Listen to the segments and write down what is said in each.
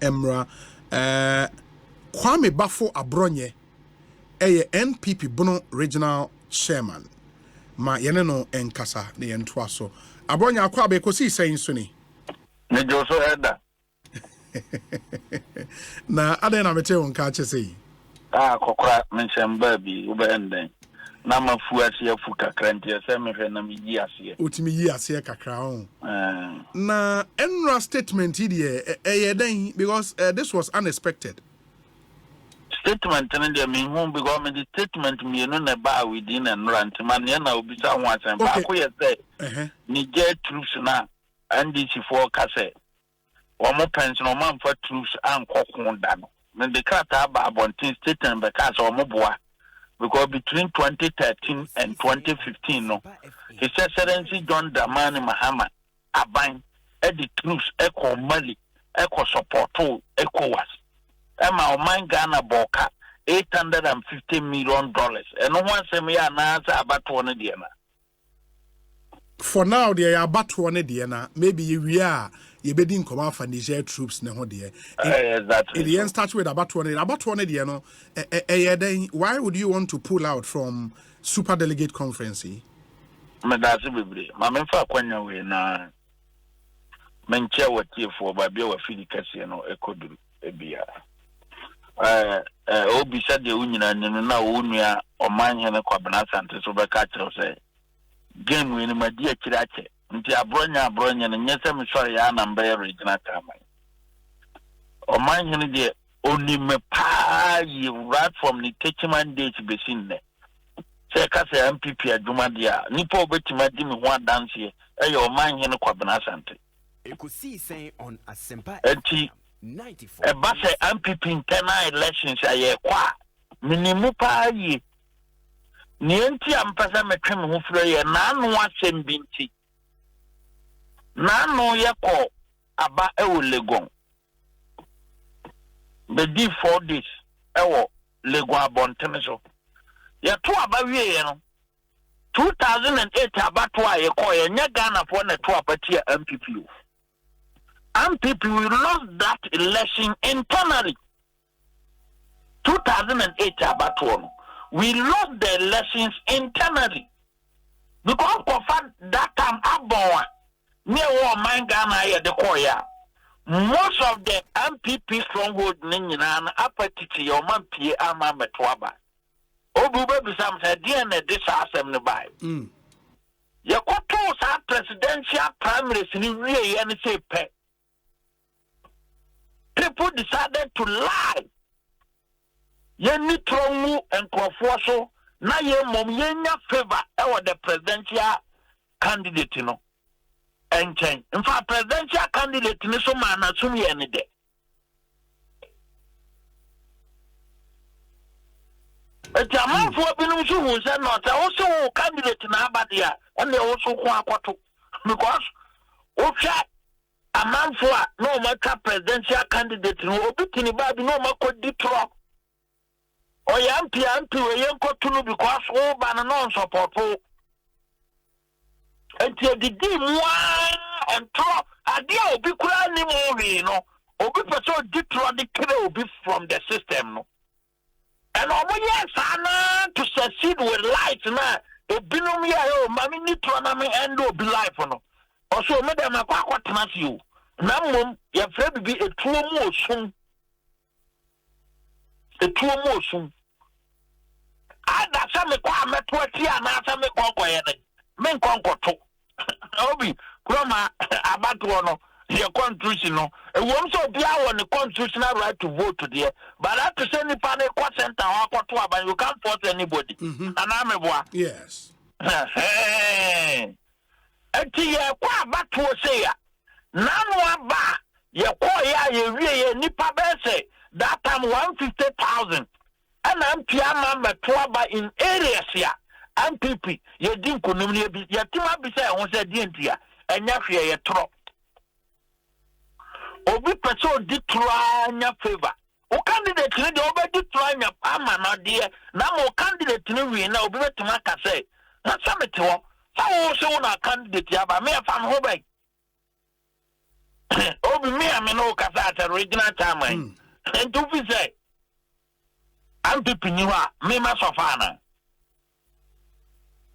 Emra Kwame Bafo Abronye NPP Bono Regional Chairman ma yene no enkasa ne yentoa so Abronye akwa be Ekosiisen so ni ne joso eda na ade na mete won ka chese kokora mention baby ube enden na mafu ase afu kakra ntia se mehwe na meyi ase otimi yi ase kakra ho na enra statement here den because this was unexpected statement and the mean home because the statement me no na ba within and rant man na obisa ho asem ba ko ye say Niger troops na NDC for kase omo pension o man for troops an kokon da no me the kata ba abontin statement be kase omo boa because between 2013 and 2015 no His Excellency John Dramani Mahama aban the troops echo Mali echo support to ECOWAS Emma Oman Ghana Boka $850 million. And no one say me na about one diana. For now, they are about one diana. Maybe we are you bedding come out for Niger troops na ho de. Exactly. The end start with about one diana. Then why would you want to pull out from super delegate conference? Me that's be. Ma me fa kwanya we na menche watie for ba bia wa fili kase no ekoduru ebia. Obi said the union na unua omanhene kwabena sante so be ka kire say game we ni madi akirache nti abronya ne nyese me sori ya na mba regional chairman omanhene de onime pa yi right from the teachman day to be seen there say ka say MPP adwuma dia nipa obetima di me ho adanse e ye omanhene kwabena sante Ekosiisen on Asempa 94. A base MPP internal elections aye kwa minimu pa yi nienti ampasa metwem ho fro ye na anu asem binti na anu ye ko aba ewo Legon be di 4 days ewo Legon abontene so ye to aba wie ye no 2008 aba to aye ko ye nya Ghana for na to abati MPP MPP we lost that election internally. 2008 about one. We lost the elections internally. Because of that time Abon near war man Ghana the Koya. Most of the MPP stronghold Ninyan apatiti or man P. Ama Metwaba. Obu baby some said DNA this assembly by. Yakoto sa presidential primaries in really and say pet. People decided to lie. Ye ni trongu and konfuaso na ye mom ye nya favor ewa the presidential candidate no. Enchen. In fact, presidential candidate ni so man assume ye ni de. Eti amanfo binum so hu say not also candidate na abadia and they also ko akwato because okay Amanfo no maka presidential candidate no obitini ba bi no maka ditro o ya mpi we yenko tunu because o ba no support o enti di mwa entro ade obi kura ni mo wi no obi person ditro the kire obi from the system no and omoye sana to succeed with life na ebinum ya o mami nitro na me end obi life no also me dem akwa tenase you na mom ya fra bibi etuo mu osum ada sa me kwa meto ati ana sa me konko ye ne me konko to obi kroma abato no ye constitution no ewom so bia won the constitutional right to vote there but that to send nipa na court center akoto aban you can't force anybody ana me boa yes ati ye kwa abato se ya nanu aba ye ko ya ye wie ye nipa be say that time 150,000 and MPA member to aba in areas ya MPP ye din konum ne bi ye tima bi say ho say di ntia enya hwe ye tro obi person di tro anya favor o candidate ne de obi di tro anya ama na de na mo candidate ne wi na obi betima ka say na samete wo sa wo so na candidate ya ba me fa ho bai Obi me ameno kasa at original chairman. And to be say, I'm Pipiniwa, me masofana.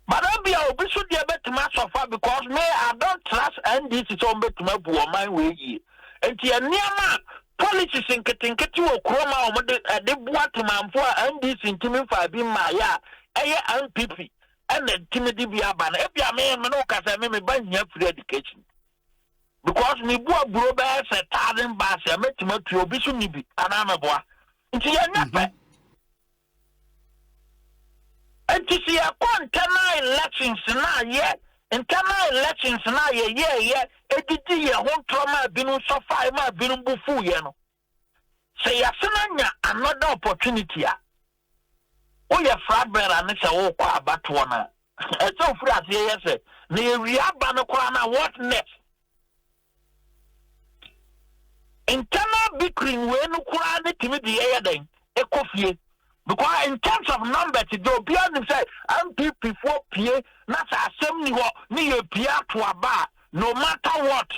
But I'll be a bit should be a better masofa because me I don't trust and this is on bet my poor my way. And the near policies in Ketinketi or Chroma or the Boatimam for and this in Timmy Fabi Maya, and Pipi, and the Timothy Biaban. If you may know, because I may buy here for education. Because me boy brother said, Tarzan Bass, I met him to Obisunibi, and I'm a boy. It's a never. And to see a internal elections now, yet. Internal elections now, yeah. Editi ya hon trauma binu so far ma binu bufu ye no. Say ya senanya another opportunity a. O ya frabera ne se wo kwa abato na. E so free as ye say, na area ba no kwa na what next? Internal bickering we no kwa ne timi de ye den. Ekofie. Because in terms of numbers, do beyond say MPP for PA, not assembly what near PA to a bar, no matter what.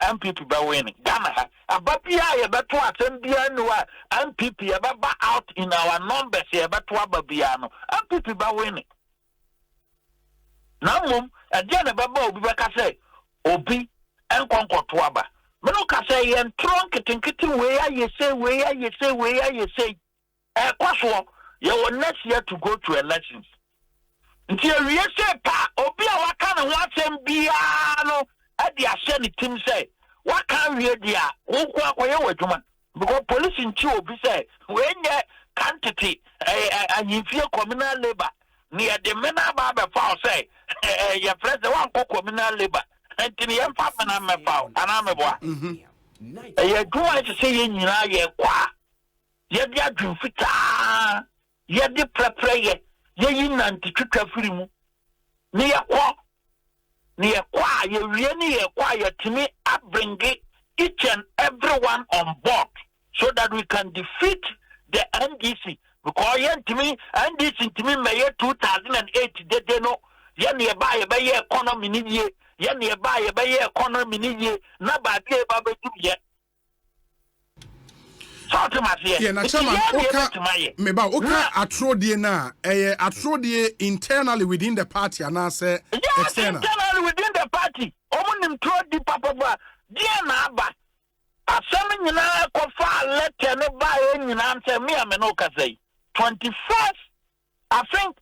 MPP by winning. Ghana, a babia, but to assembly MPP about out in our numbers here, but to a babiano. MPP by winning. Now, mum, a general babo, Rebecca say, Obi, and Concord to Abba. Menuka say and trunk it and kitty where you say, Quaswo, you will next year to go to elections. Until we say, Pa, Obia, what kind of what's Biano at the Ascending team say, what can we do? Who quack because police in Chu be say, when your quantity and you feel communal labor near the Mena Baba Fowl say, your friends the one communal labor. And to the empire, I'm about, and I'm a boy. You do I say in your qua. Yet ya do fita, yet the prayer, ye nanti to free. Near qua, you really acquire to me, bring each and everyone on board so that we can defeat the NDC. Because yen to me, NDC to me, may 2008, they know, yen nearby a bay economy need. Yan nearby a bay economy need not by day baby yet. Yeah, na chairman, Oka atrodie na atrodie internally within the party and I say external. Internally within the party. Omunim trodi papa ba dia na aba. Asem nyina ko fa letter ne ba nyina ante me no ka say 21st I think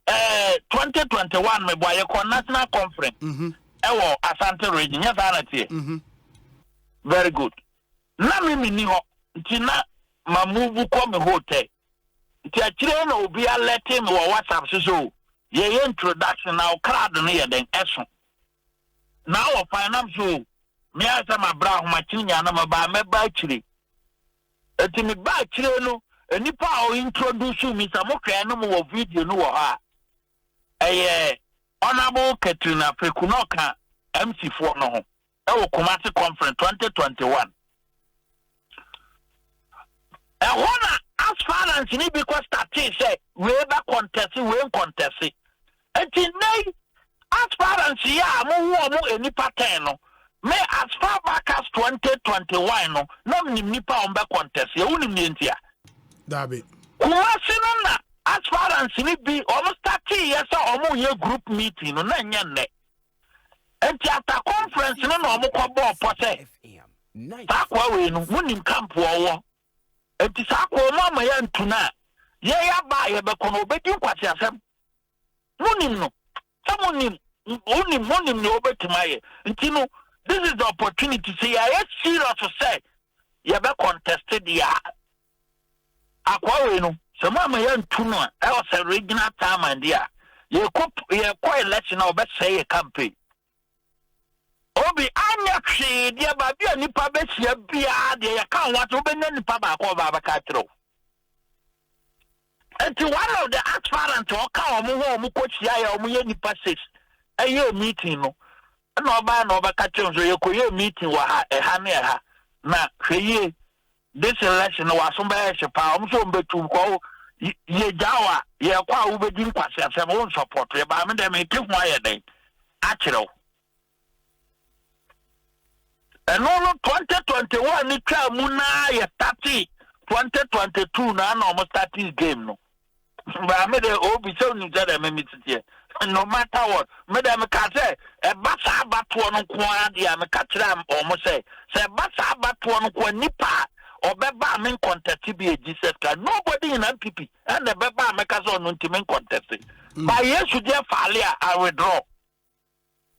2021 me boy ko national conference. Ewo Asante region yes anate. Very good. Na me ni ho ntina ma move come hotel. Ti akire na obi alert me wo WhatsApp so ye introduction now crowd no ye den eso. Now o finance so me asa ma bra ho ma chinya na ma ba me ba akire. Eti me ba akire no enipa o introduce me sa mo hwe no mo video no wo ha. Honorable Katrina Fekunoka MC4 no ho. Ewo Kumasi conference 2021. As far as you because starting say we ever contest. And today, as far as any pattern, me as far back as 2021, no nipa on back contest. You wouldn't mean here. Dabi. As far as you be almost 30 years or more group meeting, no nanyane. And theater conference, no more posse. Takwa we no munim camp war. Enti sakwo mama ya ntuna ye ya ba ye be kono obedi kwati asem munim no samunim munim no obetimaye enti no this is the opportunity to say I serious to say ye be contested ya akwa we no so mama ya ntuna e was a regional time and ya ye ko election na obe say a campaign Obi anya hwe dia ba bia nipa be sia bia de ya kan wato be na nipa ba ko ba ka tro. Enti one of the aspirants o kan omo ko chia ya omo ye nipa 6. Aye meeting no. Na oba ka tro so ye ko ye meeting wa ha ha na ha. Na hwe ye this election wa so ba ye pa omo so mbetu ko ye jawa ye kwa wo be din kwase asem won support ye ba me dem e ke hu aye den. A tro. And all 2021 ni twa mu na ye 2022 na almost start this game no. But me the obi so ni jada me mitite. No matter what, me dem ka say e basa abatoɔ no ko ade a me ka kira omo say basa abatoɔ no ko nipa obeba me contest bi Jesus ka nobody in MPP and the beba me ka so no ntimi contest. But yes you dey fail I withdraw.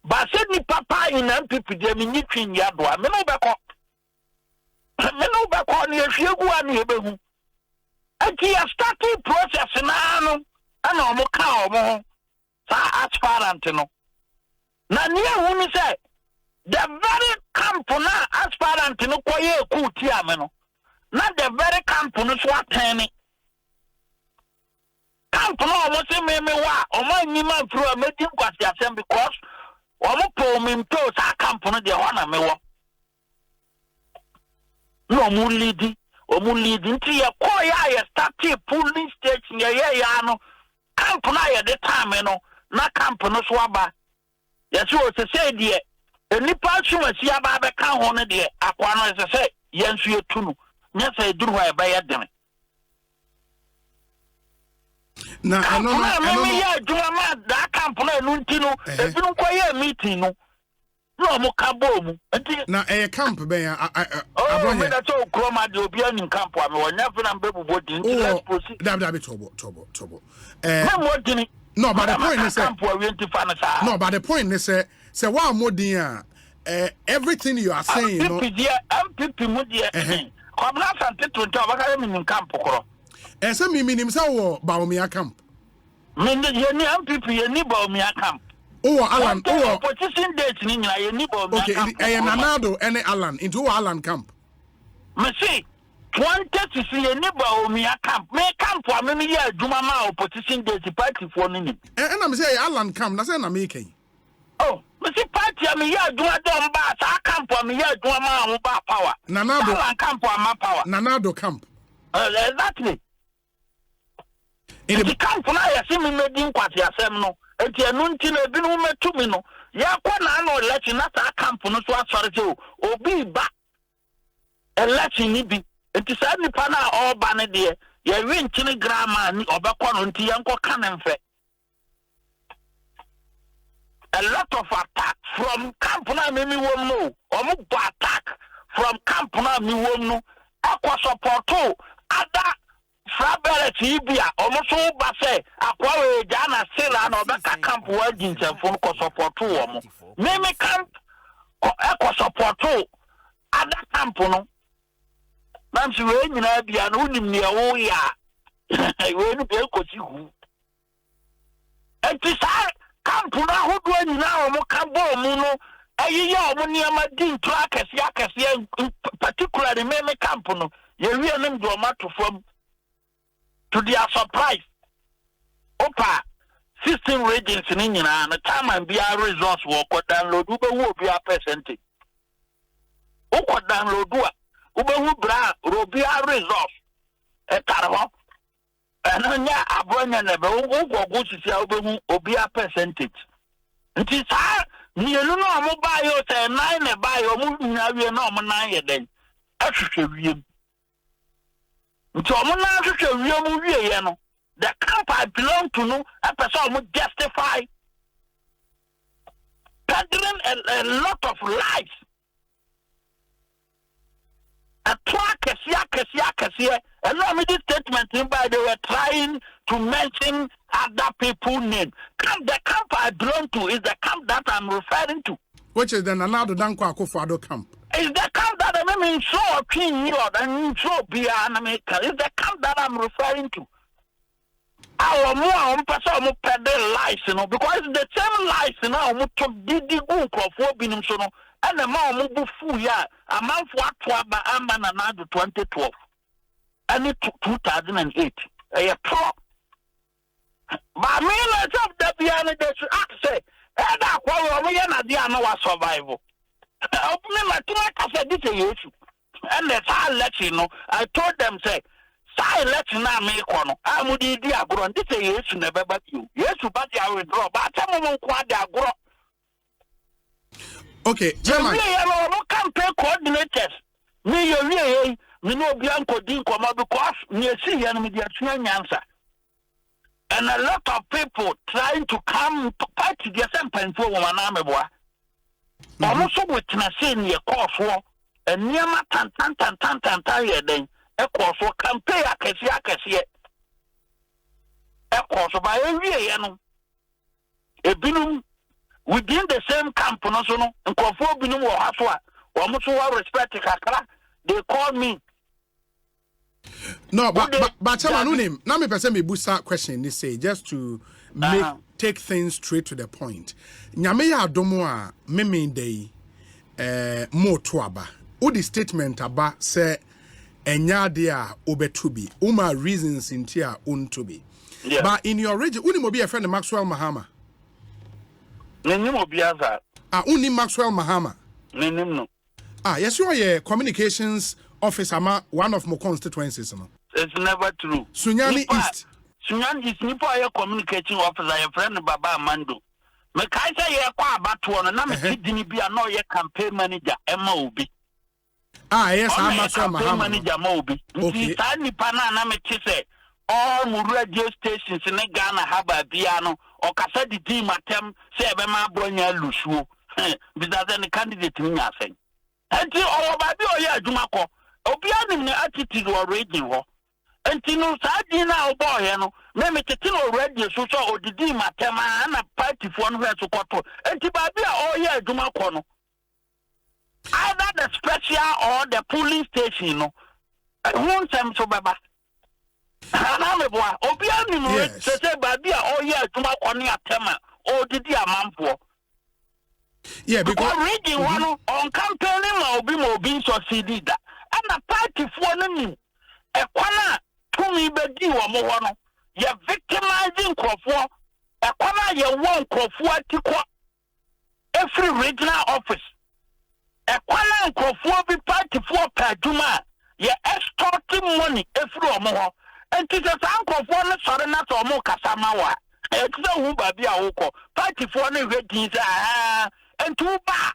But say ni papa in MPP dey me twin ya do me no beko ni ehwiegu ani ebehu. Ati ya starting process na no ana omo ka omo sa aspirant no na niye hunu say the very camp na aspirant no koye ekuti ame no na the very camp no so atene camp no omo se me wa omo nyima fru amedi nkwasi asem because omo po me mto sa camp no de ho na me wo no omo lead nti ye koya ye starting polling station ye ya no camp na ye de time no na camp no so aba yeso o se say de enipa swasi aba be ka ho no de akwa no se say yensu yetu no nya say duru ho e ba ye deme na ano me ya adwuma ma da camp no enu nti no ebinu ko ye meeting no no mo ka bo mu nti na camp be ya abonye me da to kroma de obi ani camp a me wonya fe na mbebubo di nti let's proceed da tobo na mo dini. No, but the point is no, but the point is say what more everything you are saying, you know. MPP mudia. Come now something to talk about in camp koro. Say me minim say wo Baumia camp. Me ye ni MPP ye ni Baumia camp. Oh Alan, opposition date ni nyina ye ni Baumia camp. Okay, Nanado any Alan into Alan camp. Me see 20 to see a neighbor o me camp. Me camp for me ya adwuma ma opposition date party for ni. And I'm say Alan camp, na say na making. Oh, me see party me ya adwuma don ba sa camp for me ya adwuma ma ho ba power. Nanado Alan camp for ma power. Nanado camp. Exactly. In the camp na ya see me medi nkwati asem no. Enti enu nti na ebinu metu mi no. Ya kwa na no election na sa camp no so asore se obi ba. Election ni bi. Enti sa nipa na all ba ne de ye wi nchini grama ni obekọ no nti yanko ka ne mfe. A lot of attack from camp na me wom no. Omo bo attack from camp na me wom no. Akwa support other Fabele Tibia almost so ba say akwa we jana sila na obeka camp wa ginsemfo ko support wo mo me camp ko support other camp no nam si we nyina bia no unim ne wo ya we no be Ekosi hu enti sa camp na hodo nyina wo kambo mu no ayiye wo niam din to akese particularly me camp no ye wi anem do ma to fam. To their surprise, Opa 16 regions in India and the time and be our resource work or download Uber will be a percentage. Oko download Uber will bra Robia resource a caravan and on ya Abronia never go to see Uber will be a percentage. It is hard. You know, I'm buy you say 9 buy your movie now. We are not 9 then. Actually, so the camp I belong to no a person would justify peddling a lot of lies. A track and no immediate statement by they were trying to mention other people's names. The camp I belong to is the camp that I'm referring to. Which is the Nanado Danko Akufo-Addo camp. Is the camp that I mean so opinion and so be an American. Is the camp that I'm referring to. Our more person peddle lies, you know, because the same lies, you know, to Didi Unko for being so and the more move full ya a month what by Amman and 2012 and it 2008. A pro. But me, let's have the piano that you say, and that one, we are not the survival. Open my two I this issue. And that's how I let you know. I told them say, "Say let you now make one. I'm with the agro. This issue never but you. Yes, but I withdraw. But I'm on quad agro." Okay, chairman. We are no campaign coordinators. Me no bianco dinko because me see yan media answer. And a lot of people trying to come to party the same pen for one army boy. Almost with na say near course war and near my tan then a course for campaign akesi a course by every year a binum within the same camp no so no and conform binum or haswa or much respect kakra they call me. No, but someone name. Now me person me boost question they say just to take things straight to the point. Nyame ya adomo a me mean day mo to aba. O the statement aba say enya de a obetubi. Uma reasons inti a untubi. Yeah. But in your region, uni mo be a friend of Maxwell Mahama. Nenim obiaza. Uni Maxwell Mahama. Nenim no. Yes, you are a communications officer, one of my constituencies. No? It's never true. Sunyani East. Sunyani East, Nipo a communicating officer, your friend Baba Mando. Me kaisa ye kwa abatuo na me kidini bi ano ye campaign manager Emma Obi. Yes, I'm campaign manager Emma Obi. Nti sa nipa na me ti say all mu radio stations in Ghana haba bia no o kasa di di matem say be ma bronya lusuo. Because the candidate ni asen. Enti o ba bi o ye adwuma ko. Obi anim ne attitude or raging ho. Enti no sa di na o boy no me tete no radio so so odidi matema na party for no so koto. Enti ba bi a o ye adwuma ko no. Either the special or the polling station no. Won sem so baba. Na me boa obi anim no say ba bi a o ye adwuma ko ne atema odidi amampo. Yeah, because reading one on campaigning will be succeeded. And a party for name. A corner to me bedi or more. You're victimizing Crawford. A corner you won't Crawford to every regional office. A corner Crawford be party for per Juma. You're extorting money every or more. And to the sound Crawford, sorry, not or more Casamawa. It's no Uber be a woko. Party for no readings. And too bad.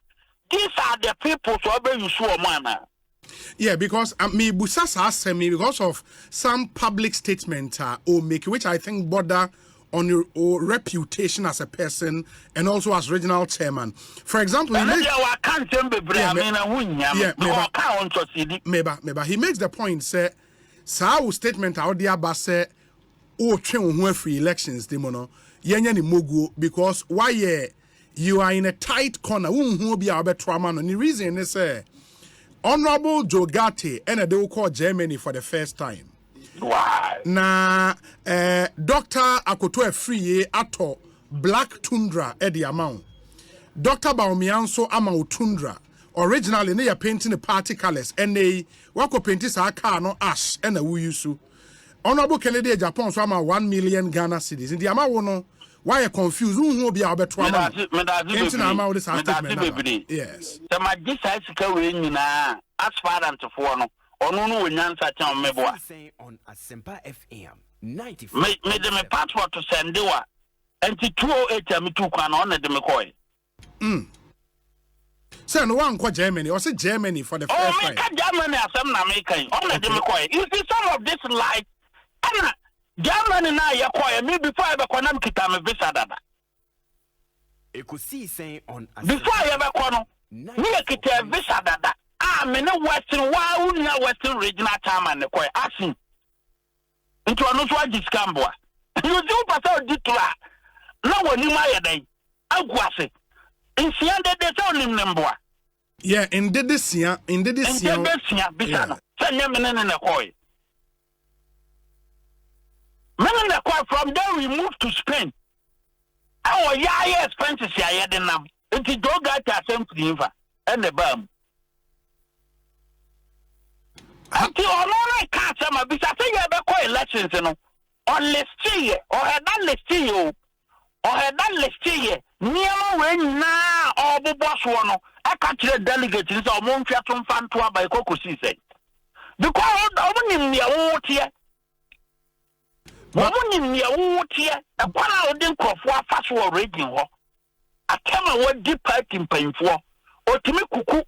These are the people who are being sure manner. Yeah, because me busasa asked me because of some public statement or make which I think border on your reputation as a person and also as regional chairman. For example, he makes he makes the point say sa statement out there but say oh train free elections demono yenya ni mogu because why you are in a tight corner. Who be our trauma? And the reason is Honorable Gov't and they will call Germany for the first time. Wow. Na Dr. Akoto free ato black tundra at the amount. Dr. Baumianso amount tundra. Originally they are painting the party colors and they wako painting sa car no ash and a wuyusu. Honorable Kennedy Japan so ama 1 million Ghana cedis. In the amount wono. Why are confused? Who will be our better? Yes. The magistrate aspirant for no, or no, we answer to me on Asempa FM 94. Made them a passport to send you and to 208 me took one on the McCoy. So, no one called Germany or say Germany for the first time. Germany as some American on the McCoy. You see some of this life. Germany na ya kwa me before I be kwana mkita me visa dada. Ekosiisen on before I be kono me kita visa dada. Me no western wa na western regional chairman ne kwa asin. Nti ono so agiskamboa. You do pasa oditula. Na woni ma ya dai. Aguase. Insia de so nimnemboa. Yeah, in this year bisa no. Sanya me ne koi. From there we moved to Spain. Our yeah expenses here then now. It's Gov't assembly and the bum. Until all I can't say my business. I think you have a elections, you know. On last year, or had done last year, or had done last year. Near when now all the boss one. I can't the delegates in some one fiat from fan to by Ekosiisen. Because I'm in old here. Woman ya wutie e kwana odi nkofo afaso already ho atema wadi party mpanfo otimi kuku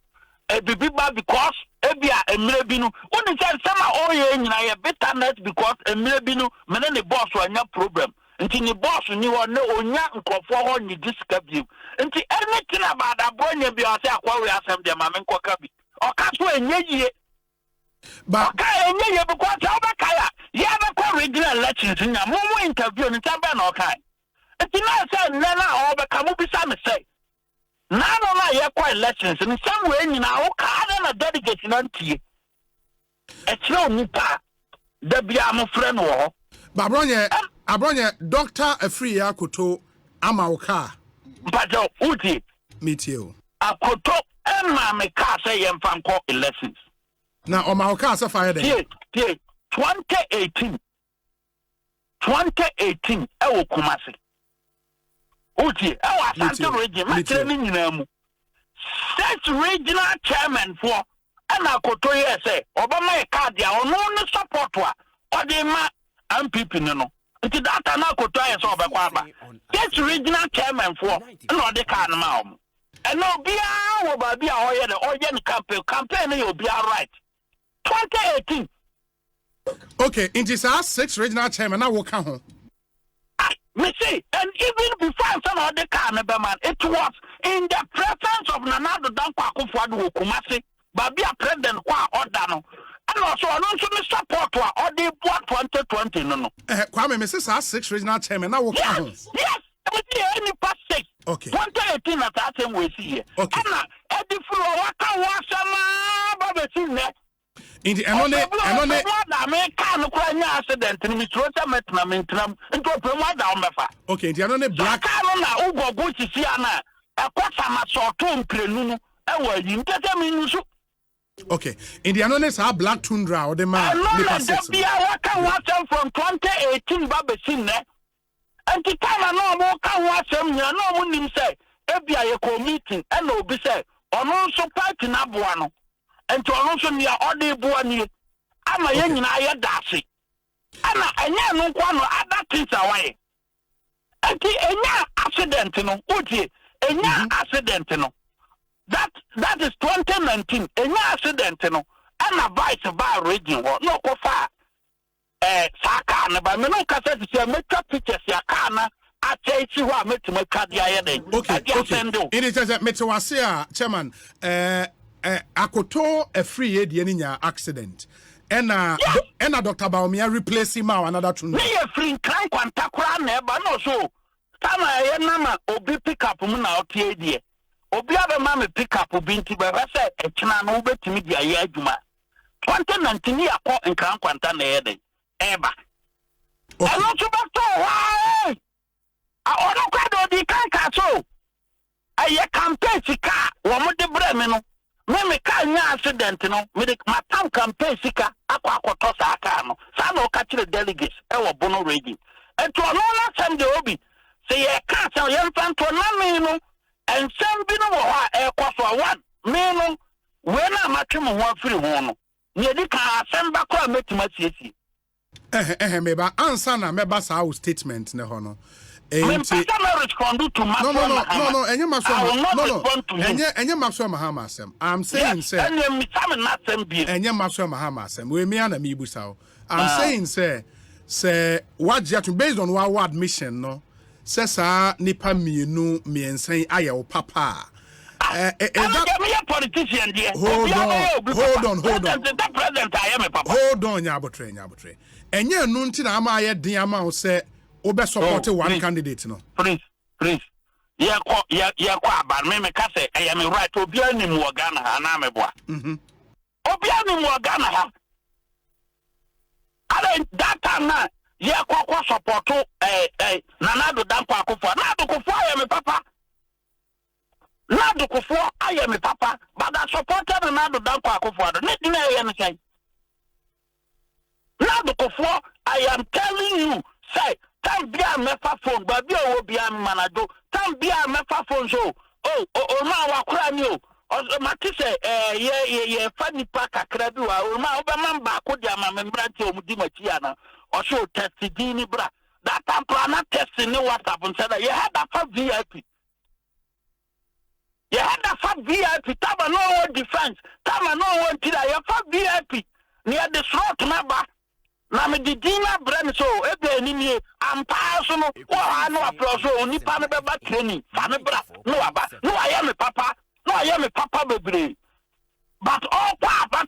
ebibiba because ebia emire bi no woni say sama oye nyina ye bitterness because emire bi no mene ne boss anya problem nti ni boss ni ho ne onya nkofo ho ni disca bi nti anything about abronya bi o say akwa we asem de ma me nkoka bi o ka so enye yie ba ka enye yie because o ba kaya ye ba kwa regular elections nya mo interview ni tamba na o kai nti na say nena o ba ka mo bi sa me say na ye kwa elections in some way nyina o ka na delegate na ntie e kire onipa da bia mo frɛ no ho ba abronye doctor afri akoto amawka mpajo uti metie o akoto emma me ka say ye mfa nko elections na omawka say fire dey 2018 e wo Kumasi uti e wa Asante region ma kire ni nyina mu state regional chairman for ana akoto ye say obama e card ya ono ne support wa odema MPP no nti data na akoto ye say obekwa aba state regional chairman for na ode ka na ma om eno bia wo ba bia oye ne campaign na yo bia right 2018 okay inti sa 6 regional chairman na wo ka ho me see, and even before some of the man, it was in the presence of Nanado Dankwa Kufuadu Kumasi, Babia President Kwa Odano, and also to support or the 2020 no. Kwame, Mrs. 6 regional chairman, now will come. Yes, any past 6. Okay. 2018 at that time we see here. Okay. And Eddie Flo Waka Wasama Babesi. In the anone can kwanya accident ni mitrosa metna mentram into pema da omefa okay in the anone black can na ugogo sisi ana ekosa ma soto mprenu no e wa yi ntete minusu okay in the anone sa black tundra or the man from 2018 babesin ne anti kana no mo kan wasem nya no mo nim say ebia ye ko meeting e na obi say ono so party na boa no and to also near all the boy, I'm a young I dassy. And I know one other things away. And the accident, no, Uti, accident, no. That is 2019, accident, no, and a vice by region or no far. Saka, but me no cassette to make up pictures, Yakana. I tell you what, make to make cardia. Okay, it is a Metawasea, Chairman. Akoto a free nya accident and Dr. Baumia replace him another tune. Me a free crank quantakura neba no so. Tama ye nama obi pick up mu na otie die. Obi aba ma pick up binti ba say e kina no betimi dia ye adwuma. 2019 yakọ nkran kwanta na ye den. Eba. Eno to bato why? A ono kwado di kanka so. Aye campaign sika wo mo de bre me no. Me nya accident no me de matam campaign sika akwakoto sa aka no sa na o ka kire delegates e wo bono ready eto no na sem de obi se ye ka sa ye mfa to na me no ensem bi no wo ha e kwaso one me no we na matwe mo ho afiri ho no ne di ka asem ba kwa metima siesie meba ansa na meba sa statement ne ho no no, enye maso mahama asem. I'm saying say enye maso mahama asem. We me na me busa. I'm saying say what you based on what admission no. Say sa nipa mienu miensan aye wo papa. Politician there. Hold on. Hold on, nyabotre. Enye nu nti na ama aye din ama wo say obe support one candidate no. Please. Ye kwa aban me ka say I am right obi anim wo Ghana ha na meboa. Obi anim wo Ghana ha. Ala that time na ye kwa support Nanado Dankwa Akufo. Nanado Akufo I am papa. Nanado Akufo I am papa. But I supported Nanado Dankwa Akufo. Net na ye no say. Nanado Akufo I am telling you say Tambia mefa phone, baby o bia manado. Tambia mefa phone so. Oh ma wakura ni o. O mati se ye fani pa kakra bi wa. O ma obama ba ko dia ma membrante o mudi machi ana. O so test di ni bra. That time plan test ni WhatsApp and said you had that for VIP. You had a fat VIP, Tama no one defense, Tama no one tida, you fat VIP near the slot number. Now, the dinner brand so, Ebony, I'm personal, I know a pro, so only Panaba training, Fanabra, no, I am a papa, no, I am a papa, baby. But all papa,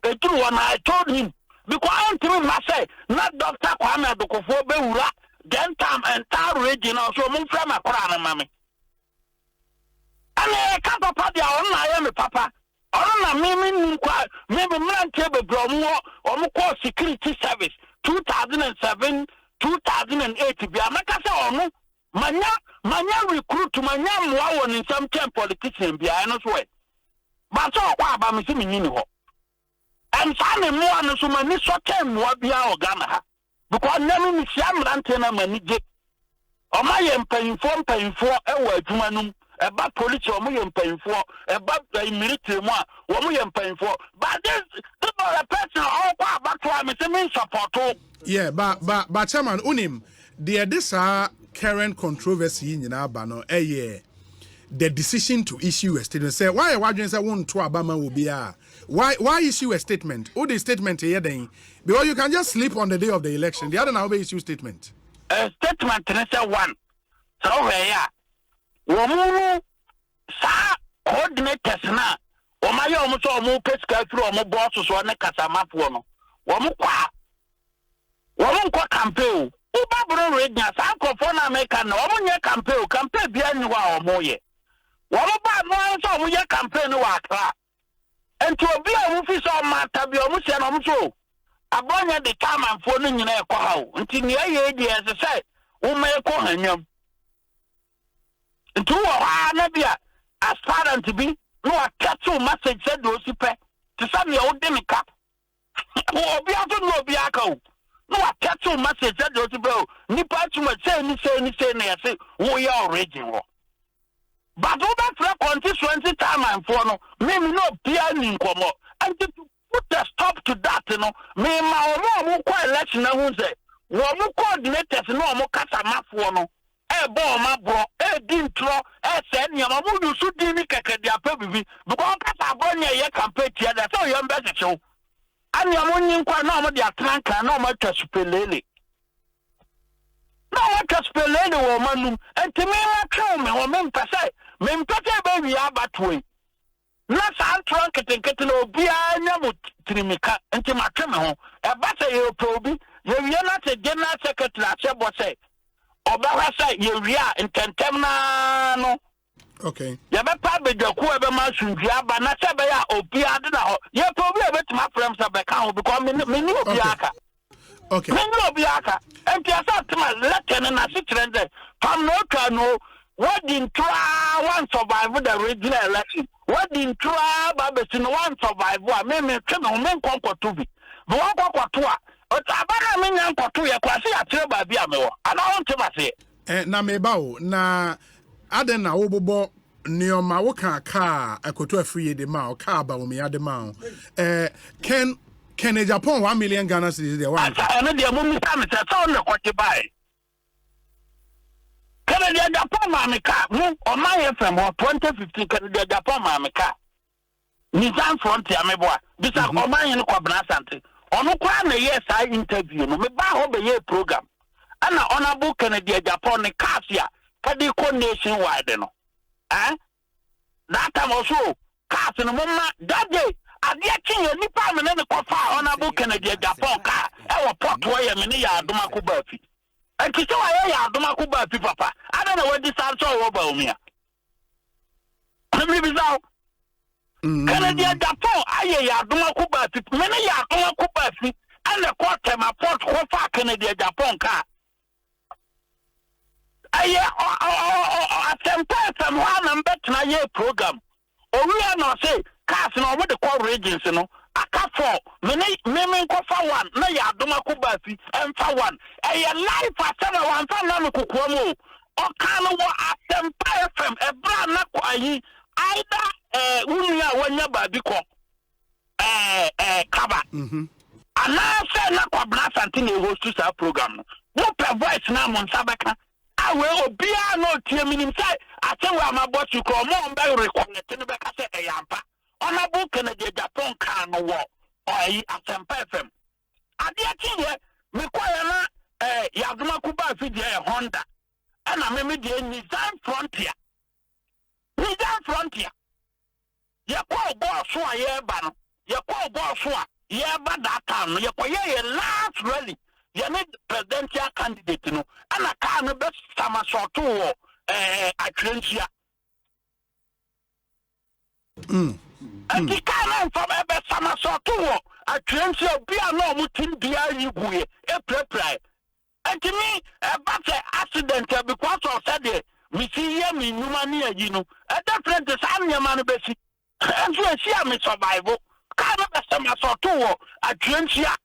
a true one, I told him, because I told him, I say, not Dr. Kwame Dokofo Beura, then time and town region, also, move from a crown, mammy. And I can't papa, I am a papa. I maybe man table Bromo or security service 2007 2008 be America say manya recruit to manya mwa in some time politician be I know way but so kwa ba me simi ni ho and say me no so mani so time mwa bia Ghana because name me siam rante na mani je o ma ye mpanyfo ewa adwuma num about police or more painful, about the military one, or more painful. But this people are person all back to me to support. Yeah, but Chairman Unim, this current controversy in Abano, the decision to issue a statement. Say why you say one to Obama will be why issue a statement? What the statement here then? Because you can just sleep on the day of the election. The other now be issue statement. A statement is one. So yeah. Womu sa coordinators na omaye omo so omo pesca through omo boss so na kasamapo no womu kwa campaign uba bro region sa nkofo na America na omo nye campaign bia ni wa omo ye womu ba no so omo ye campaign wa Accra enti obi a omo fi so mata bia omo se na omo so abonya de tamanfo no nyina e kwa hawo enti ne ye di ese say wo me ko hanyam to Anabia, as parent to be, no, a tattoo message said, Rosipe, to some your old demica. Oh, be out of no biaco. No, a tattoo message said, Rosipe, Nipa to my say, we are original. But all that constituency time and for no, maybe no piano como, and to put a stop to that, me, my mom quite election, I won't say, one more coordinators, no more Casamafuano. Bo ma bro dintro send your mamu so di ni keke dia pa bibi because kasa abonya ye campaign tia da so your best show and your money kwa na mo dia tranka na mo twasupelele na mo twasupelele wo manum enti me ma twa me wo me mpese be wi abatwe na san tranka tenkete na obi anya mo trimika enti ma twa me ho e ba se ye obi ye wi na te general secretary achebo say Oba say you in Tentemna no. Okay. You be probably the cool be man sundia, but not say be ya obi ade na ho. You probably be to my friends abeka because me obi aka. Okay. Me obi aka. And you say to my letter na sit trend. From no can no what didn't try one survive the original election. What didn't try babes no one survive. Me tell me men konko to be. But one konko to Abana menya nkoto ye kwase atere ba bia mewo ana wonte mase na mebao na aden na wobobo nioma wo kan ka akoto afrie de ma o ka ba wo me ade ma ken Japan 1 million Ghana cedis de one ana de mo mi ta me so na kwete bai ken de Japan ma me ka mo o ma ye fam 2015 ken de Japan ma me ka Nizam frontier me boa bisa o ma ye no kwabna sante ono kwa na yes I interview no me ba ho be ye program ana honorable Kennedy Japan ne kasia kadi ko nationwide no that time also cast no mama that day ade akinye nipa me ne ko fa honorable Kennedy Japan ka e wo port wo ye me ne ya adoma ko ba fi enti so wa ye ya adoma ko ba fi papa ada na wadi san so wo ba omia me bizao Kennedy Japan aye ya adoma ko ba fi me ne ya adoma ko ba fi ana ko tema port ko fa Kennedy Japan ka aye atempa fam ho na mbetna ye program owia no say cars no mo de call regions no aka for me ko fa one na ya adoma ko ba fi emfa one aye life asema wan fa na me kokoro mo o kan wo atempa fam e bra na ko ayi either unia wanya ba bi ko kaba ana say na ko bra something e host to program no per voice na mo nsabeka I will be no team inside. I tell you, I'm about to call more by reconnecting back as a yampa. On a book and a Japan can war or a FM. I did me quiet, Yagma Kuba Fiji Honda, and I made the Nissan Frontier. Nissan Frontier. You call boss, so I hear ban. You call boss, so yeah, but that time, you call your last rally. You need presidential candidate, and I can't best summer so too, at Trenchia. And the cannon from a best summer so too, at Trenchia, be a normal team, be a you, a prepare. And to me, a bad accident because of Saturday, we see him in Numania, you know, a different design, your man, Bessie. And so I see me survival. Can't best summer so too, at Trenchia.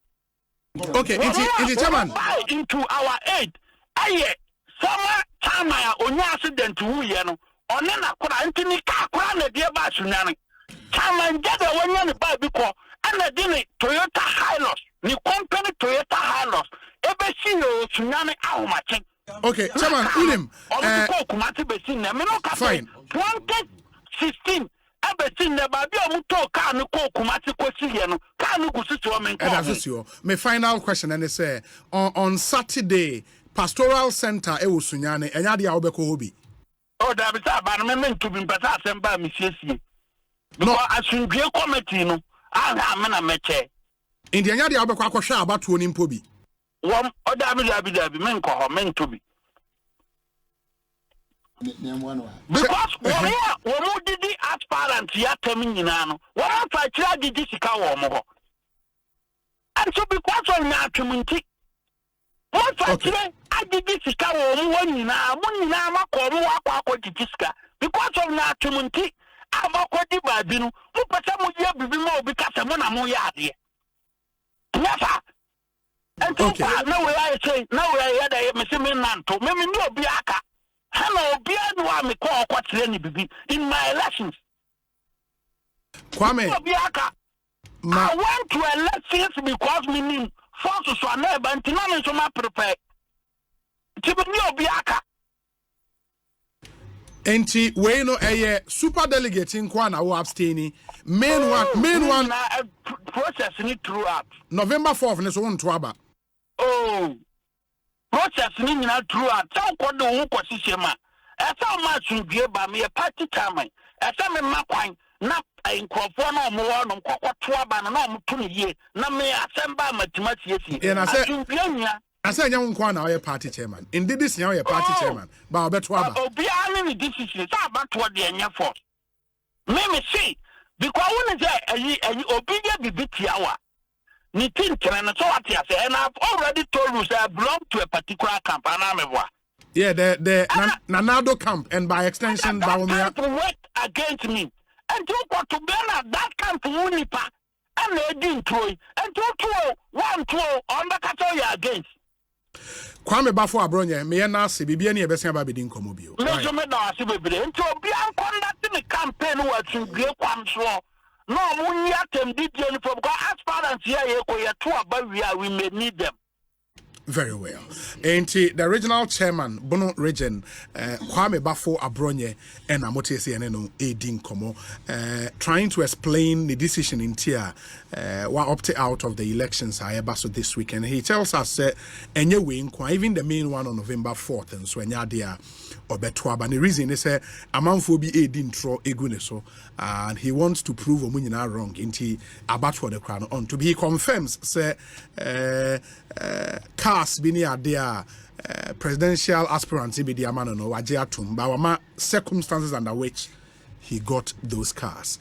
Okay, it's chairman. Into our aid. Aye, summer time I on accident to you know. On an Antony Kakran, dear Basunani. Chairman, get the one on the Bible and I didn't Toyota Hilux. New company Toyota Hilux. Ever see you tsunami out matching. Okay, chairman, William. Fine. 2016. My final question and say on Saturday pastoral center Sunyane and Yadi Albeko Hobi. Oh, that is about to be better than by Mrs. No, I should be a committee. No, I'm a meche. In the Yadi Albeko Sha about to an impobi. One or Dabi men call meant to be. Because we did the aspirant ya coming in ano. What I tried did this cow more. And so because of that community, what I did this cow one in a because of that community, I'm a quality by Bino, who put some of you more because I'm on a moyard. Never. And so no way I say, no way I am a similar to maybe no biaka. Hello, Bianwa me call what's any baby in my elections. Kwame, I went to elections because we need forces on neighbor and Tinami to my prepare. Tibio Biaka. Enti we no super delegate in Kwana who abstaining. Main one process need throughout. November 4th next one to Aba. Oh. Process ni na true at some kodo who kwasishema. Esa ma sunbie ba me party time. Esa me makwan na nkrofo na omo no kwakwato aba na omo to ne ye na me asemba matimati yesi. Sunbie nya. Asa nya nkwa na oye party chairman. Indeed this nya oye party chairman. Ba obeto aba. Obi ani ni decision sa abato de nya for. Me see because when say obi dey bibitiawa. So and I've already told you that I belong to a particular camp and I'm a yeah, the Nanado camp and by extension Baumia to work against me. And you got to be at that camp Unipa and they didn't throw and 1-2 on the Katoya against Kwame Bafo Abronya, me na se bibia na yebese aba bedin komobio. Me so me na se bebere nti obi an conduct the campaign what you gre kwam so. No, we have them did because as far as here, we may need them. Very well. And the regional chairman, Bono Region, Kwame Bafo Abronye, and Amotesi and Edin Komo, trying to explain the decision in Tia, were opted out of the elections so this weekend. He tells us, anyway, even the main one on November 4th, and so Nyadia or Betwab. And the reason is a man for be Edin Tro Eguneso, and he wants to prove Omunina wrong into about for the crown on to be confirms, say, cars bini there presidential aspirants be the amano no wajiatum but wama circumstances under which he got those cars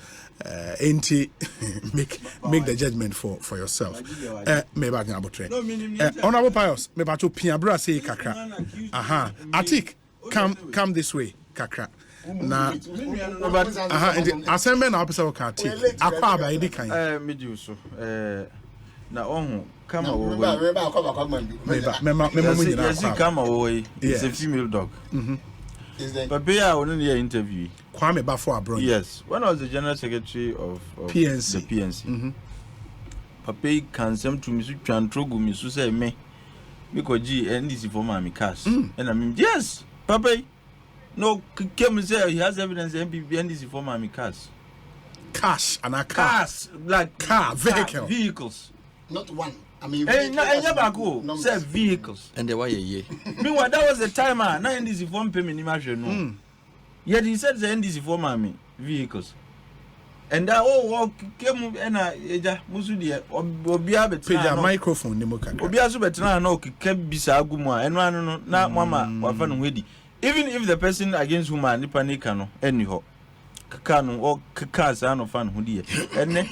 enti make the judgment for yourself me ba gan abotre honorable pious me ba to piabra say kakra atik come this way kakra na asembe na opesa ka atik akwa aba edi kan me do so na ohun come away. Come away. It's a female dog. But I only hear interview. Kwame Bafo Abronya. Yes. When I was the general secretary of PNC. The PNC. Papa can send to Mr. Chantrogu, Mr. Say me. because G NDC for mommy cash. And I mean, yes, Papa. No, came and say he has evidence MPP NDC for mommy cash. Cash and a car. Cars, like vehicles. Not one. I mean, say vehicles. And the way Meanwhile, that was the time, now NDC for payment imagine. Yet he said the NDC for mommy vehicles. And that came and Musudia Obia Peja microphone Obia Subetra no kept Bisaguma and one not Mama Wafan Wedi. Even if the person against whom I nipanicano anyhow. Kano or Kakaza no fan who dear. And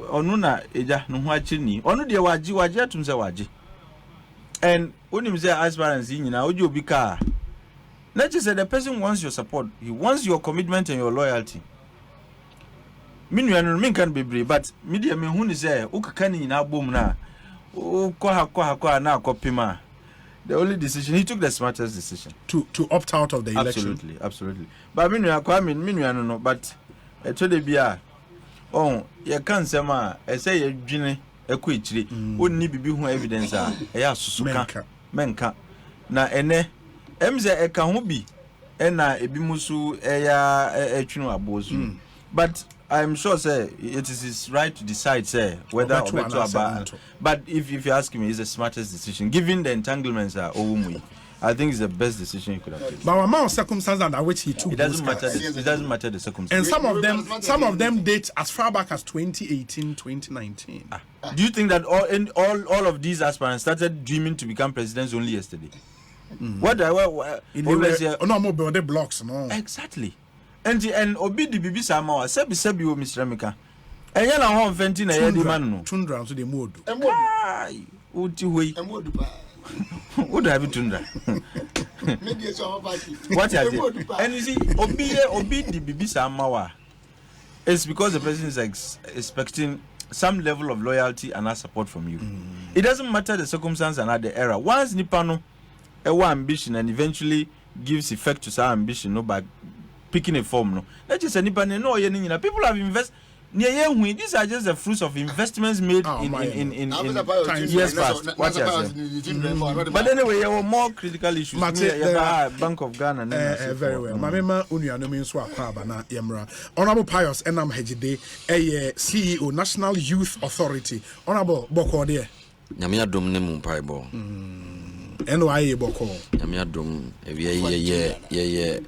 Onuna Eja no Wachini. Onu dear Waji Wajatum Zawaji. And when him say aspirants in now, you be car. Let's just say the person wants your support, he wants your commitment and your loyalty. Meanwhile, can be brave, but media me who is there, who can in our boom now. Oh, koha now copy ma. The only decision he took the smartest decision to opt out of the election. Absolutely. But meanwhile, no, but told the beer. Oh, you can't say ma. I say a genie a quickly. Wouldn't need be who evidence are. Yes, menka. Na ene. Emze ekahubi ena ebimusu eya echunu abozu. But I'm sure say it is his right to decide say whether Obeto about. But if you ask me, it's the smartest decision given the entanglements are Owumui. I think it's the best decision you could have taken. But the amount of circumstances under which he took it doesn't matter the circumstances. And some of them date as far back as 2018, 2019. Do you think that all of these aspirants started dreaming to become presidents only yesterday? What no more the blocks no exactly and obi di bibi sama wa sebi o Mr. Mika enye na ho mfenti na ye di man no tundra so de modu ai uti hoyi emodu pa what have you tundra media so party what has it and you see obi di bibi sama wa it's because the president is expecting some level of loyalty and support from you. It doesn't matter the circumstance and the era once nipano ambition and eventually gives effect to some ambition no by picking a form no. Let's just say people have invested these are just the fruits of investments made in years past. But anyway, there were more critical issues. Bank of Ghana. Very well. Mamema Unuanomi so akwaba na yemra. Honorable Pius Enam Hejide, CEO National Youth Authority. Honorable Bokode. Nyamia dom ne mumpaibo. NYA Boko. Nyamia dom ye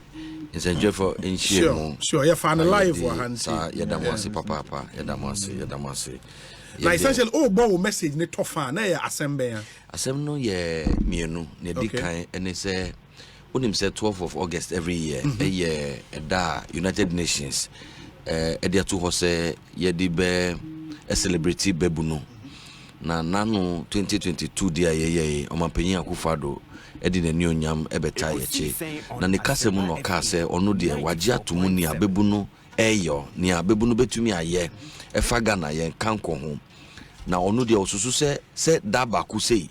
Nsenjefo enhie sure you find live for hands yedamwase papa yedamwase na essentially bo message ne tofa na ya asem no ye mienu ne dikan ene se unim se 12th of August every year da United Nations dia to ho se ye di be a celebrity bebuno na nano 2022 dia ye omampanyin akufado edi na ni onyam ebeta yeche na ne kase mu no ka se ono de waje atomu ni abebu no eyo ni abebu no betumi aye efa Ghana ye kanko ho na ono de osusu se daba ku sei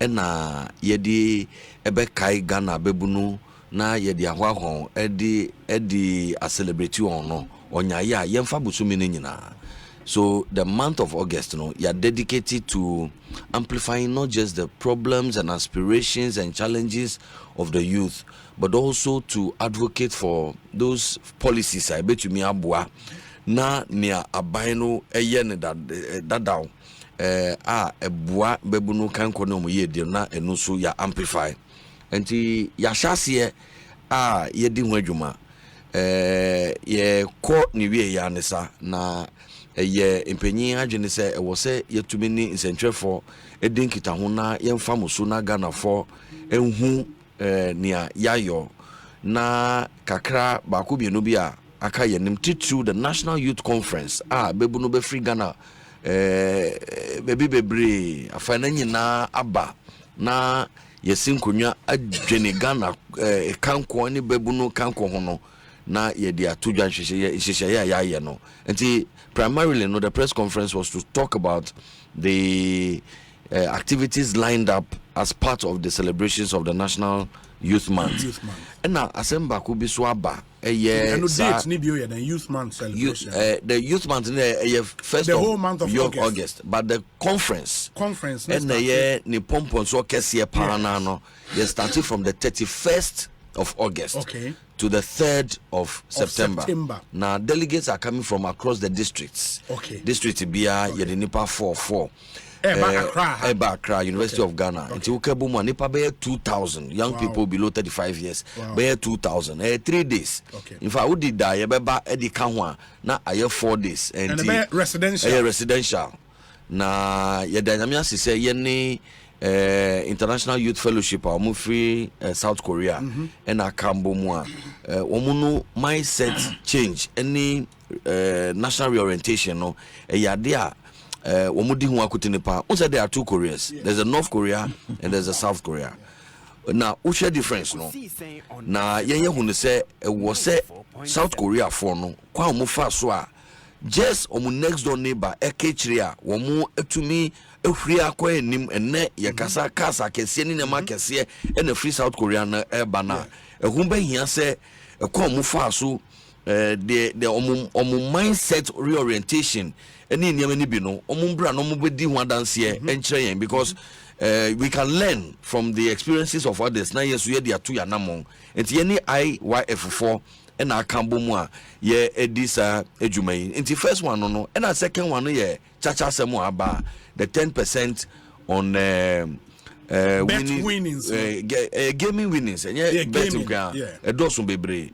na ye di ebe kai Ghana abebu no na ye di ahwahon edi a celebrate ono onya ya ye mfa busumi ne nyina. So the month of August, you are dedicated to amplifying not just the problems and aspirations and challenges of the youth, but also to advocate for those policies. I bet you me abua na nia abaino eyene dadaw ebua bebuno kanko no mo ye de na eno so ya amplify. Enti ya hyase ye di ho adwuma ye ko ni wie ya nesa na ye empanyin adwene se e wo se yetumi ni nsentwefo edinkita ho na yemfa muso na Ghana fo enhu nia yayo na kakra ba ko bienu bi a aka yenim titu the National Youth Conference bebu no be free Ghana bebre afana nyina aba na yesinkonwa adwene Ghana kanko ni bebu no kanko ho no na ye dia tudwan hwehye ya no enti primarily the press conference was to talk about the activities lined up as part of the celebrations of the National Youth Month. And now asemba ku bi so aba and the date need you the youth month celebration. The youth month first the of whole month of August, but the conference and ni pompon so kese pa na no they started from the 31st of August to the 3rd of September. Now delegates are coming from across the districts. District Bia Yedinipa 4 Eba Accra, University of Ghana. Until Kabumu, Nipa be 2,000 young people below 35 years. Be 2,000. 3 days. In fact, who did die? Beba Edi Kanwa. Na aye 4 days. And residential. Residential. Na yedanyamia si se yeni International Youth Fellowship or free South Korea and Akambomu. Omunu mindset change. Any national reorientation no. Yadia. Womudi hu akutinipa. Unsa there are 2 Koreas. There's a North Korea and there's a South Korea. Now, what's the difference no? Na yenye hu ne say was say South Korea for no. Kwa omu fa so a just omu next door neighbor ekechiri a womu etumi ehuri akwa enim enne yakasa kasa kese ni na makese e free South Korea na eba na ehun be hia say kwa omu fa so the omu mindset reorientation any niam ni bi no omumbra no mobedi ho adanse enkyere yen because we can learn from the experiences of others na yesu ye dia to ya namon enti ye ni IYF4 and akambo mu a ye edisa edwumai enti first one no and second one no ye chacha semu aba the 10% on winnings gaming winnings and betting ground edosun bebre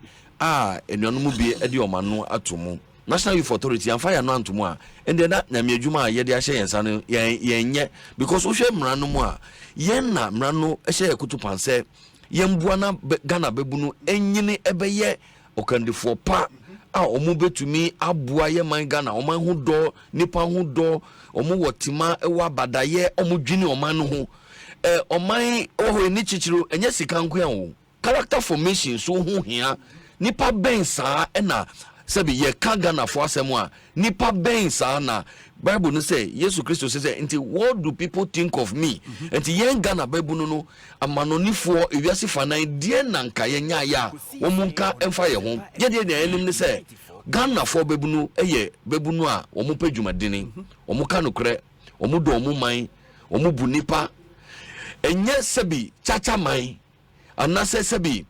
enuanu bi edi omanu atomu National Youth Authority and fire no antomo a and then that na medwuma ye de ahye yensa no yenye because wo hwe mrano mu a yen na mrano ehye kutupanse yembua na Ghana bebunu enyini ebeye okandifo pa a omu betumi aboa ye man Ghana oman hu do nipa hu do omu wotima ewa badaye omu dwini oman no ho oman oho ni chichiro enye sika nko an character formation so hu hia nipa ben saa na sabi ye ka Ghana for asem a nipa ben saa na Bible no say Jesus Christ say nti what do people think of me nti yen Ghana Bible no amanonifo ewiase fanan die nanka yenya ya omunka emfa ye ho ye de na enim ne say Ghana for bebunu eye bebunu a omu padwumadini omu ka nokre omu do omu man omu bu nipa enye sabi chacha man anase sabi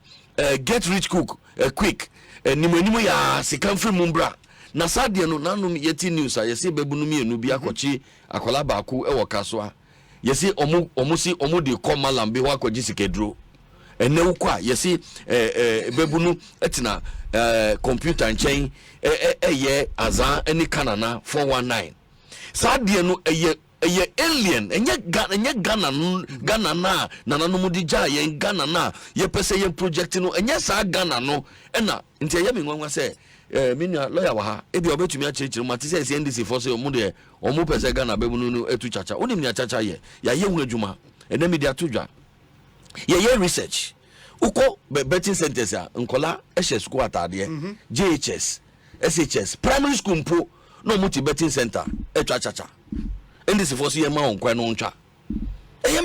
get rich quick nimu ya sika mfiri mumbra na sadie no nanom yeti news a yesi bebunu mienu bi akochi akola baako e wokaso a yesi omu de koma lambe ho akoji sikedro ene ukwa yesi bebunu etina computer nchen ye azan eni kanana 419 sadie no eye alien enye Ghana na nananom di ja ye Ghana na ye pese ye project no enye sa Ghana no ena nti ye mi nwanwa se minia lawyer wa ha ebi obetumi a chirichiri mati se NDC for say omu pese Ghana bebunu no etu chacha onim ni chacha ye ya ye hu adwuma ena mi dia todwa ye research uko betting centers a nkola ehye school atade JHS SHS primary school mpo no muti betting center etu chacha and this for see ma on kwa no ntwa I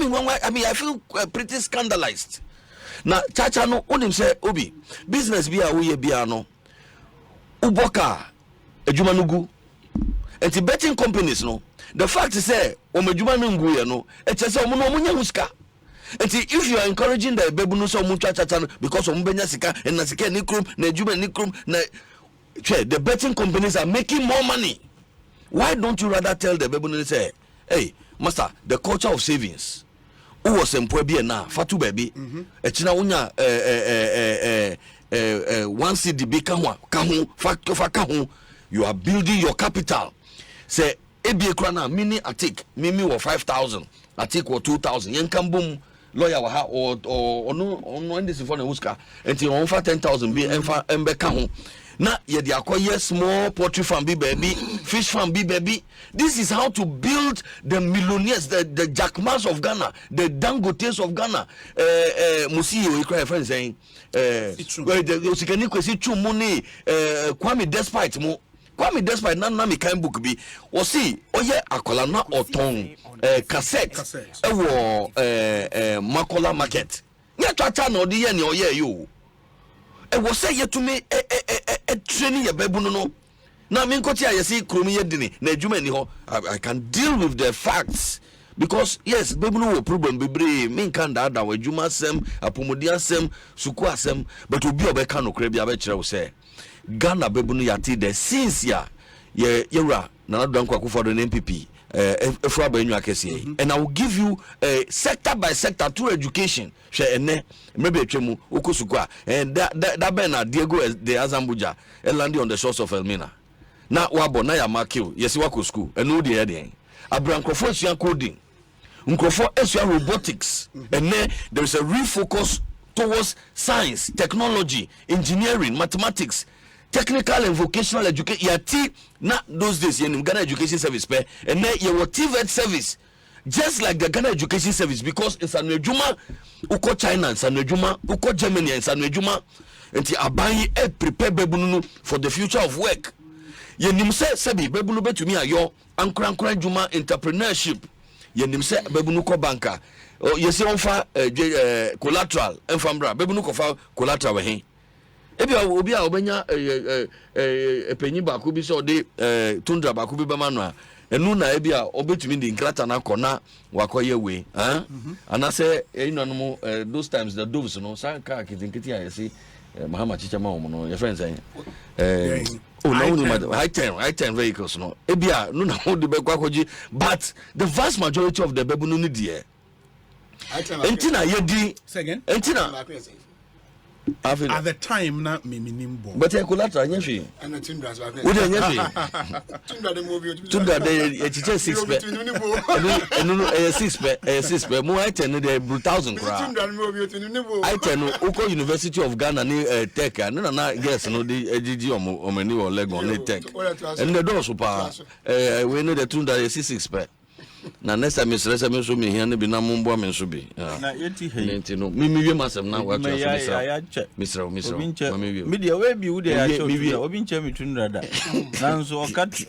mean I feel pretty scandalized na chacha no onim say obi business bi a wo ye bia no uboka adwuma no gu enti betting companies no the fact is say o madwuma no ngu ye no e chese o mo no nya huska enti if you are encouraging the bebu no so mo chacha no because o mo benya sika and na sika ni krom na adwuma ni krom na the betting companies are making more money. Why don't you rather tell the baby say, hey, master, the culture of savings. Who was employed na fatu baby? Echina unya 1 CDB kahu. You are building your capital. Say ebi krana mini atik mimi wa 5,000 atik wa 2,000 yenkambum lawyer wa ha or no this for the huska until on for 10,000 be embe kahu. Na ye de akoye small poultry farm be baby, fish farm be baby. This is how to build the millionaires, the Jack Mas of Ghana, the Dangotes of Ghana. Musi we cry friend saying the Osikani kwesi chumuni Kwame despite na me kan book bi o si oye akola na oton cassette e wo Makola market. Nya tata na odi ye ni oye yo. e wo say yetumi training your baby no. Now me nkoti ayesi kromi yedini na adwuma ni ho. I can deal with the facts. Because yes, baby no problem bebre me nkan da adwuma sem, apomodi asem, suku asem, but obi obeka no kra bia be kire wo say Ghana baby no yati the since ya yewra na Danko Akufo-Addo NPP efra ba enwa kese and I will give you sector by sector through education hwe ene maybe atwemu okosuku a and that ben na Diego de Azambuja landing on the shores of Elmina na wabo na ya makio yesi wako school eno de eden abrankrofo asua coding nkrofo asua robotics and there is a refocus towards science, technology, engineering, mathematics, technical and vocational education. Yati na those days in Ghana Education Service pay and then you TVET service just like the Ghana Education Service because it's an ejuma uko China, it's an ejuma uko Germany, it's an ejuma enti abayi prepare bebunu for the future of work. Yenim se sebi bebunu betumi ayo ankran juma entrepreneurship. Yenim se bebunu ko banka. Oh, yes, on fa collateral and fambra bebunu ko fa collateral we hen ebia obi a obenya penyi ba ko bi so de tundra ba ko bi ba manu a enu na ebia obetumi di nkrata na kona wakoye we anase no those times the doves no san ka kitinkiti a yesi Mahama chicha ma omo no your friends oh no high ten vehicles no ebia no na hold be kwakoji but the vast majority of the bebunu ni die entina yedi second entina at the time na minimbo but e collateral nyefi and the team does we dey nyefi tunda the movie tunda the chiche 6 pe no 6 pe mo I ten the 1000 kra tunda the movie to nibo I ten uko University of Ghana ni tech na guess no the ejiji omani o Legon ni tech and the door super we know the tunda 6 pe na next time Mr. me so me here bi na mombo me so bi na yeti he nti no me wie masem na wa to Mr. me dia we bi wo dia ya cho obi nche me tundra da na nso o kat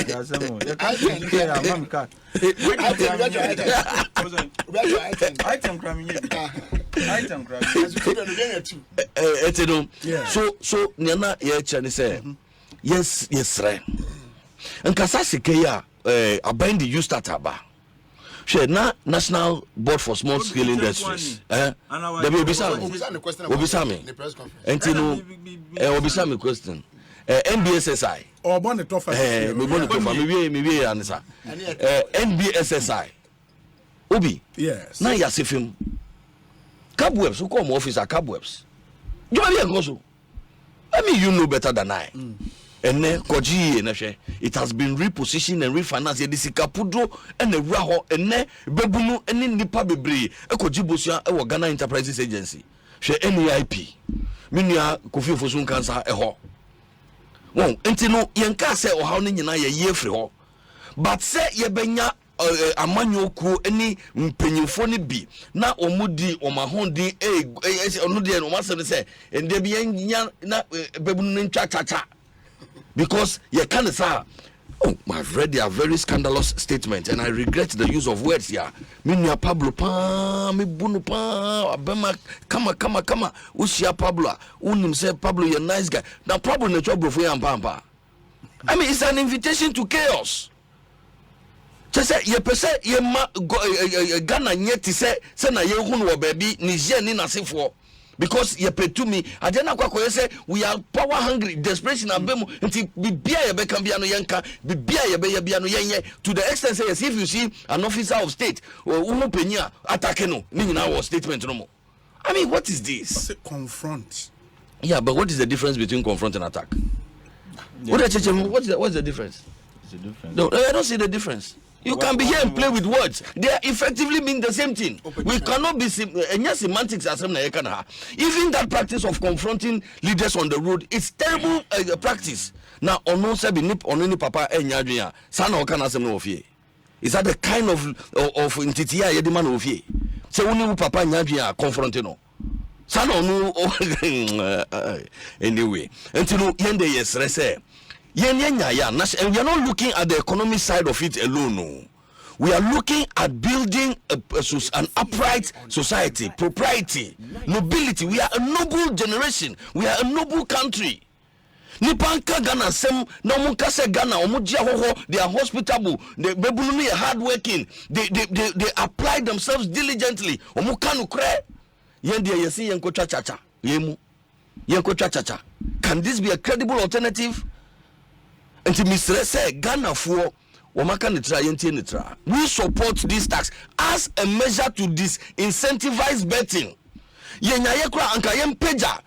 ya samo ya ka mam ka item kram nye item kram etino so nyana ye che ni say yes right nkasa sike ya abandon the youth startup ba she na National Board for Small Scale Industries there be obisame entino obisame question NBSSI or born the tough me we answer NBSSI obi yes na yasefim cobwebs who come officer cobwebs you be go so I mean you know better than I and then it has been repositioned and refinanced. The Sikapudro and the Raho and then Bebunu and in Nipa Bebre, Ekojibusia, a Ghana Enterprises Agency. She NEIP. Minia Kofi Fosun Cancer a ho. Won, Entino Yanka say or how Nina ye free ho. But say ye benya amanyo ku any mpenyimfo bi na omudi omahondi onudi no masem say and de bi na Bebunu ntwa because you can't say, oh, I've read their very scandalous statement and I regret the use of words here. Minya Pablo pa, mi bunu pa, abema kama, ushia Pablo, unim say Pablo you're a nice guy. Now Pablo na trouble for you pampa. I mean, it's an invitation to chaos. Just say ye pese ye ma Ghana nyeti say na ye hunu wo baby Niger ni nasefo. Because ye pay to me, I didn't know say we are power hungry, desperation and bemu until bibia ye become biano yanka, bibia ye be biano yenye to the extent say if you see an officer of state or penya attackeno, meaning our statement no more. I mean, what is this? Confront. Yeah, but what is the difference between confront and attack? Yeah. What's the difference? It's a difference. No, I don't see the difference. You can be here and play with words. They are effectively mean the same thing. We cannot be semantics as even that practice of confronting leaders on the road is terrible practice. Now, ono se bi nip on any papa enyadwia. Sana o kana asem no ofie. Is that the kind of entity ya yedi man ofie? Se woni papa enyadwia confronting no. Sana onu anyway. Until yende yesre say and we are not looking at the economic side of it alone. No. We are looking at building an upright society, propriety, nobility. We are a noble generation. We are a noble country. Nipanka Ghana sem na omunka se Ghana omujia hoho, they are hospitable, they bebuluni are hardworking, they apply themselves diligently. Omuka nukre yendi yesi yenko cha yemu yenko cha. Can this be a credible alternative? And to Mr. say Ghana for omaka nitra yenti nitra. We support this tax as a measure to disincentivize betting. Yenya yekra anka yempeja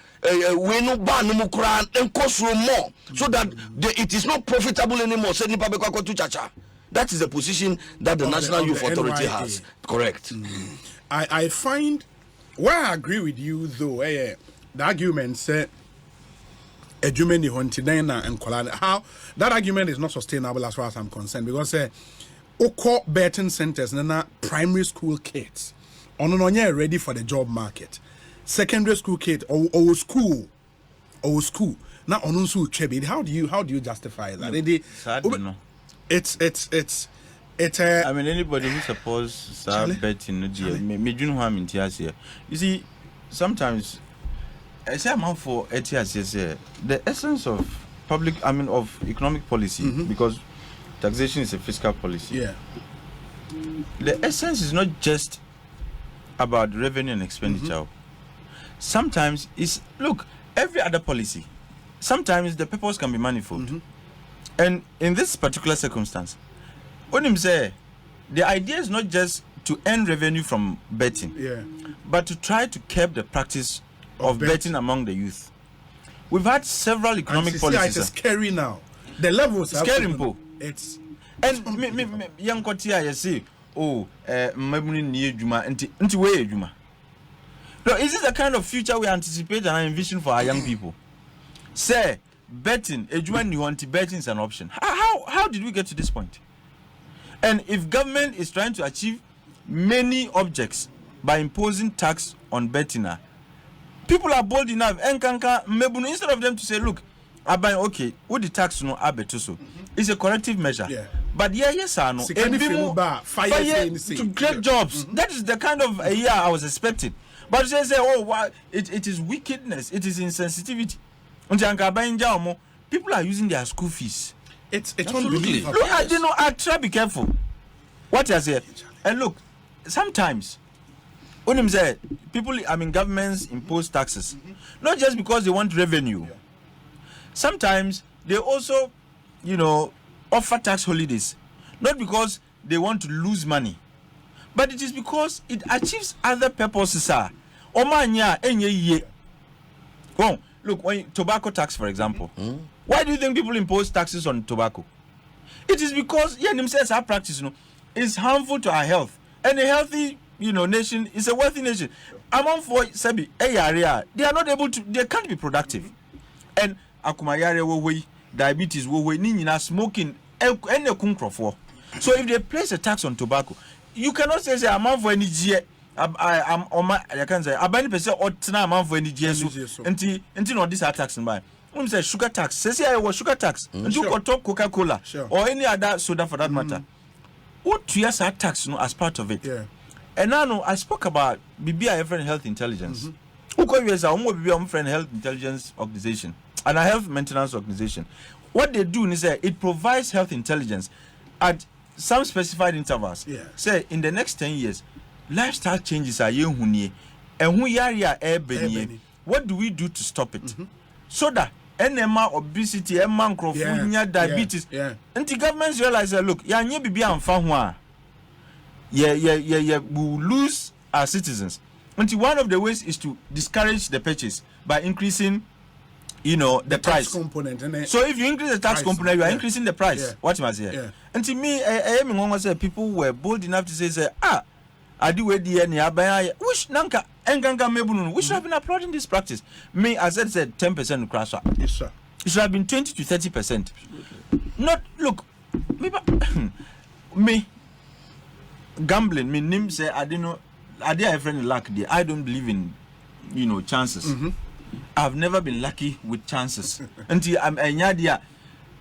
we no ban no kura and cost more so that it is not profitable anymore. That is the position that the National Youth Authority has. Correct. I find where I agree with you though. The argument say ejumeni hontinena and kolana. How that argument is not sustainable as far as I'm concerned because oko betting centers na primary school kids ononye ready for the job market. Secondary school kid or school now on chebid. How do you justify that? It's I mean anybody who supports start betting here. You see, sometimes I say I'm for ETIAS the essence of of economic policy because taxation is a fiscal policy. Yeah. The essence is not just about revenue and expenditure. Sometimes it's every other policy. Sometimes the purpose can be manifold, and in this particular circumstance, when him say the idea is not just to earn revenue from betting, but to try to curb the practice of betting among the youth. We've had several economic policies. It's scary now. The levels are scary. It's and young Kotia, you see, mabuni ni juma nti we juma. No, is this the kind of future we anticipate and envision for our young people? Say, betting, betting is an option. How did we get to this point? And if government is trying to achieve many objects by imposing tax on betting, people are bold enough. Instead of them to say, look, okay, what the tax no abetuso? It's a corrective measure. Yeah. But yes, I know. To create jobs. That is the kind of a year I was expecting. But they say, it is wickedness, it is insensitivity. People are using their school fees. It's unbelievable. Look, I try to be careful. What I say, and look, sometimes when I'm say people, governments impose taxes, not just because they want revenue. Sometimes they also, offer tax holidays, not because they want to lose money. But it is because it achieves other purposes. Look, when tobacco tax, for example, why do you think people impose taxes on tobacco? It is because our practice is harmful to our health. And a healthy, nation is a wealthy nation. Among for Sebi, they are not able to, they can't be productive. And akumayare diabetes smoking, so if they place a tax on tobacco, you cannot say I'm for any year. I can say abani person or tina for any year. Until not this tax and buy. When say sugar tax, say I was sugar tax. And you got talk Coca-Cola or any other soda for that matter. What years are tax as part of it? Yeah. And now I spoke about BBI friend health intelligence. Who is our BBI friend health intelligence organization and a health maintenance organization. What they do is it provides health intelligence at some specified intervals. Yeah. Say in the next 10 years, lifestyle changes are and who are what do we do to stop it? So that NMA obesity, diabetes, and the governments realize that look, we will lose our citizens. Until one of the ways is to discourage the purchase by increasing the price component. So if you increase the tax component, you are increasing the price. Yeah. What must say? Yeah. And to me, I say people were bold enough to say, I do which nanka enganga mebunu. We should have been applauding this practice. Me, as I said, 10% crash. Yes, sir. It should have been 20 to 30%. Not look, me gambling. Me nim say I don't know. I did a friend luck there. I don't believe in chances. I've never been lucky with chances until I'm a nyadia.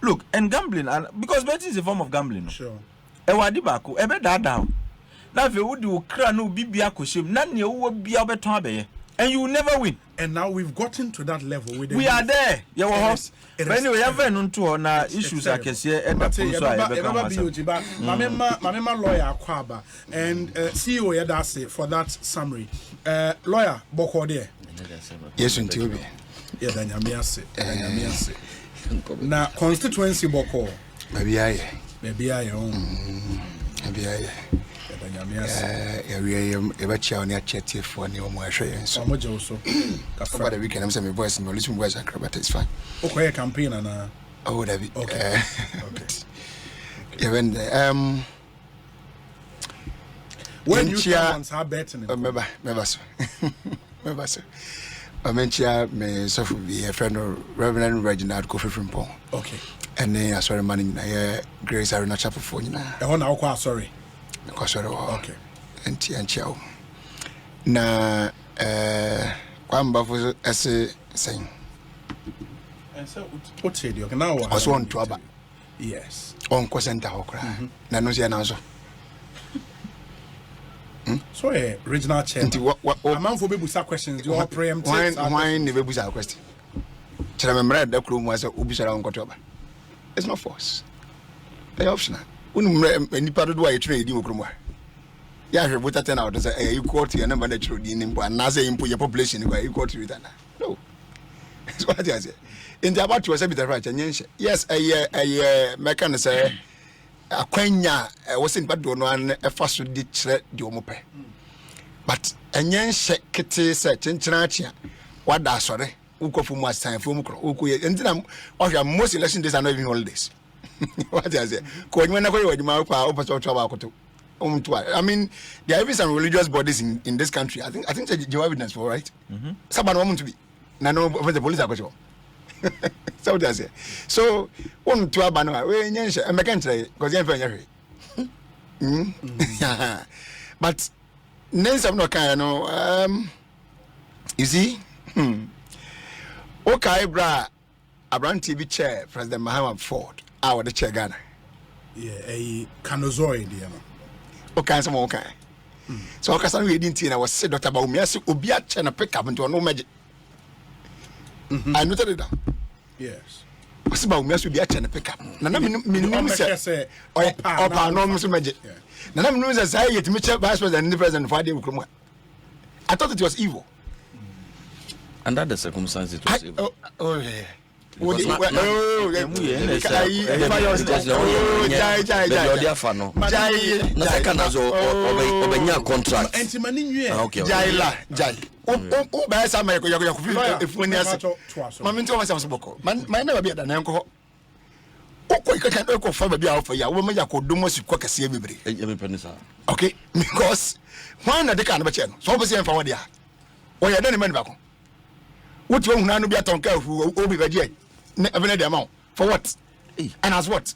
Look, and gambling, and because betting is a form of gambling. Sure. wadi baako ebe dada na ve wudi okra na bibia koshim na ne wo bia obeton abeye and you will never win. And now we've gotten to that level with we are there. Yeah, but anyway, you have no na issues I can see at the Mama lawyer Kwaba and CEO Yadase for that summary. Lawyer Boko there. Yes, until we. Yeah, Danyamiase. Na constituency Boko. Maybe I own. Maybe I. We ever chow near Chetty for new more share. So much also. For the weekend, I'm saying my voice and my listening voice acrobat is fine. Okay, campaign and oh, that be okay. Even when you have betting, remember so. I mentioned me so be a friend of Reverend Reginald Kofi from Pong. Okay. And then I saw him manning Grace Arena Chapel for you now. I want to sorry. Okay. And Chiao. Na Kwamba for essay saying. And so, what's it? You can now. I was one to Abba. Yes. On Cosenta Okra. Nanozia Nazo. So, a regional chair. What amount for people questions? You all preempt. Why never was our question? Tell them that the crew was a Ubisha on Cotoba. It's not force. They optional. Any part of the trade you come. Yeah, I put 10 out as a equal to your number that you didn't and as a input your population equal to return. No. That's what I say. In the about was a bit of right and yes, a mechanic say a quenya wasn't bad one a fast ditch the omope. But a yen shake kitty said Chinchinatia. What that's sorry. Uko for much time for Muko. And then I'm most election days are not even holidays. What I say? I mean, there are even some religious bodies in this country. I think Jehovah's Witness for right. Someone want to be. No, the police are going. So what I say. So one to abano. We I can't say because you're but names of no kind. No. You see. Okay, bra. Abraham TV chair President Muhammad Ford. Our the chair Ghana. Yeah, a canozoid, you know. Okay, some okay. So I can't read into I was said Dr. Baumia, Ubia China pick up into no magic. I noted it down. Yes. What's about me to be a China pick up? None of me say, or no magic. None of me as I yet Mitchell Vice President and the President Friday. I thought it was evil. Under the circumstances, it was evil. Oh, yeah. Okay, because one of the kind of channel, so obviously I'm forward. Oh, yeah, then back. What you want to be a tonka who will be the amount for what? And as what?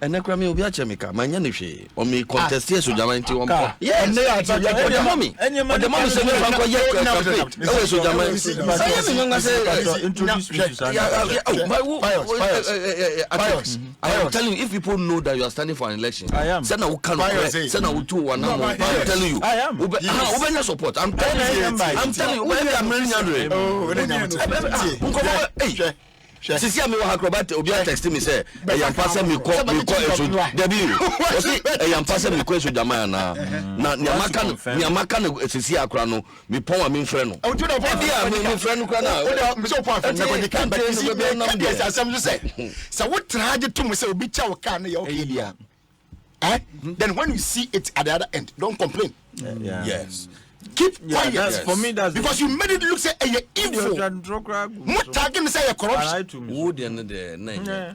And the crime will be a chemical, my Yanishi, or me contest yes with Jamanti one. Yeah, and they are the mommy. And your mother said, I am telling you, if people know that you are standing for an election, I am. Send a send a 2 1 I'm telling you, I am. Open your support. I'm telling you, I'm Sisi ami wa acrobat obi text me say e yam pass me call eso debi o si e yam pass me call eso jama na nyamaka no sisi akra no me pon wa me frɛ no o tu da pon dia me frɛ no kra na o me so pon frɛ no ko kan but sisi be nam dia asam so say what traje to me say obi cha wo kan na ya okay dia then when you see it at the other end don't complain. Yes. Keep quiet. Yes. For me, that's because you made it look say evil. What tagging say corruption?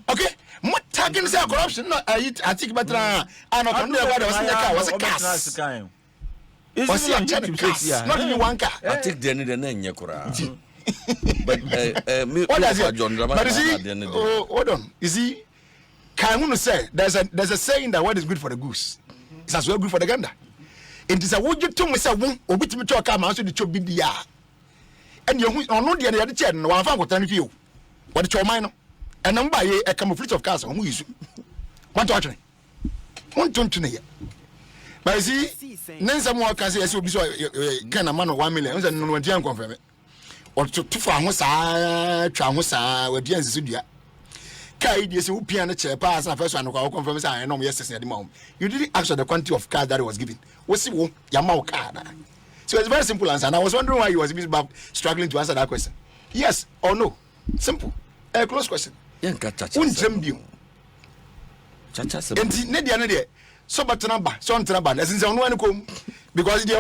Okay. What tagging say corruption? No, I think better. I know was a cast. Was a cast. Not even one car. I take the end of the but what does it? But you see, hold on. You see, can I say there's a saying that what is good for the goose is as well good for the gander. It is a wood you told me, say, or bit me to come out to the chop be the and you are not the other chair, and one found what I feel. What is your mind? And I'm by a camouflage of cars on who is what watching. Won't to ye. But see, Nancy more can say, as you be so can a man of 1 million, and no one can confirm it. Or to far Tramusa, where Jens Sudia. Kai, this who piano chair pass and first one who confirms I know yesterday at the moment. You didn't answer the quantity of card that was given. What's your mouth card? So it's a very simple answer. And I was wondering why you was struggling to answer that question. Yes or no? Simple. A close question. So but number, so on number. As in some one come because they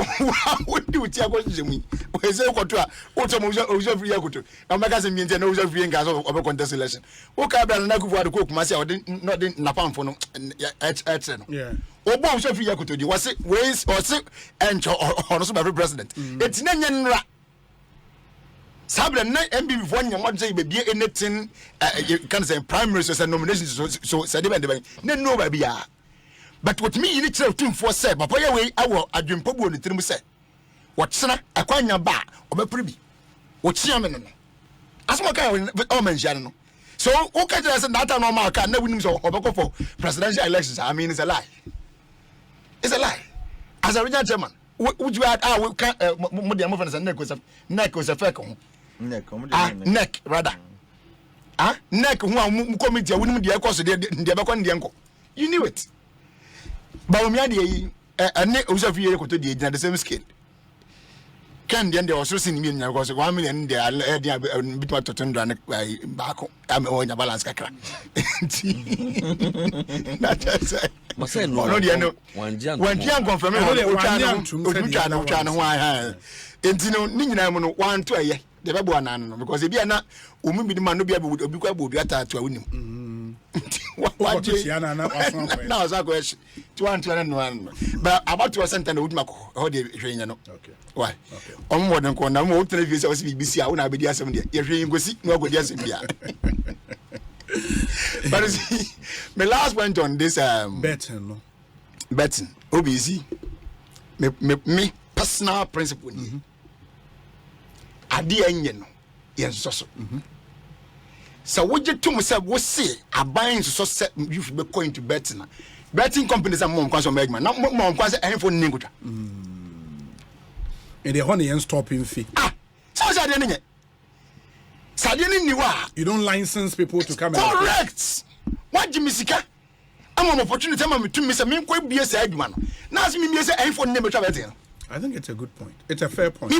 would do it. We say what to also free Yakuto. Now, magazine means no free in gas of contest election. Okay, but I'm not going to cook myself, not in Napam for no. Yeah. Or bomb so free Yakuto. Was it ways or sick and also by president? It's Nanyan. Sabla night MB before you want to say be anything you can say primary social nominations so said no baby. But what me in it team for say, but way I will a dream pobo the team say. What's a quanya bar or a privy? What's yaman? As what kind of mention. So, okay, there's a data normal can never win so or for presidential elections. I mean, it's a lie. It's a lie. As a regional German, would you add our Modian movements and neck was a fair neck rather. Neck who committee wouldn't be a course of the uncle. You knew it. But we had a neck was every year to the same scale. Can the end also seen me because 1 million they are bit more to turn down back. I'm on a balance. That's it. But say no, one young confirm one to a year. The babu because if you are not, be the man no be able to be able to win. What now is our question. 201. But about to a sentence would make how they train. Okay. Why? On more than corner, more television was BBC. I will be there 7 years. If you go see, no good, yes, but see, my last went on this betting. OBC. Me personal principle. Adi enyen yes so so we get to myself we say aban so set you be going to betting companies are more kwaso megman na more kwaso ehfo ninguta and the honey and stopping fee so say dey nye sade ni niwa you don't license people to come correct what Jimmy Sika am an opportunity am to me say me ko bie say aduma no na as me bie say ehfo ninguta betting. I think it's a good point. It's a fair point.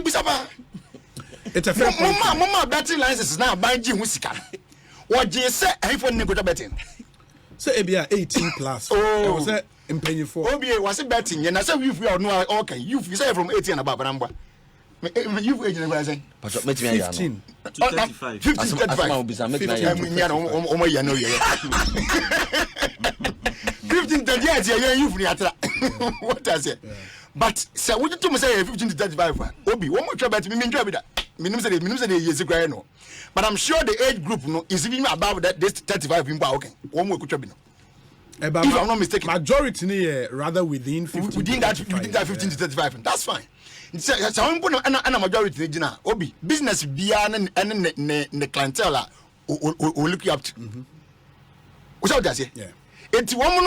It's a fair point. Mama betting licenses now buy Jim Sika. What you say iPhone nego betting. Say ebia 18 plus. I was say impaying for. Obia was betting and I say if you are no okay, you say from 18 and above number. You age never say. But make me 15 to 35. 15 to 35. 15 to you what I say. But say what you say 15 to 35. Obi, one more bet me enjoy that. Minimum say years ago no. But I'm sure the age group no is even above that this 35 people okay. One more could be no. If I'm not mistaken, majority rather within 15 within that 15 to 35. That's fine. So I'm going to majority jina obi business bia and the clientele will look you up to. What's that say? Yeah. It's one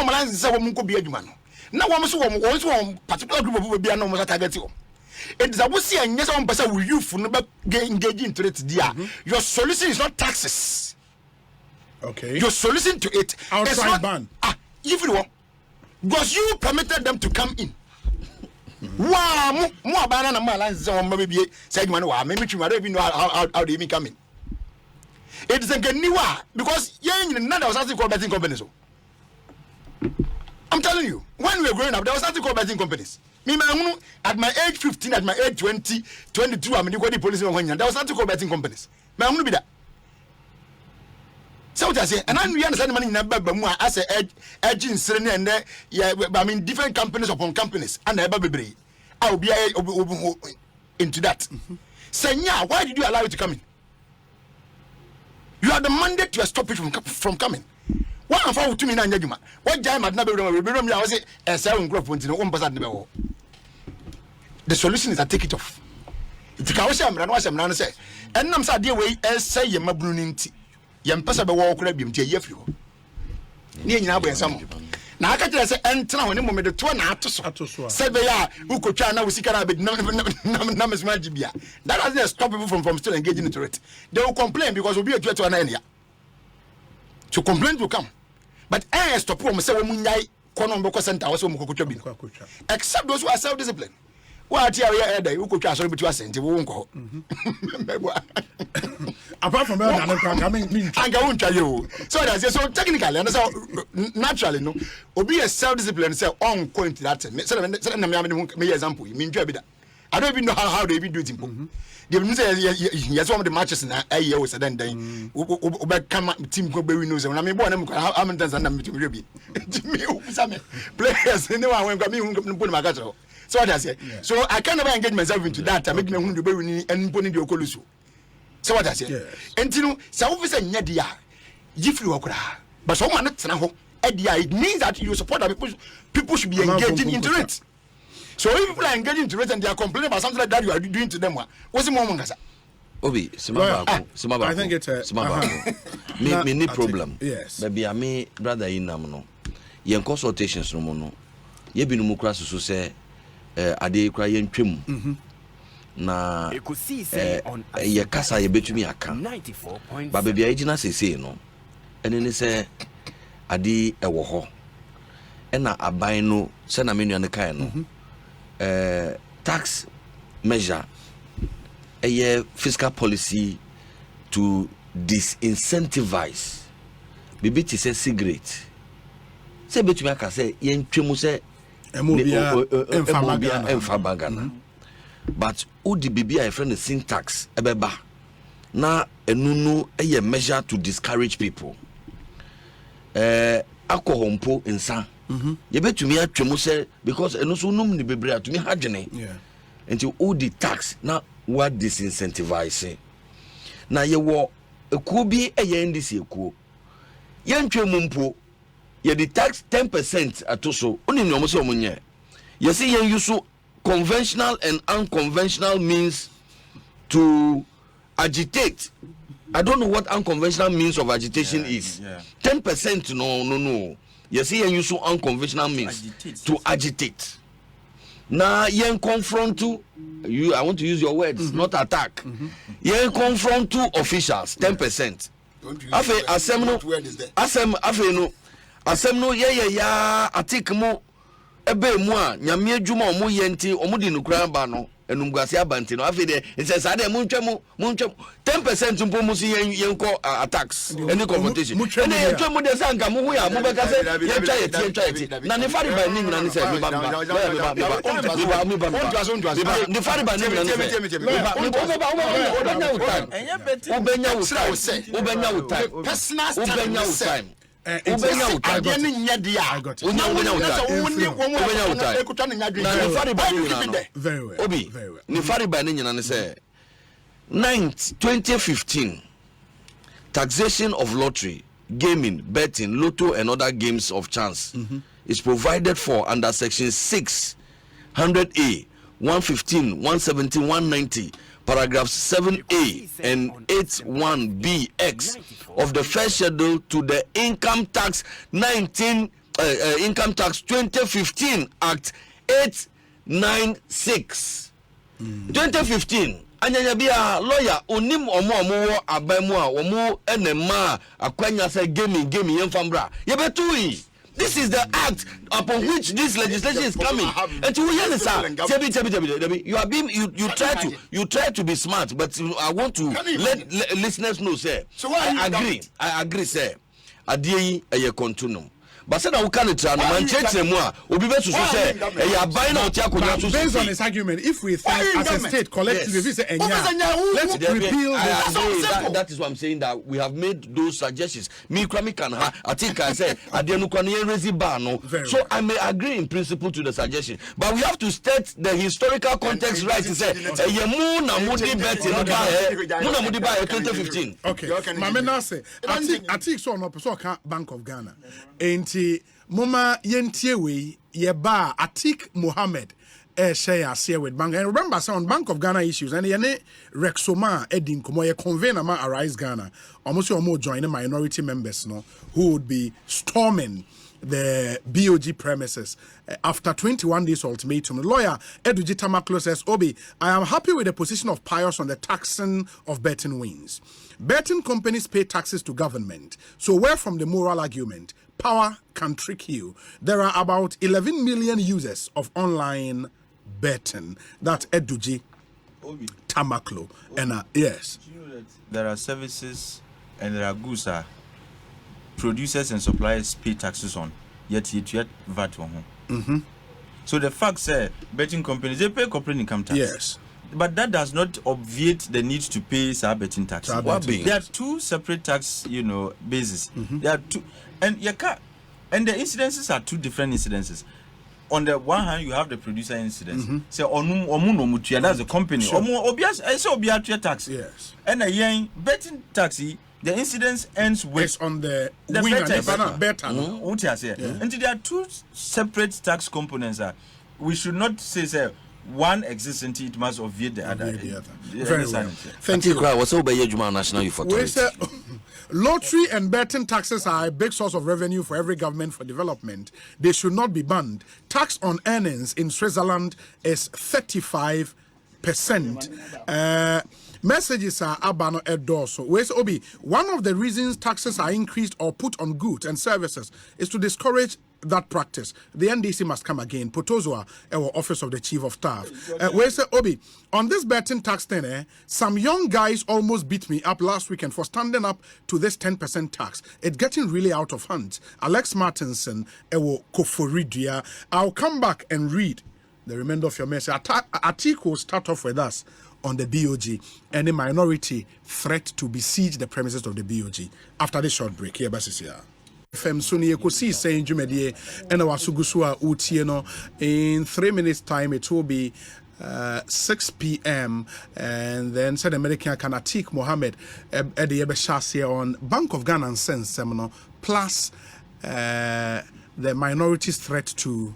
man say woman could be adwuma no. Na one particular group of people be no more target you. It is a wusi and yes one person will you for no engage into it there. Your solution is not taxes. Okay. Your solution to it outright ban. If you want, because you permitted them to come in. Wow, more banana malans on maybe said man, maybe you might even know how they even come in. It is a geniwa because none of us called betting companies. I'm telling you, when we were growing up, there was nothing called betting companies. Me, at my age 15, at my age 20, 22, I'm in the police. There was nothing called betting companies. I'm going to be that. So what I say, and I understand money in a as a edge in Serena and there, yeah, I mean, different companies upon companies, and I will be into that. Say, yeah, why did you allow it to come in? You are the mandate to stop it from coming. What am I to me? What time at never I say, as I grow into the 1%. The solution is to take it off. It's a cowsham, and was a say, and I'm sad, dear way, as say, your mabruninti. Yam Passa walk crab him to Yefio. Near now, some. na aka tell say entra ho ne mo me de to na ato so say be ya ukotwa na usika na be na mesma gibia that doesn't stop people from still engaging into it. They will complain because we be to na ya to complain to come, but stop them say we nyai kono mbeko center we say we kokotwa bi except those who are self discipline. What here we ukotwa so be to asente wo nko apart from that I mean anga untwa yo so that's so technically and so naturally no obi a self discipline say on point that say na me example me ntwa bi da I don't even know how they even do it in they say yes one of the matches na aye we say then obe come team go be win na me boy na me how many times na me team bi me players anyone when me hu ma ka so what I say so I can never engage myself into that make me hu do be win and poni the okolusu. So what I say? And you know, some of us are nedia. Jifri wakura. But some are not tanaho. It means that you support that people should be engaging into it. So if people are engaging into it and they are complaining about something like that you are doing to them, what's the moment? Obi, Simaba. I think it's Simaba. Me problem. Yes. Baby, I me brother in namuno. Yen consultations no mono. Ye bi no mu kra so say ade kra yen twem. Na ye kasa ye betumi aka ba bebia ejina sese no ene ne se ade ewo ho ena aban no se na menua ne kan no tax measure fiscal policy to disincentivize bibiti se cigarette se betumi aka se ye ntwemu se emfa bagana but odi bibia a friend syntax ebeba na enunu eye measure to discourage people alcohol mpo insa ye betumi atwemu se because enu so num ni bebre atumi hadwene until odi tax na what disincentivize na ye wo ekuo bi eye ndisi ekuo ye ntwemu mpo ye di tax 10% atoso oni ni omo se omunye ye se ye use conventional and unconventional means to agitate. I don't know what unconventional means of agitation is. 10% no. You see, you use unconventional means to agitate. Now, you confront you. I want to use your words, not attack. You confront two officials, 10%. Asemno, yeah, atik mo. Ebe mu a nyame adwuma omo yenti omo di nukran ba no enumguase abanti no afi de nse sa de muntwem 10% mpo mu si yenko attacks any confrontation ene yentwem de sanka mu hu ya mu beka se yentwa yeti na ne fari ba ni nyina ne se me ba ne fari ba ni nyina ne se ubenya utai Obi, Nifari by Nina say 9th 2015 taxation of lottery, gaming, betting, lotto and other games of chance is provided for under section 600A, 115, 117, 190, paragraphs 7A and 81BX of the first schedule to the Income Tax 2015 Act 896. 2015 anyanya bia lawyer onim omo abamu a omo enema akwanya say gaming yemfambra yebetui. This is the act upon which this legislation is coming. And you hear this, you are being you try to be smart, but I want to let listeners know, sir. So I agree, sir. Adie a continuum. But said I can't try man church mu a obi be susu say e ya buy na otia konya susu. Based on his argument, if we think as a state collectively if we say let's repeal that is what I'm saying, that we have made those suggestions. Me can I think I said adenu kwa ne raise bar no. So I may agree in principle to the suggestion, but we have to state the historical context right to say e mu na mudi bet no ba mu na mudi ba 2015. Okay. Mama na say I think so no person can Bank of Ghana. Moma yentie we yeba Atik Mohammed share with Bank. And remember some Bank of Ghana issues and yene Rexoma Edin Komo ye convene ama Arise Ghana almost more join the minority members no who would be storming the BOG premises after 21 days ultimatum. Lawyer Eduji Tamaklo says, Obi, I am happy with the position of Pius on the taxing of betting wins. Betting companies pay taxes to government. So where from the moral argument? Power can trick you. There are about 11 million users of online betting. That's Eduji Tamaklo. And yes. Do you know that there are services and there are goods that producers and suppliers pay taxes on, yet VAT on. So the fact say betting companies, they pay corporate income tax. Yes. But that does not obviate the need to pay betting tax. There are two separate tax, bases. There are two, and the incidences are two different incidences. On the one hand, you have the producer incidence. So that's the company. Tax. Yes. And the betting tax, the incidence ends with it's on the wing and the better. And there are two separate tax components. We should not say one exists until it must obviate the other. Very well. Thank you. National Youth Authority. Lottery and betting taxes are a big source of revenue for every government for development. They should not be banned. Tax on earnings in Switzerland is 35%. Messages are abano edorso. Where's Obi? One of the reasons taxes are increased or put on goods and services is to discourage that practice. The NDC must come again. Potozwa, our Office of the Chief of Staff. Where's Obi? On this betting tax thing, some young guys almost beat me up last weekend for standing up to this 10% tax. It's getting really out of hand. Alex Martinson, our Koforidia. I'll come back and read the remainder of your message. Atiku will start off with us on the BOG. Any minority threat to besiege the premises of the BOG. After this short break, here, Basisia. Ekosiisen Jumedie and our Sugusua Utieno. In 3 minutes' time, it will be 6 p.m. and then said American can Atik Mohammed Eddie Ebeshasi on Bank of Ghana and Sense Seminar plus the minorities' threat to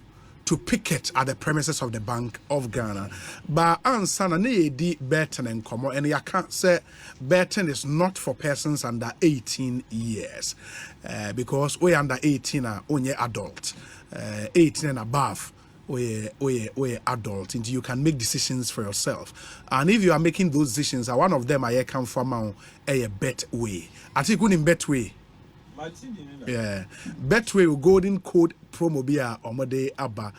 picket at the premises of the Bank of Ghana. But ansana ne di betting and komo and I can't say betting is not for persons under 18 years. Because we under 18 are only adult. 18 and above we adult, and you can make decisions for yourself. And if you are making those decisions, one of them I come from a bet way. I think in bet way. Yeah, Betway golden code promo bia omode abba.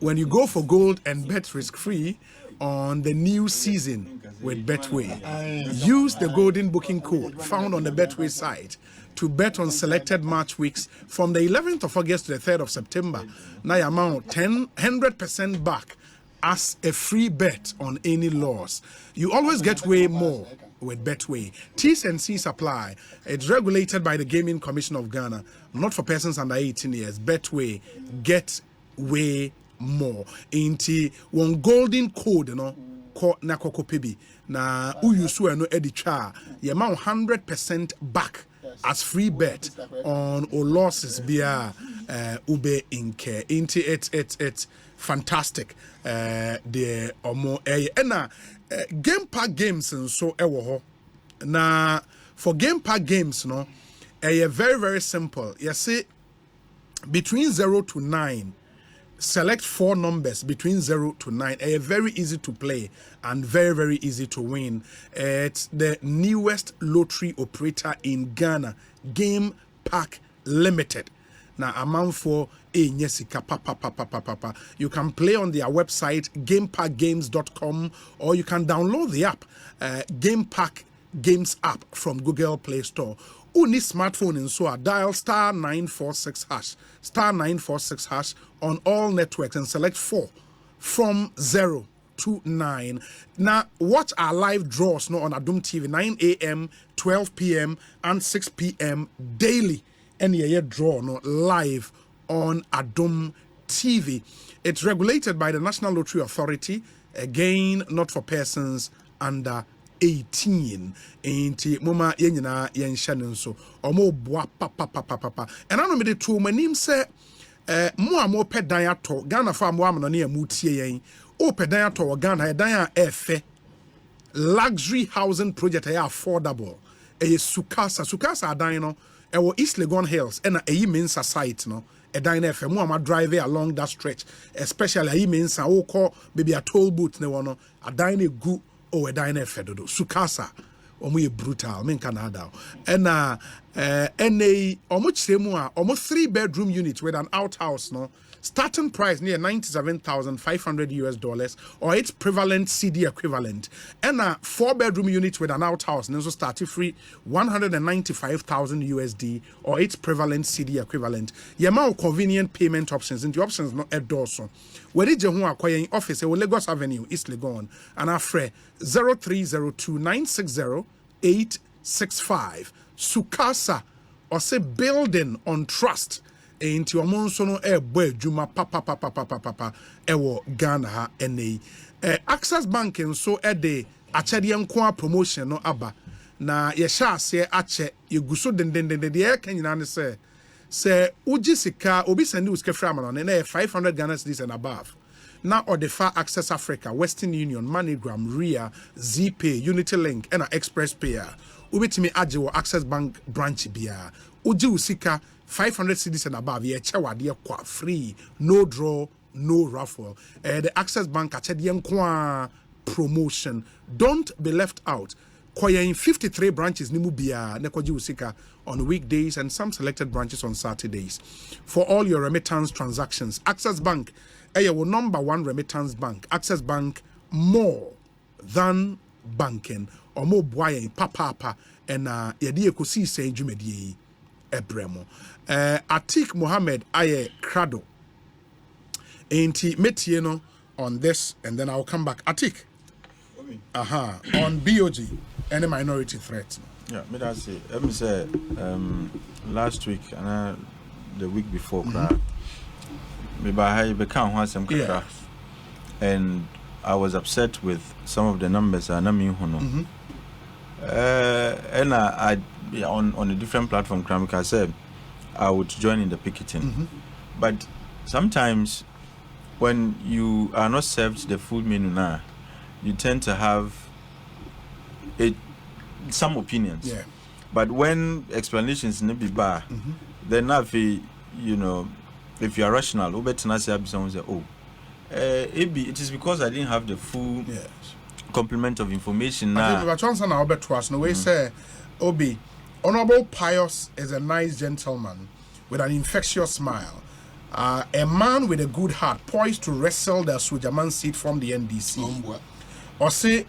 When you go for gold and bet risk free on the new season with Betway, use the golden booking code found on the Betway site to bet on selected match weeks from the 11th of August to the 3rd of September. Now your amount 100% back as a free bet on any loss. You always get way more with Betway. T's and C's apply. It's regulated by the Gaming Commission of Ghana, not for persons under 18 years. Betway, get way more. Inti one golden code, na kokopebi na uyusu no edicha. You amount 100% back as free bet on or losses via ube inke. Inti it's fantastic. The omo ena Game Park games and so ewo na for Game Park games very very simple. You see between 0 to 9 select 4 numbers between 0 to 9. Very easy to play and very very easy to win. It's the newest lottery operator in Ghana, Game Park Limited. Now amount for Nyesika papa. You can play on their website gameparkgames.com or you can download the app Game Park Games app from Google Play Store. Uni smartphone and so dial star 946 hash on all networks and select 4 from 0 to 9. Now watch our live draws on Adum TV 9 a.m., 12 p.m. and 6 p.m. daily. And you draw live on Adum TV. It's regulated by the National Lottery Authority. Again, not for persons under 18. Ain't mama yenina yen shannon so omo boa papa. And I know me the two my name say more pedan ato Ghana fa mo amno na amutie yen. O pedan ato Ghana dan efe luxury housing project affordable. Sukasa adan no ɛwɔ East Legon Hills ɛna ɛyi Mensa site no ɛdan na ɛfɛ mu ama drive along that stretch especially ɛyi Mensa wokɔ baby a toll booth ne wɔ no adan na egu ɛdan na ɛfɛ dodo Sukasa ɔmo yɛ brutal menka na ada ɛna ɛnɛ ɔmo kyerɛ mu a ɔmo 3-bedroom unit with an outhouse no starting price near $97,500 or its prevalent CD equivalent. And a 4-bedroom unit with an outhouse and also starting free $195,000 or its prevalent CD equivalent. Yamao convenient payment options and the options not at Dawson. Where did you acquire office at Lagos Avenue, East Legon, and our friend 0302-960-865. Sukasa or say building on trust. Enti omo nso no ebo adwuma papa ewo Ghana ha ene Access Bank nso de akyede nko promotion no aba na ye sha ase ache yeguso dendendende de ka nyina ne se uji sika obi send you sika fra ma no na 500 Ghana cedis and above na Odefa Access Africa, Western Union, MoneyGram, RIA, ZPay, Unity Link and Express Payer ubitimi age wo Access Bank branch bia uji usika 500 cedis and above, ye chawade kwa free, no draw, no raffle. The Access Bank achedi kwa promotion. Don't be left out. Kwaya in 53 branches nimu bia nekwaji usika on weekdays and some selected branches on Saturdays. For all your remittance transactions, Access Bank, your number one remittance bank. Access Bank, more than banking. Or more boy papa and yedi Ekosiisen jumedi ebremo. Atik Mohammed aye krado. Ain't metieno on this and then I'll come back. Atik. On BOG, any minority threat. Yeah, me that say. Let me say last week and the week before me by become one some and I was upset with some of the numbers and I mean and I on a different platform I said I would join in the picketing. But sometimes when you are not served the food menu now, you tend to have some opinions. Yeah. But when explanations need be bar, then if you know, if you are rational, someone say, oh, it is because I didn't have the full complement of information now. Say, Obi, Honorable Pius is a nice gentleman with an infectious smile. A man with a good heart poised to wrestle the Sujaman seat from the NDC. Or say,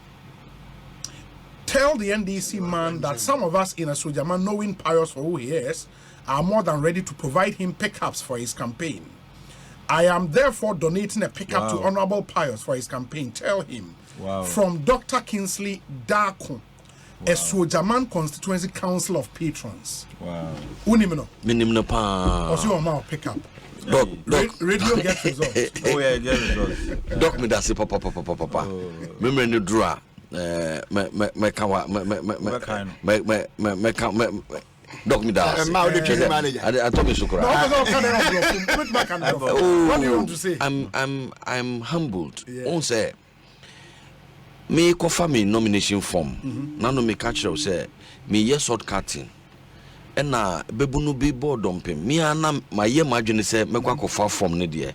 tell the NDC man that some of us in a Sujaman, knowing Pius for who he is, are more than ready to provide him pickups for his campaign. I am therefore donating a pickup to Honorable Pius for his campaign. Tell him. From Dr. Kingsley Darko. A Sujaman Constituency Council of Patrons. Wow. Unimino. Minimum pa. Or so amount pick up. Doc. Radio gets results. Oh yeah, get results. Doc me that say papa. Remember the draw. Doc me that. I told me Shukra. What do you want to say? I'm humbled. On say me cover me nomination form. Nano me catch you say me yes shortcutting. Ena bebu no be board dumping. Me ana my ye margin say me kwa kofa form ne de.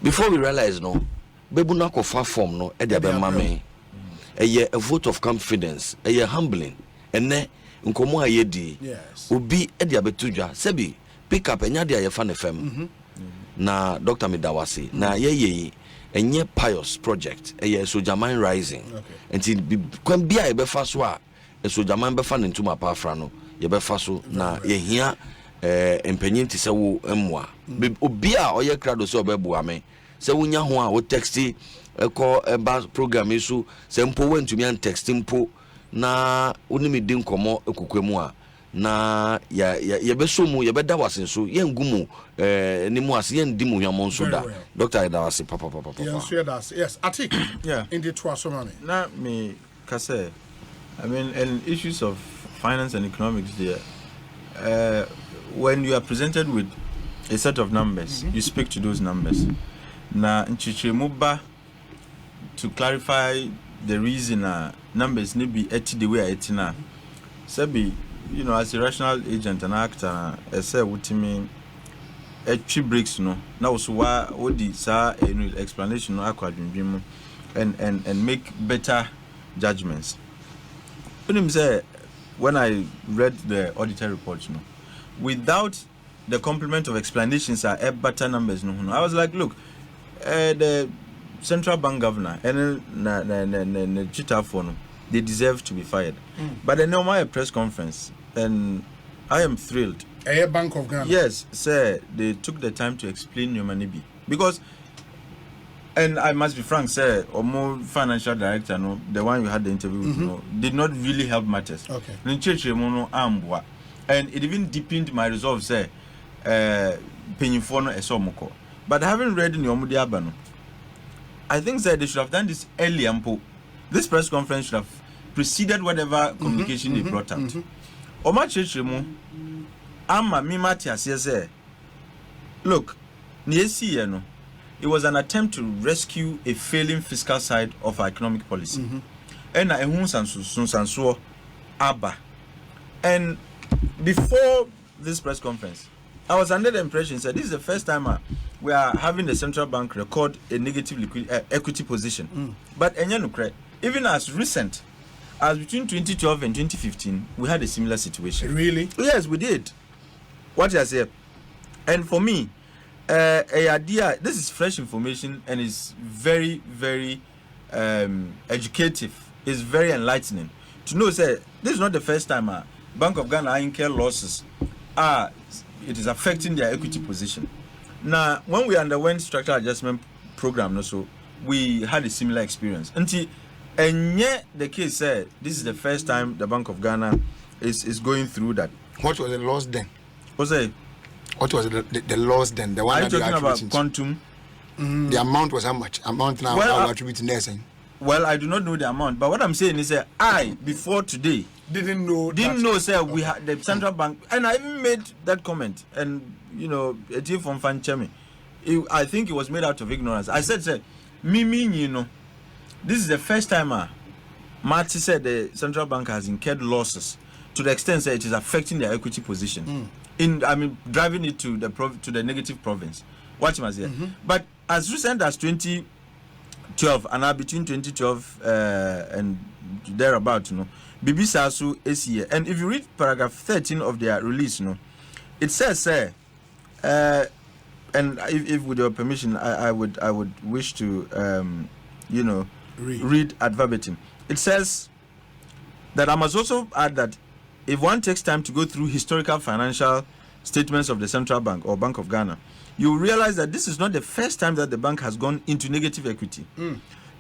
Before we realize no, bebu na kofa form no e de be ma me. A vote of confidence, a humbling. Ene nkomo aye di. Obi e de abetuja. Sebi pick up enya de aye fan FM. Na Dr. Midawasi. Na ye enye Pious project. Eye Sojaman Rising. Enti kwan bia e be fa so a Sojaman be fa ntuma pa afra no. Ye be fa so na ye hia empanyin ti se wo emwa. Obi a oye krado se obebu ame. Se wonya ho a wo texti eko eba program isu se mpo wentumi an text mpo na wonimi din komo ekokwemu a na ya beso mu ya beda wase so ye ngumu ni mu ase ye ndimu hwamon so da Dr. Idawase papa yes Atik in the Twasomani na me kase I mean and issues of finance and economics there when you are presented with a set of numbers you speak to those numbers na nchichimuba to clarify the reason numbers need be 80 the way 80 na sabi you know, as a rational agent and actor, I say with me, a cheap breaks, no. Now, so what the sir explanation, no, and make better judgments. When I read the auditor reports, no, without the complement of explanations are better numbers, no. I was like, look, the central bank governor and the cheetah phone, they deserve to be fired. But then my press conference, and I am thrilled. A Bank of Ghana. Yes, sir. They took the time to explain your money because, and I must be frank, sir, or more financial director, no, the one you had the interview with, no, did not really help matters. Okay. And it even deepened my resolve, sir. Paying for no esomoko. But having read in your Mudiabano, I think that they should have done this early. This press conference should have preceded whatever communication they brought out. Oma Chechemu, Amma Mimati says, look, it was an attempt to rescue a failing fiscal side of our economic policy. And I Sansuo Abba. And before this press conference, I was under the impression that this is the first time we are having the central bank record a negative equity position. But even as recent as between 2012 and 2015, we had a similar situation. Really? Yes, we did. What I say, and for me, this is fresh information and it's very, very educative. It's very enlightening to know. Say, this is not the first time Bank of Ghana incur losses. It is affecting their equity position. Now, when we underwent structural adjustment program, also we had a similar experience. And yet the case said this is the first time the Bank of Ghana is going through that. What was the loss then? What's that? What was the loss then? The one Are you that talking about quantum? The amount was how much? Amount now I'll attribute to nursing. Well, I do not know the amount, but what I'm saying is that I, before today, didn't know, sir, we had the central bank, and I even made that comment, and you know, a team from Fan Chemi, I think it was made out of ignorance. I said, sir, you know, this is the first time Marty said the central bank has incurred losses to the extent that it is affecting their equity position. Driving it to the negative province. Watch my say. But as recent as 2012, and now between 2012 and thereabout, you know, BBC also is here. And if you read paragraph 13 of their release, you know, it says, and if with your permission, I would wish to, you know, read ad verbatim. It says that I must also add that if one takes time to go through historical financial statements of the Central Bank or Bank of Ghana, you will realize that this is not the first time that the bank has gone into negative equity.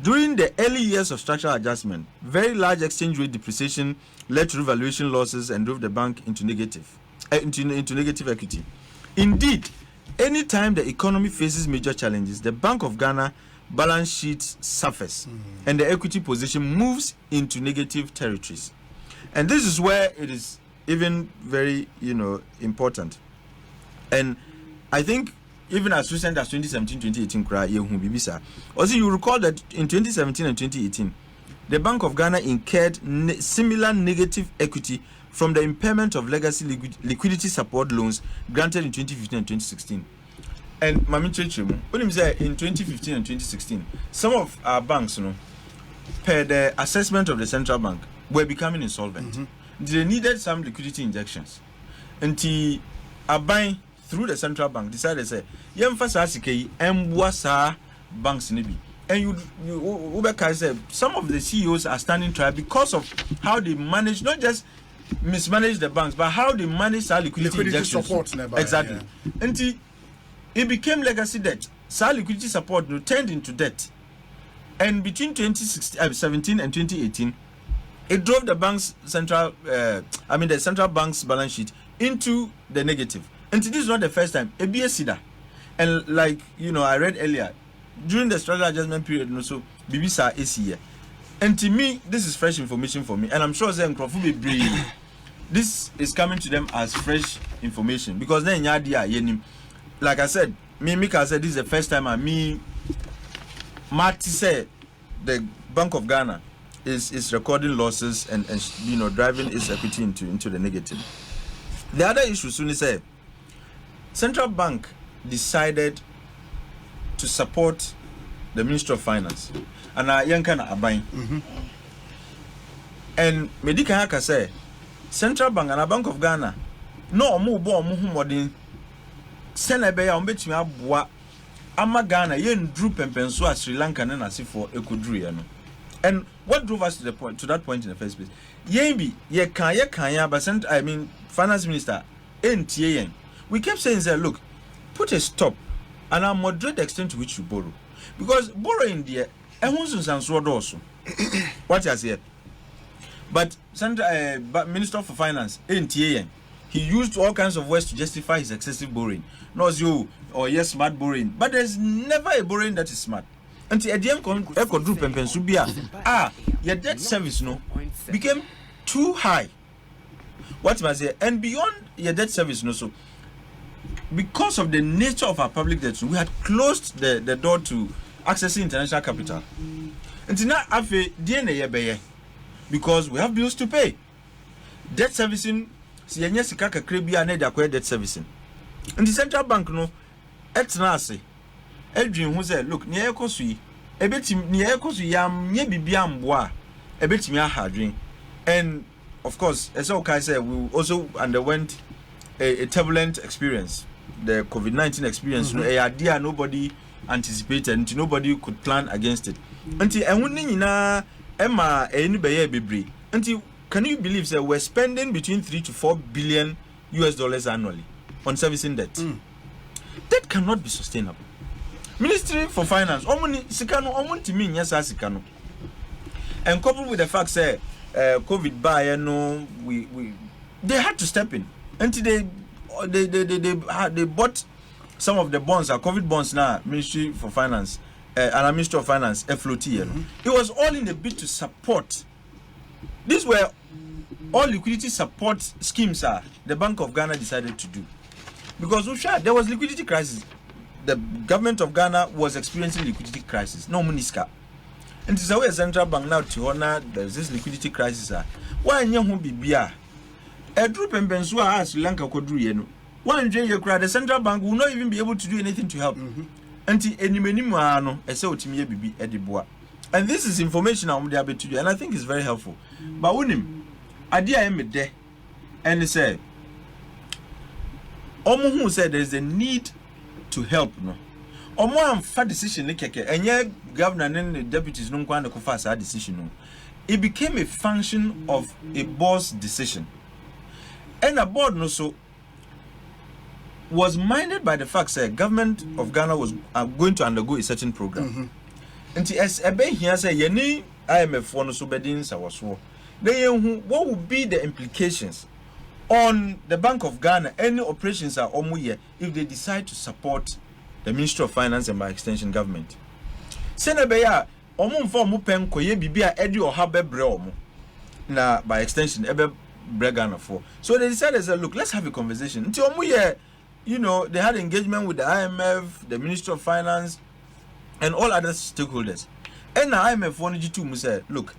During the early years of structural adjustment, very large exchange rate depreciation led to revaluation losses and drove the bank into negative equity. Indeed, any time the economy faces major challenges, the Bank of Ghana balance sheet suffers and the equity position moves into negative territories. And this is where it is even very, you know, important. And I think even as recent as 2017-2018, also you recall that in 2017 and 2018, the Bank of Ghana incurred similar negative equity from the impairment of legacy liquidity support loans granted in 2015 and 2016. And Mami Chechemu, when you say in 2015 and 2016, some of our banks, you know, per the assessment of the central bank, were becoming insolvent. They needed some liquidity injections. And a bank through the central bank decided to say, banks nibi. And you said some of the CEOs are standing trial because of how they manage, not just mismanage the banks, but how they manage our liquidity injections. Support never, exactly. Yeah. And it became legacy debt. So liquidity support turned into debt. And between 2017 and 2018, it drove the bank's the central bank's balance sheet into the negative. And this is not the first time. And like, you know, I read earlier, during the structural adjustment period, so BBC is here. And to me, this is fresh information for me. And I'm sure this is coming to them as fresh information. Because then, like I said, Mika said this is the first time Marty said the Bank of Ghana is recording losses and driving its equity into the negative. The other issue soon is central bank decided to support the Ministry of Finance and yankana abain. And Medika Haka say Central Bank and a Bank of Ghana no more modern Senebeya umbetimi abua ama Ghana yen drew pempenso Sri Lanka and asifo ekudru. And what drove us to that point in the first place? Yebi ye kanya but finance minister NTN. We kept saying that look, put a stop and a moderate the extent to which you borrow. Because borrowing there also. What I say? But Minister for Finance NTN, he used all kinds of words to justify his excessive borrowing. Not you or yes, smart borrowing. But there's never a borrowing that is smart. Until a DM group and Pensubia, your debt service became too high. What must I say? And beyond your debt service, so because of the nature of our public debt, we had closed the door to accessing international capital. Until now, after DNA, because we have bills to pay. Debt servicing, debt servicing. And the central bank etnase Edwin who said, look, near Ekosui, a bit near Ekosui yam ye bibiam bois, a bit me a hardring. And of course, as I said, we also underwent a turbulent experience, the COVID-19 experience. A idea nobody anticipated, and nobody could plan against it. Until Emma until can you believe that we're spending between 3 to 4 billion US dollars annually on servicing debt? That cannot be sustainable. Ministry for Finance, and coupled with the fact that COVID they had to step in until they bought some of the bonds, COVID bonds now, Ministry for Finance and our Ministry of Finance, FLOT. It was all in the bid to support. These were all liquidity support schemes the Bank of Ghana decided to do. Because there was liquidity crisis. The government of Ghana was experiencing liquidity crisis. No muniska. And it's a central bank now to honor there's this liquidity crisis. Why won't be beer? A group and Bensua Sri Lanka could do one the central bank will not even be able to do anything to help. Until any minimum be and this is information I'm able to do, and I think it's very helpful. But when him idea am there and they say who said there is a need to help am fat decision and yeah governor and the deputies no kwanda ko fast decision it became a function of a boss decision, and a board was minded by the fact that government of Ghana was going to undergo a certain program. And as a bay here say yeni IMF no so bedin sawaso. Then what would be the implications on the Bank of Ghana, any operations are omuye if they decide to support the Ministry of Finance and by extension government? Senebeya omumfo mu pen koye bibia edi ohabe bre omu na by extension ebe bre Ghana for. So they decided say look, let's have a conversation. Until omuye they had engagement with the IMF, the Ministry of Finance, and all other stakeholders. And the IMF wanted to say, look,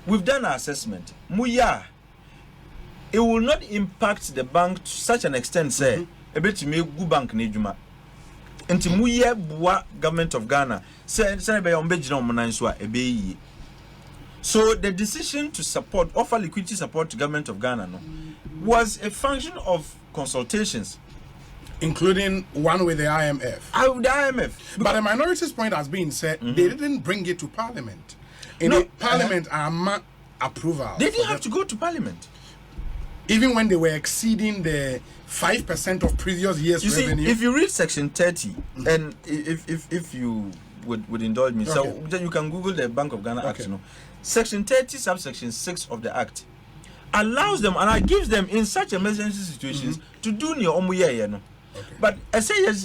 we've done our assessment. It will not impact the bank to such an extent, say, a bit to make good bank nejuma. Until Muya Bua government of Ghana said, so the decision to offer liquidity support to government of Ghana was a function of consultations. Including one with the IMF. With the IMF. But the minority's point has been said they didn't bring it to Parliament. Parliament are approval. They didn't have to go to Parliament. Even when they were exceeding the 5% of previous year's revenue. See, if you read section 30, and if you would indulge me, so then you can Google the Bank of Ghana Act. Section 30, subsection 6 of the Act allows them and gives them in such emergency situations to do near omuye. But I say yes,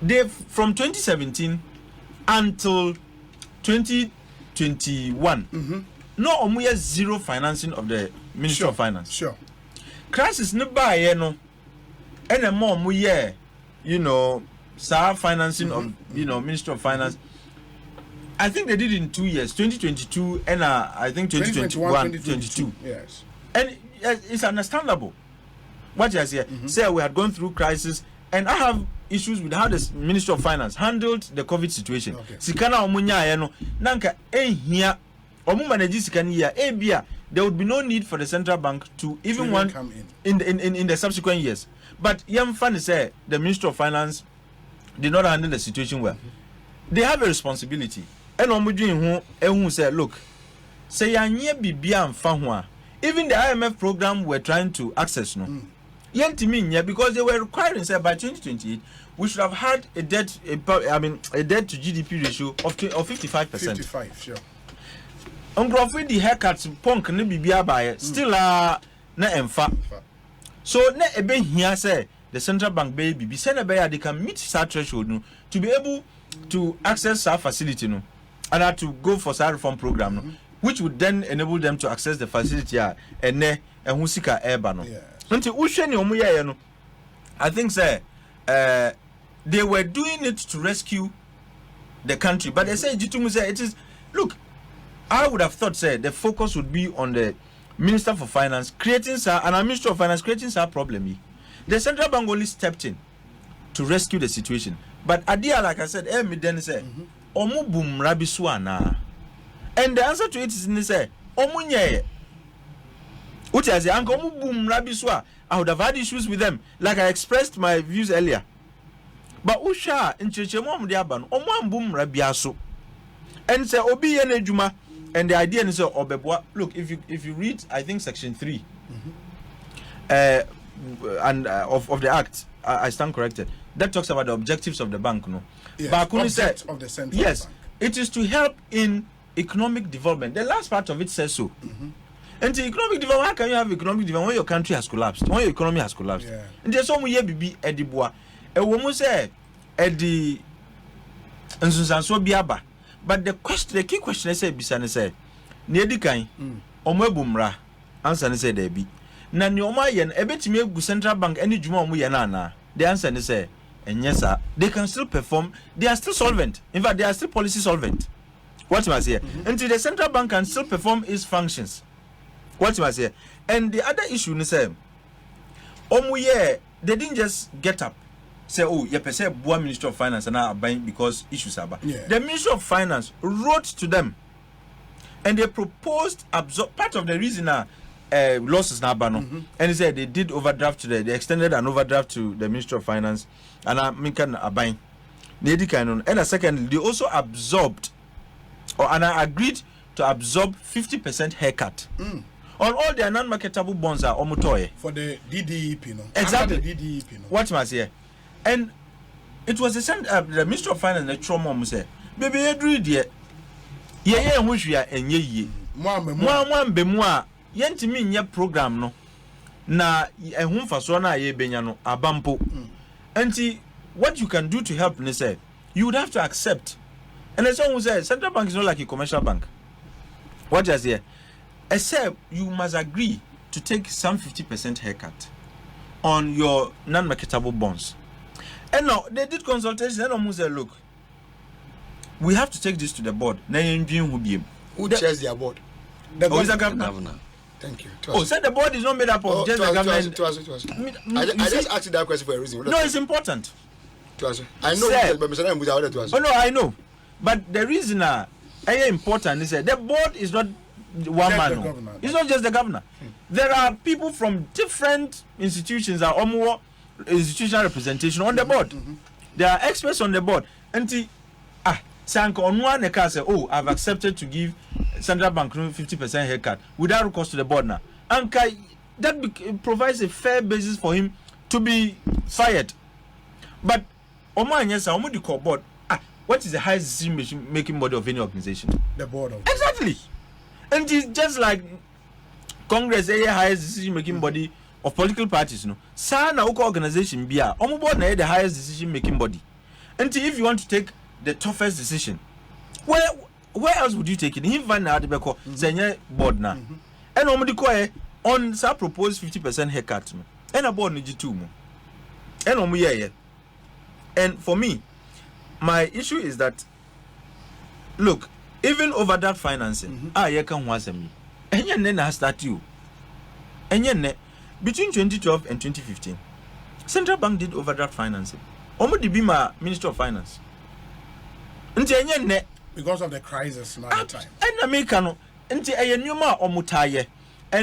they from 2017 until 2021, no omuye zero financing of the Ministry of Finance. Sure. Crisis no buy and a more omuye, financing of Ministry of Finance. I think they did in 2 years, 2022 and I think 2021, 2022. Yes. And it's understandable. What you say, say we had gone through crisis, and I have issues with how the Ministry of Finance handled the COVID situation. Sikana omunya eno nanka ehia omu manage sikani ya ebia, there would be no need for the central bank to even want come in the subsequent years. But yam funny say the Ministry of Finance did not handle the situation well. They have a responsibility. And omu doing who say, look, say yanye bibia mfa ho a, even the IMF program we're trying to access no. Because they were requiring, say, by 2028, we should have had a debt to GDP ratio of 55%. 55, sure. Ungrofin the haircuts punk ne bibia by still na emfa. So ne ebe here say the central bank baby send they can meet that threshold no, to be able to access our facility no, and to go for our reform program no, which would then enable them to access the facility and husika eba no. Until Usheni Omuya no, I think say they were doing it to rescue the country, but they say Jitumu say it is. Look, I would have thought say the focus would be on the Minister for Finance creating and our Minister of Finance creating a problem. The central bank only stepped in to rescue the situation, but Adia, like I said, me then say Omu bum rabisuana, and the answer to it is in say Omunye. I would have had issues with them, like I expressed my views earlier. But Usha in Chichemom Diaban, Omwan Boom Rabiaso, and say Obi Juma, and the idea is Obebwa. Look, if you read, I think section 3 and of the act, I stand corrected. That talks about the objectives of the bank, no. Yes, but Akuni said, of the central yes, bank. It is to help in economic development. The last part of it says so. And the economic development, how can you have economic development when your country has collapsed, when your economy has collapsed? Yeah. And there's some way be ediboa. A woman say edi nsunsanso biaba. But the key question I say bisane say nedi kan omo ebumra answer ne say there be. Na ni omo yen ebetimi egu central bank any juma omo yen na. The answer ne say yes sir, they can still perform. They are still solvent. In fact, they are still policy solvent. What you must say? Until the central bank can still perform its functions. What you must say? And the other issue is say, they didn't just get up, say, oh, you per se Boa Minister of Finance and now buying because issues are bad. Yeah. The Minister of Finance wrote to them, and they proposed part of the reason losses now, and they said they did overdraft today. They extended an overdraft to the Minister of Finance, and I mean can buying. And secondly, they also absorbed, and I agreed to absorb 50% haircut. On all their non-marketable bonds are omutoye. For the DDEP, no? Exactly. After the DDEP, no? What must here? And it was the Minister of Finance, the trauma, say, baby, you do it, yeah, which we are and ye. One be more, yent me in your program, no. Na a home for Sona ye benyano, a bampo. And see, what you can do to help, they say, you would have to accept. And as someone says, Central Bank is not like a commercial bank. What does here? Except you must agree to take some 50% haircut on your non-marketable bonds. And now they did consultation and almost said, look, we have to take this to the board. Who chairs their board? Is the governor? Thank you. Oh, said the board is not made up of just the government. I just asked you that question for a reason. No, it's important. I know, but oh no, I know. But the reason important is that the board is not one man. No. It's not just the governor. There are people from different institutions that are more institutional representation on the board. There are experts on the board. And Sanko on one can say, oh, I've accepted to give Central Bank 50% haircut without recourse to the board now. And that provides a fair basis for him to be fired. But Oman yes, I'm the core board. What is the highest decision-making body of any organization? The board of exactly. And it's just like Congress, the highest decision-making body of political parties. No, Sana Uko organization bia. Board na the highest decision-making body. And if you want to take the toughest decision, where else would you take it? If Van Adebeko say board na, and omudi on sa proposed 50% haircut, and a board need two more, and and for me. My issue is that look, even overdraft financing, you can was me. And you then start you. And you between 2012 and 2015, Central Bank did overdraft financing. Almost the Bima Minister of Finance. Because of the crisis now at the time. And Americano, and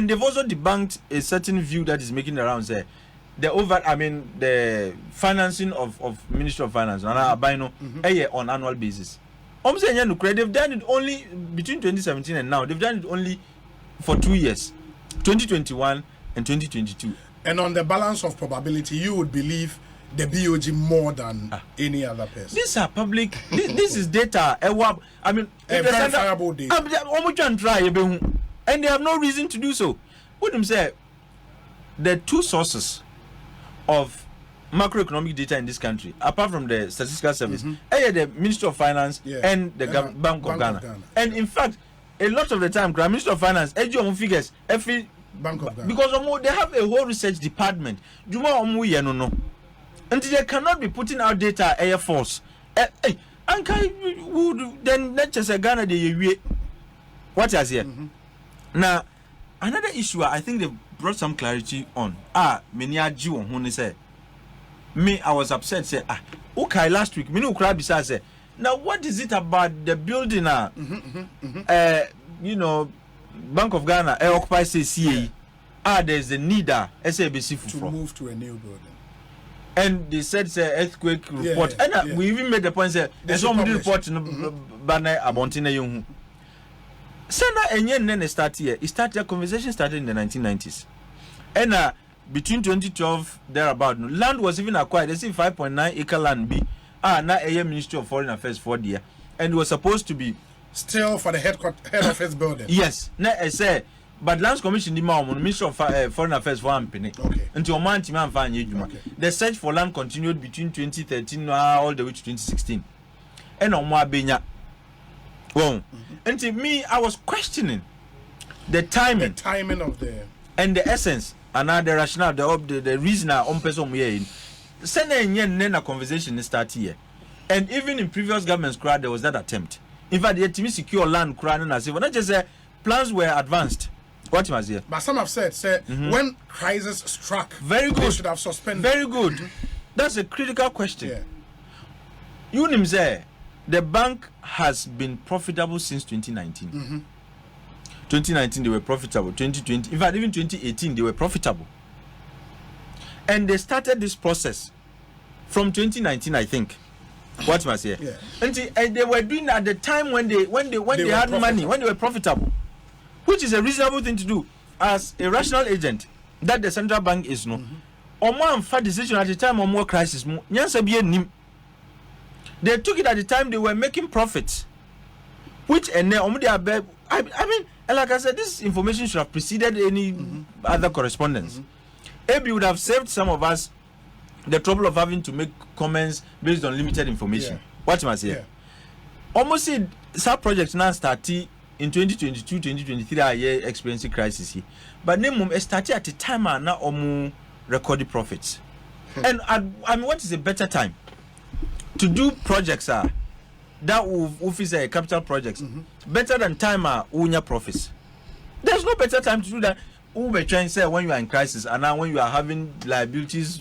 they've also debunked a certain view that is making the rounds there. The financing of Ministry of Finance on annual basis. They've done it only between 2017 and now. They've done it only for 2 years, 2021 and 2022. And on the balance of probability, you would believe the BOG more than any other person. These are public. This is data. I mean, verifiable data. And they have no reason to do so. What them say? The two sources of macroeconomic data in this country, apart from the statistical service, the Ministry of Finance and the Bank of Ghana. And in fact, a lot of the time, the Ministry of Finance, figures every Bank of Ghana. Because they have a whole research department. Until they cannot be putting out data Air Force. Then let's just say Ghana they what is here? Now another issue I think they brought some clarity on. Many are Jew who say me, I was upset, say okay last week, me no cry beside say now what is it about the building Bank of Ghana occupy CA there's a need SABC to move to a new building. And they said say earthquake report. We even made the point say there's some report banner about young. Sena enye nene start here. The conversation started in the 1990s. And between 2012 thereabout, land was even acquired. They see 5.9 acre land be now a Ministry of Foreign Affairs for the year. And it was supposed to be still for the head office building. Yes. Now I say but Lands Commission the Ministry of Foreign Affairs for Ampene. Okay. Until man Timan Fan Yejuma. The search for land continued between 2013 all the way to 2016. And on more benya. Well, until me, I was questioning the timing of the and the essence and the rationale, the reason on person we in. Send a conversation start here. And even in previous governments there was that attempt. In fact, the team secure land crying as if not just plans were advanced. What was here? But some have said, when crisis struck, very good. They should have suspended. Very good. That's a critical question. Yeah. You name say the bank has been profitable since 2019. 2019 they were profitable. 2020, in fact, even 2018 they were profitable. And they started this process from 2019, I think. What was here? Yeah. And they were doing at the time when they had money, when they were profitable. Which is a reasonable thing to do as a rational agent that the central bank is no. Or more fat decision at the time of more crisis. They took it at the time they were making profits. Which and I mean, like I said, this information should have preceded any other correspondence. Maybe would have saved some of us the trouble of having to make comments based on limited information. Yeah. What must I say? Almost see some projects now started in 2022, 2023 are experiencing crisis here. But name started at the time now recorded profits. And I mean, what is a better time to do projects that office capital projects better than time unya profits? There's no better time to do that. We're trying to say when you are in crisis and now when you are having liabilities,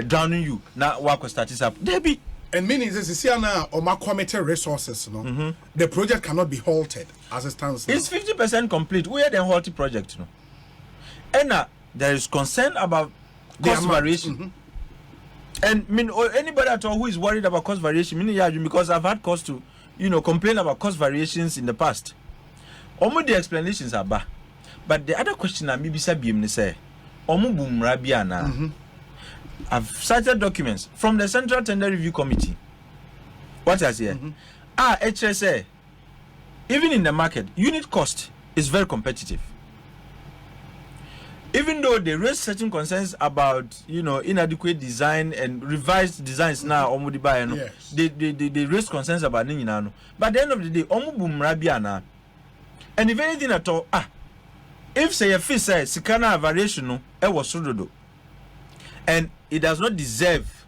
drowning you. Now work will start up. There be. And meaning this is now committed resources, the project cannot be halted as it stands now. It's 50% complete. We are the halted project, And there is concern about cost variation. And anybody at all who is worried about cost variation, because I've had cause to, complain about cost variations in the past. Almost the explanations are bad. But the other question I'm maybe say, I've cited documents from the Central Tender Review Committee. What is here? HSA, even in the market, unit cost is very competitive. Even though they raise certain concerns about, inadequate design and revised designs now, they raise concerns about Ninginano. But at the end of the day, and if anything at all, if say a fee says Sikana variation, it was sudodo. And it does not deserve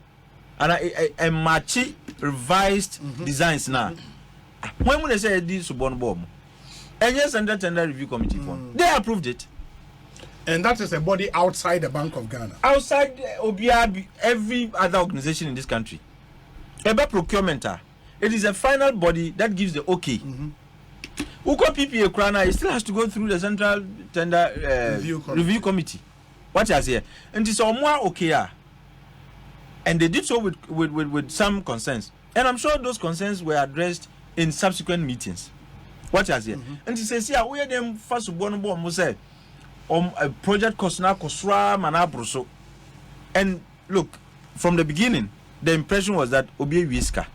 a matchy revised designs now. when they say this subon bomb, and yes, under tender review committee form, they approved it. And that is a body outside the Bank of Ghana. Outside OBR, every other organization in this country. About procurement, it is a final body that gives the okay. Uko PPA Krana, it still has to go through the Central Tender Review Committee. What is here? And it's all more okay. And they did so with some concerns. And I'm sure those concerns were addressed in subsequent meetings. What is here? And he says, yeah, we are them first born say a project cost now kosra manabroso. And look, from the beginning, the impression was that Obi Wiska.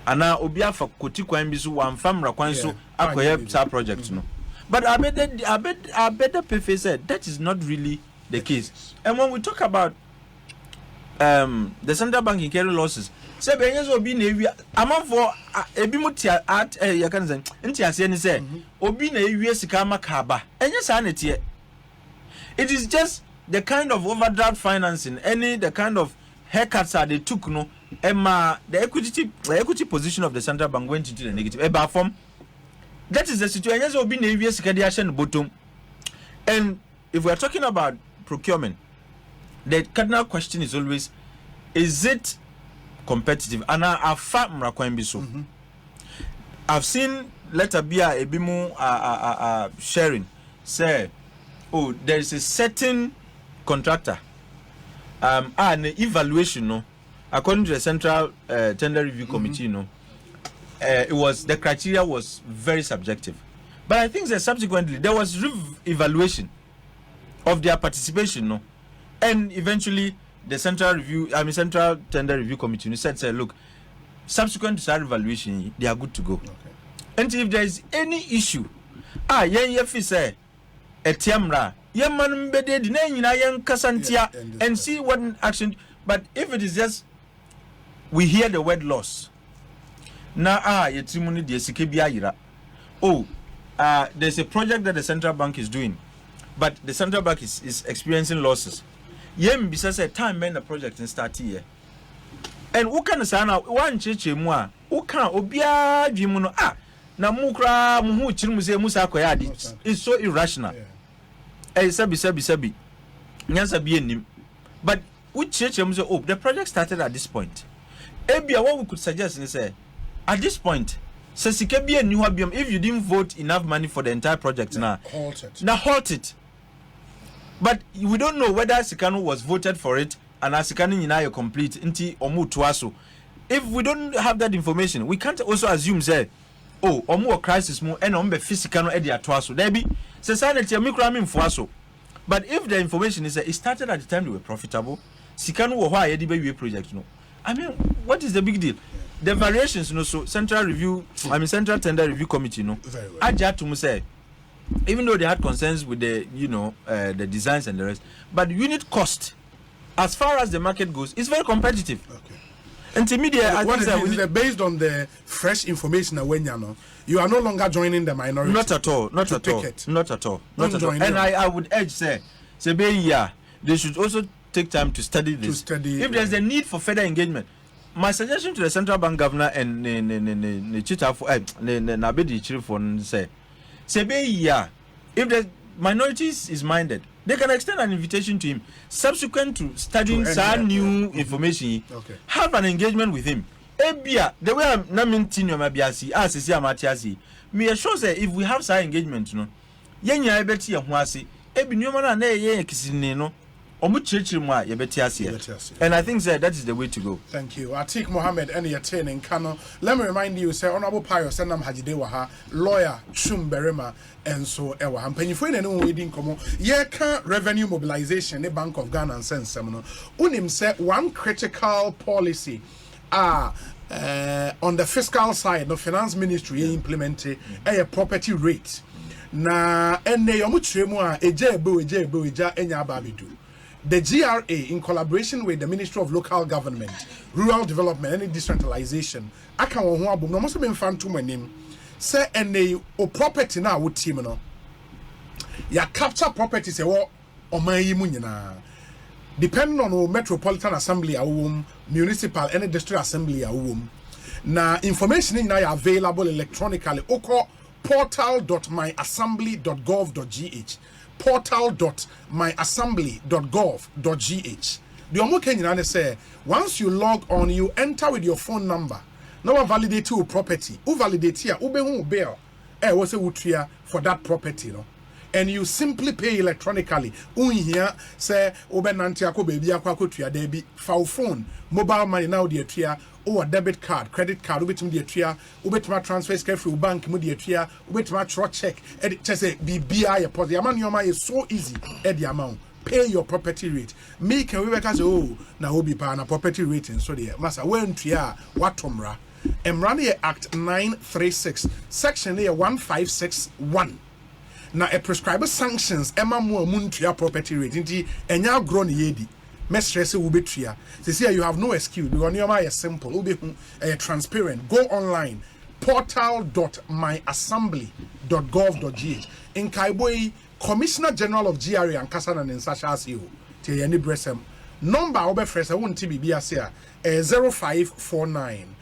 And now Obia for Koti Kwambisu one famra kwanso akoye sa project no. But I bet the PFA said that is not really the case. And when we talk about the central bank incurring losses, say benyes obi na ewi amount for ebi mutia at ya kan say nti ase ni say obi na ewi sika makaba enye sa na tie. It is just the kind of overdraft financing, the kind of haircuts that they took, no, the equity position of the central bank went into the negative. Form. That is the situation. So be na bottom. And if we are talking about procurement, the cardinal question is always, is it competitive? And I've seen letter be a bimu sharing say, oh, there is a certain contractor and evaluation, no, according to the Central Tender Review Committee, no, it was the criteria was very subjective. But I think that subsequently there was evaluation of their participation, no, and eventually the Central Tender Review Committee said, look, subsequent to that evaluation, they are good to go. Okay. And if there is any issue, say a tiamra, and see what action. But if it is just we hear the word loss, there's a project that the central bank is doing, but the central bank is experiencing losses. Besides a time when the project is starting here. And who can say now one church more? Who can obia jimuno na mukra muhu chirumuze musa koyadi? It's so irrational. Sabi. But which church the project started at this point. What we could suggest is say at this point, if you didn't vote enough money for the entire project now halt it. But we don't know whether Sikano was voted for it and Sikano Ninayo complete inti omu tuaso. If we don't have that information, we can't also assume say, oh, omu crisis mo and ombe Fisikano edi atuaso. Debi society amikra fuaso. But if the information is that it started at the time they were profitable, Sikano wo why edi be project no. I mean, what is the big deal? The variations, so Central Tender Review Committee, Aja to say, even though they had concerns with the, the designs and the rest, but unit cost, as far as the market goes, is very competitive. Okay. And to me, based on the fresh information you are no longer joining the minority. Not at all. And I would urge, say, they should also take time to study this. If there's a need for further engagement, my suggestion to the central bank governor and say, if the minorities is minded, they can extend an invitation to him subsequent to studying some new information. Okay. Have an engagement with him. The way I'm not minting your mabiasi, as is Yamatiasi, me assure say if we have some engagement, Yenya Betty and Wasi, Ebinuman and Kisino. And I think that is the way to go. Thank you. Atik Mohammed and your training Kano. Let me remind you, say Honorable Payo Senam Hajidewaha, lawyer Twum Barima, and so ewa. I'm paying for any wedding come. Revenue mobilization, the Bank of Ghana and sense seminal. Unim said one critical policy on the fiscal side, the finance ministry implemented a property rate. Na ene yomutremu ejebo enya babidu. The GRA, in collaboration with the Ministry of Local Government, Rural Development and Decentralization, I can no must have been found to my name. Say and o property now with team no. Ya capture property say what o my depending on Metropolitan Assembly municipal and district assembly na information in now available electronically. Oko portal.myassembly.gov.gh portal.myassembly.gov.gh. The omo Kenyan say once you log on, you enter with your phone number. Now validate your property. Who validate here? Who be who bail? What's a utria for that property, no? And you simply pay electronically. Here say Obenantia ko baby akwa tria debi for phone, mobile money now the tria or a debit card, credit card, ubetum the tria, ubetum transfer free bank mu the tria, ubetum throw check. Just say BBI a the amount your money is so easy at the amount. Pay your property rate. Me can we say oh na obi pa na property rating so there. Masa when tria watomra. Emrani Act 936 Section 1561. Now a prescriber sanctions Emma Muntia property rate. Inti enya grown yedi. Mestres will be tria. Say you have no excuse. Because your mind is simple. Will be transparent. Go online. Portal.myassembly.gov.gh. In Kaiboi, Commissioner General of GRA and Kasana and Sasha CEO. Te yani bresem. Number obe fresa won't be 0549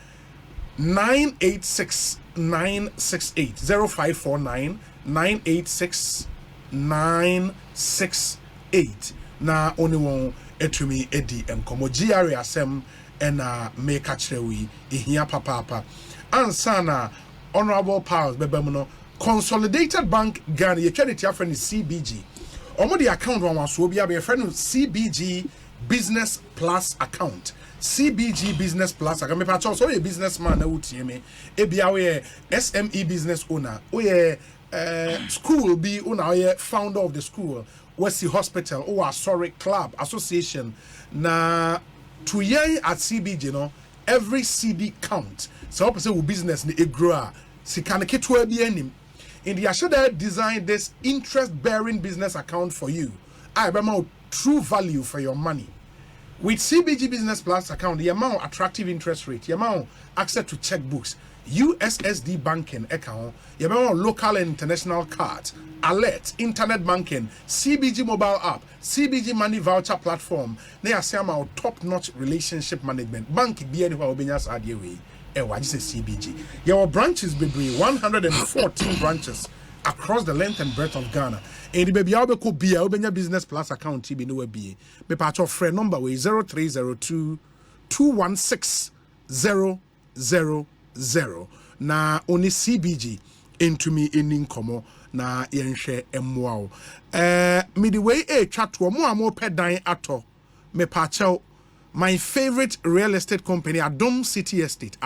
986 968 0549 986 968. Na only one etumi edi enkomo GRA asem ena make a chewe ihia papa ansana honorable powers bebemuno Consolidated Bank Ghana ye charity friend CBG omo the account one was so be a friend CBG Business Plus account. CBG Business Plus account. Me patch also a businessman na utie me. E bia we SME business owner. We school be owner we founder of the school. West Hospital or sorry club association. Na to ye at CBG no every CD count. So person business ni e grow. Sikana ketwa bi anim. In the Ashoda design this interest-bearing business account for you. I remember true value for your money. With CBG Business Plus account, the amount attractive interest rate, the amount access to checkbooks, USSD banking account, the amount local and international cards, alert, internet banking, CBG mobile app, CBG money voucher platform. They are some top-notch relationship management. Bank be anywhere obenyas adiewe. What is CBG? Your branches be 114 branches across the length and breadth of Ghana. And the baby Albeko be a Business Plus account TB no be. Me patch of friend number way 0302 216 000. Na only CBG into me in incomo na yenhwe emwao. Me the way chat to mo pet dying ato me patch my favorite real estate company, Adom City Estate.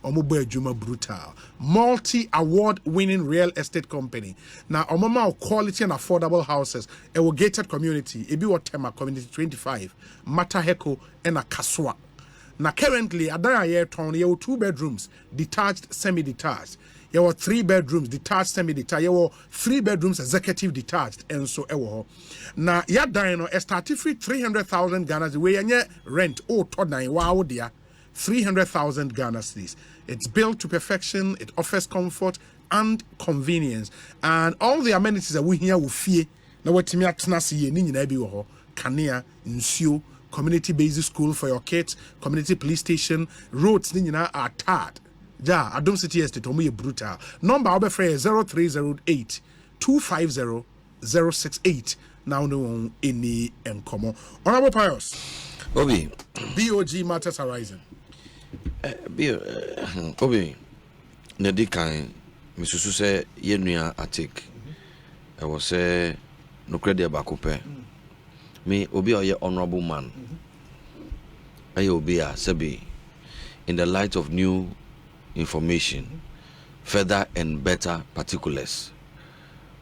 Omobo Ejuma Brutal. Multi-award winning real estate company. Now, omama quality and affordable houses. A gated community. Ebi Watema Community 25. Mataheko and a Kaswa. Now, currently, Adaya Air Town, you have 2 bedrooms, detached, semi-detached. You have 3 bedrooms, detached, semi-detached. You have 3 bedrooms, executive detached, and so on. Now, ya dino a starting free 300,000 Ghana the way and rent todai wow dear 300,000 Ghana cedis. It's built to perfection, it offers comfort and convenience, and all the amenities that we here will fear. Now what me atna see ni nyina bi wo ho kanea nsuo community based school for your kids, community police station, roads ni nyina are tarred. Ja, Adom City Estate omo brutal. Number obe free 0308 250 068. Now no any encomo. Honorable Pius. Obi. BOG matters arising. Obi. Nedi kan misusu se yenua atik. I was say no credit bakope. Me obi oye honorable man. Aye obi a sebi in the light of new information, further and better particulars.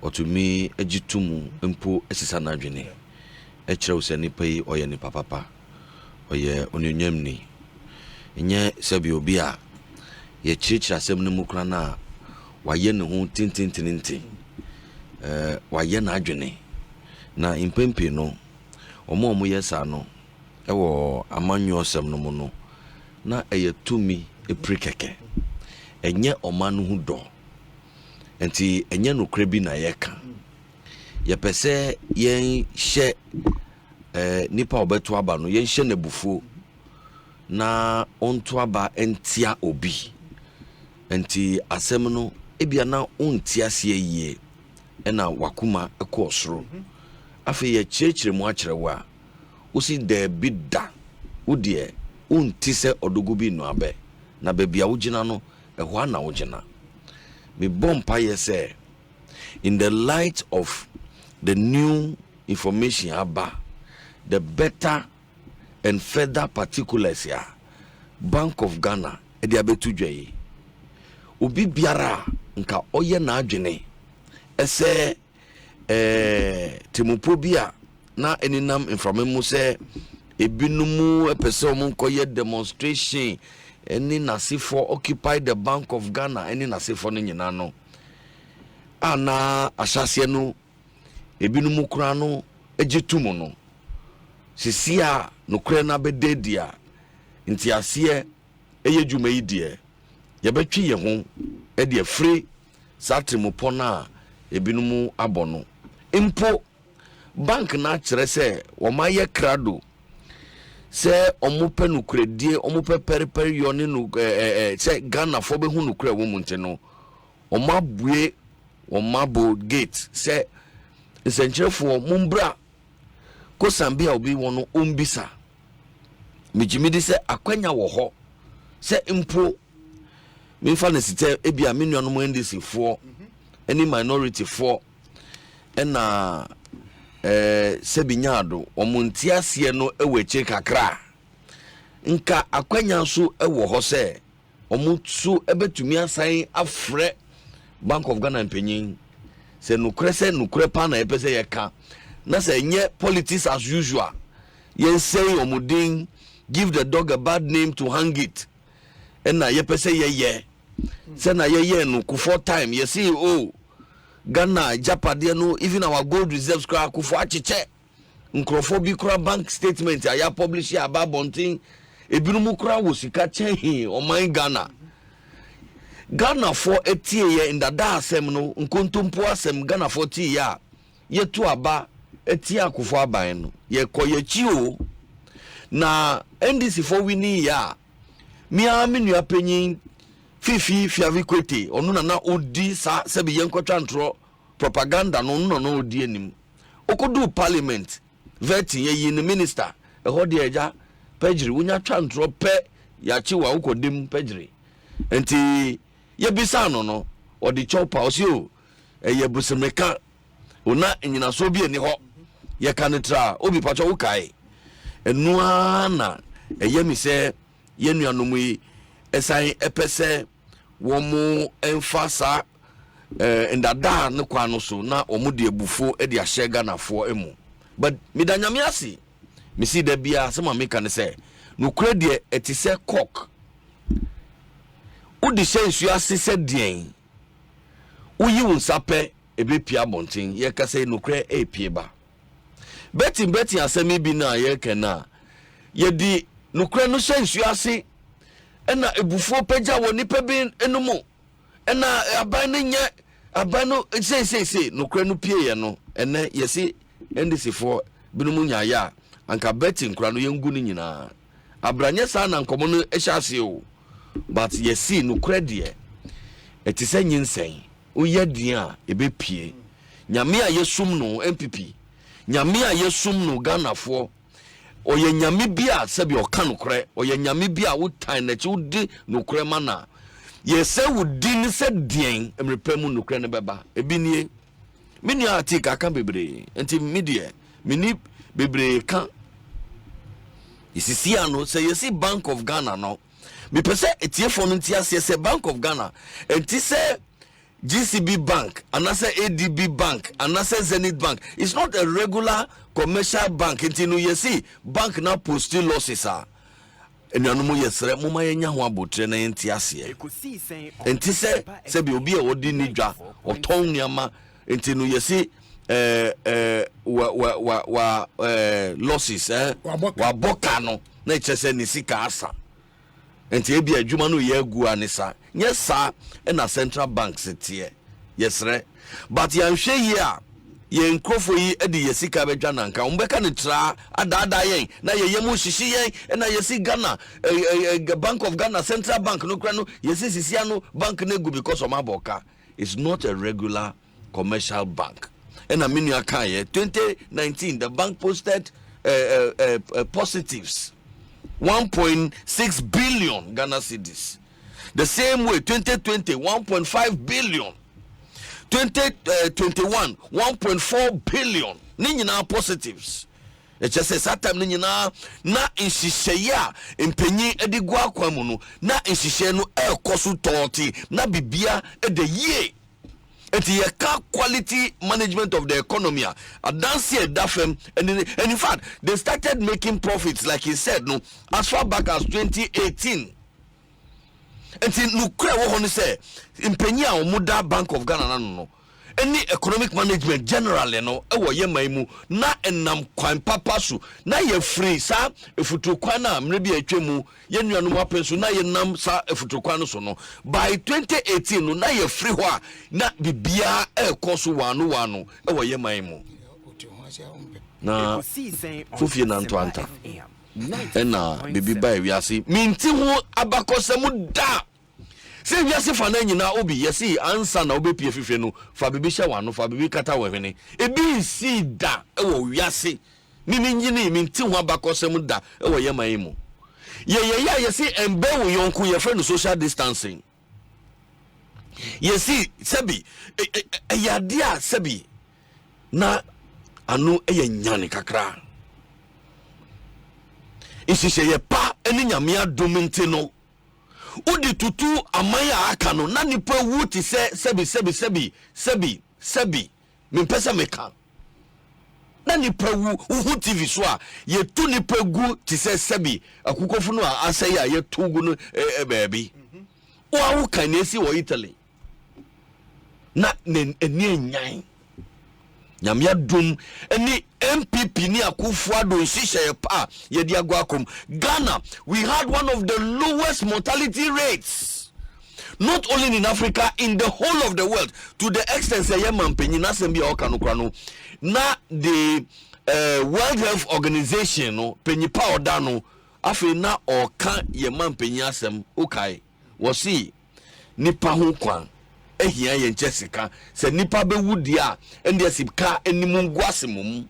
Or to me, ejitumu impo esisana dwene. Echre useni pay oye ni papa. Oye onyonyemni. Nye sebi obi a ye chicha asem ne mukra na waye ne ho tintintinti. Waye na adwene. Na impempe no omo yesa no ewo amanyo asem no no na eye tumi eprekeke. Enye omanu hu do. Enti enye no krebi na yeka ye pese yen hye nipa obeto aba no yen hye na bufuo na onto aba entia obi enti asem no ebia na ontia se yie ena wakuma ekọ soro afi ye chirechire mu akyerewa usi de bida udie unti se odogo bi no abe na bebia wogina no ehwa na wogina me bompa ye say in the light of the new information aba the better and further particulars ya Bank of Ghana edi abetu dweye obi biara nka oye na adwene ese timupo bia na eninam inframemu se ebinumu epese omunkoye demonstration eni nasifo occupy the Bank of Ghana eni nasifo no nyina no ana asase no ebinumu kura no ejetumu no sisia no kura na bededia nti ase eye dwuma yi de ye betwi ye ho e de free satrimupo na ebinumu abono impo bank na kire se wo maye krado se omupe no kredie omupe periperi yoni no se Ghana fo be hu no kra wo munte no omabue omabo gate se esenchefo mumbra ko sambia obi wono ombisa mijimidi se akwanya wo ho se impo minfa na site ebia menuano mo ndc fo any minority fo ena sebinyado omuntiasie no eweche kakra nka akwanya so ewo ho se omutsu ebetumi asan afre Bank of Ghana mpanyin se nukre pa na epese yeka na se nye politics as usual yen say omudin give the dog a bad name to hang it ena yepese ye se na ye no kufo time ye see Ghana Japade no even our gold reserves kra kufo acheche nkrofo bi kra bank statement aya publish ya ba bontin ebinumu kra wo sika chehi o man Ghana for etie ye in da asem no nkontompo asem Ghana for tie ya yetu aba etie akufo aban no ye koyechi o na NDC for wini ya mia menu apanyin fifi fiavi kwete onu na odi sa se be yenkotwa ntro propaganda no no odi anim okodu parliament veti ye ni minister ehode eja pejiri wunya twa ntro pe ya chiwa ukodim pejiri enti ye bisa no odi chopa osio ye busemeka ona nyina so bi eni ho ye kanetra obi pacho ukai enua na eye mi se ye nuanom yi esan epese womu emfasa ndada ne kwa no so na omude ebufo e de ahye Ganafo emu but midanyame ase mi si da bia se ma meka ne se no kura de etise cock udi sensu ase se den uyi unsape ebepia bontin ye ka se no kura epie ba beti asemi bi na ye kena ye di no kura no sensu ase ena ebufo peja woni pebe enumu ena aban ne nye aban no sei no kura no pie ye no ene yesi NDC for binumu nya ya anka beti nkura no yengu ni nyina abranye sa na nkomo no ehyiase o but yesi no kura de etise nyinsen uye dia ebepie nyame a yesum no MPP nyame a yesum no Ganafo oye nyame bia sebi oka nokre oye nyame bia wotan na chi wodi nokre mana ye se wodi ni se dien emrepemu nokre ne beba ebinie mini atika kan bebre enti medie mini bebre kan isisi ano se yesi Bank of Ghana no me pese etiefo no ntia se Bank of Ghana enti se GCB Bank, another ADB Bank, another Zenith Bank. It's not a regular commercial bank. Until you see, bank now post losses. And you know, yes, Mama Yanya Wabutre na entiasie. Entise, Sebi Obi Odi Nija, or Tom Yama, until you see, losses, Wabokano, nature said Nisika Asa. Enti ebi adwuma no ye gu anisa yes sir na central bank setie yes re but ya hwe yi a ye nkrofo yi edi yesika bedwa nanka umbeka ne tra adada yen na ye yemu hihye yen na yesi Ghana Bank of Ghana Central Bank no kra no yesi sisia no bank na gu because of maboka. It's not a regular commercial bank. And a mini akaye 2019 the bank posted positives 1.6 billion Ghana cedis. The same way 2020 1.5 billion, 2021 1.4 billion. Ninyina positives. It just says that time ninyina na inshisheya impenyi edigwa kwa munu na inshishe no kosu toti na bibia de ye. It's a quality management of the economy. Dance here, Dafem, and in fact, they started making profits, like he said, no, as far back as 2018. And in Nukre, what say, in Penya or Muda Bank of Ghana, no. Any economic management generally, no, yemaimu, na enam kwan papasu, na ye free, sa, if you to kwana, maybe a chemu, yenu anuma pensu, na ye nam sa, if you to kwano so no. By 2018, no, na ye free wa, na bibia, kosu wanu, yemaimu. Na, fufi na ntuanta. Ena, bibi bai wiasi, minti hu abakose muda. Say we are for na obi yesi ansa na obi pie fife no fa bibi hye wano fa bibi kata wehene e bi si da e wo wiase mimi nyini mi nti ho abakosem da e wo yeman mu ye yesi embe wo yonku ye friend social distancing yesi sebi yade a sebi na anu ye nyane kakra isise ye pa eni nyame adomenti no udi tutu amaya akano na nipa wuti se sebi mimpesa meka na nipa wu TV so a ye tu nipa gu ti se sebi akukofu no a asai a ye tugu no baby wa wu kan esi wo Italy na eni enyan nyamya dum eni MPP ni Akufo-Addo nshishe pa ye dia gwakom Ghana. We had one of the lowest mortality rates, not only in Africa, in the whole of the world, to the extent say yemam penyi na sembi okanokrano na the World Health Organization no penyi pa odano afi na oka yemam penyi asem ukai wasi nipa ho kwan ehia ye nchesika se nipa be wudi a ende sika enimu ngwasemum.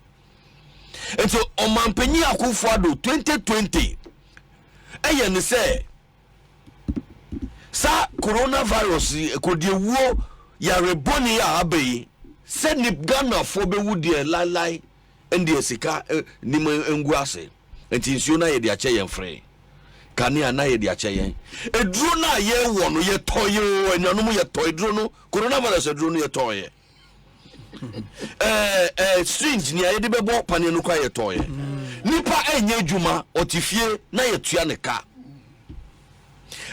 And so on Mampenyi Akufo-Addo 2020 ne say sa coronavirus kodi wo ya reboni ya abai se ni Ghana fo be wudi lai ende sika ni ngwase enti nsuo na ye de ache yen free kani ana ye de ache yen eduro na ye wo no ye toye enanum ye toye eduro no coronavirus eduro no ye toye strange ni ayede bebo pane no kwa ye toye nipa enye adwuma otifie na ye tua ne ka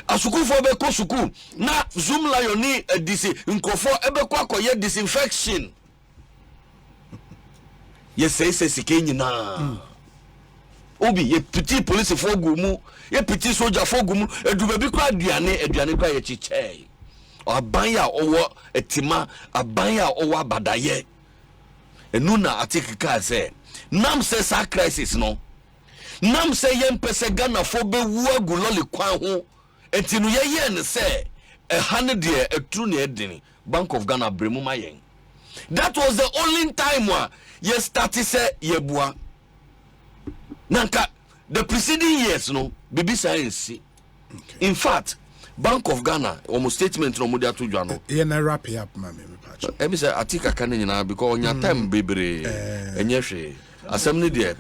asukufo be ko suku na zoom lion ni disi nkofo ebe kwa akoye disinfection ye say sike nyina obi ye petit police fo gumu ye petit soldier fo gumu eduba bi kwa aduane kwa ye chiche abanya owo etima abanya owo abadaye enuna atikika se nam se sa crisis no nam se yempese Ghana fo be wu aguloli kwan ho entinu ye ne se ehane de etru ne edini Bank of Ghana bremu mayen. That was the only time ye started say ye bua nanka the preceding years no bibi science. In fact Bank of Ghana almost statement no mudia to jano ye na wrap up ma me patch e be say atika kan nyina because onya time bebre enye hwe assembly there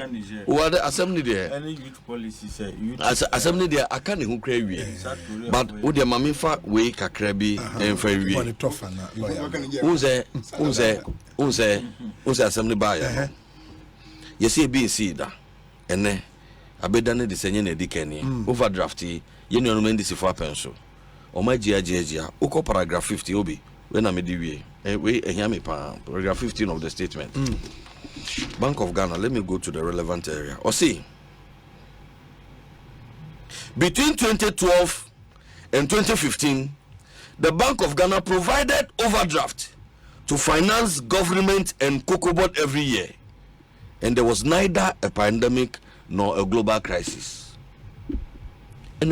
what assembly there any youth policy say assembly there aka ne ho kra wie but wo de mamifa we kakra bi emfa wie for the tough na lawyer uze assembly ba ya yesi bi si da ene abeda ne de senye na dikani overdraft ye no mendisi for penso o ma gia uko paragraph 50 obi we na me di wie we ehia me pa paragraph 15 of the statement. Bank of Ghana, let me go to the relevant area. Or see, between 2012 and 2015 the Bank of Ghana provided overdraft to finance government and cocoa board every year, and there was neither a pandemic nor a global crisis. And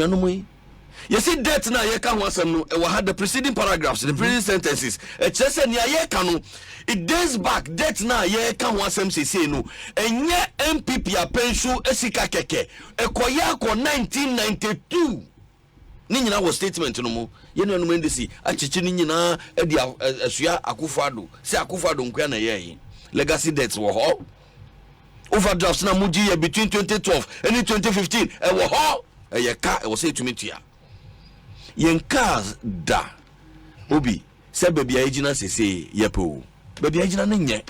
you see debt now you can had the preceding paragraphs, the preceding sentences. It days back debt now you can want some say no. And yeah MPP a pension esika keke. Ekoya ko 1992. Ni nyina was statement no mo. Ye no no ndesi achichi ni nyina e dia asua Akufo-Addo. Se Akufo-Addo nkwa na ye. Legacy debts wo ho. Overdrafts na muji between 2012 and 2015 e wo ho. E ka e wo say to me tua. Yen cars da obi se baby agina sese yepo baby agina nye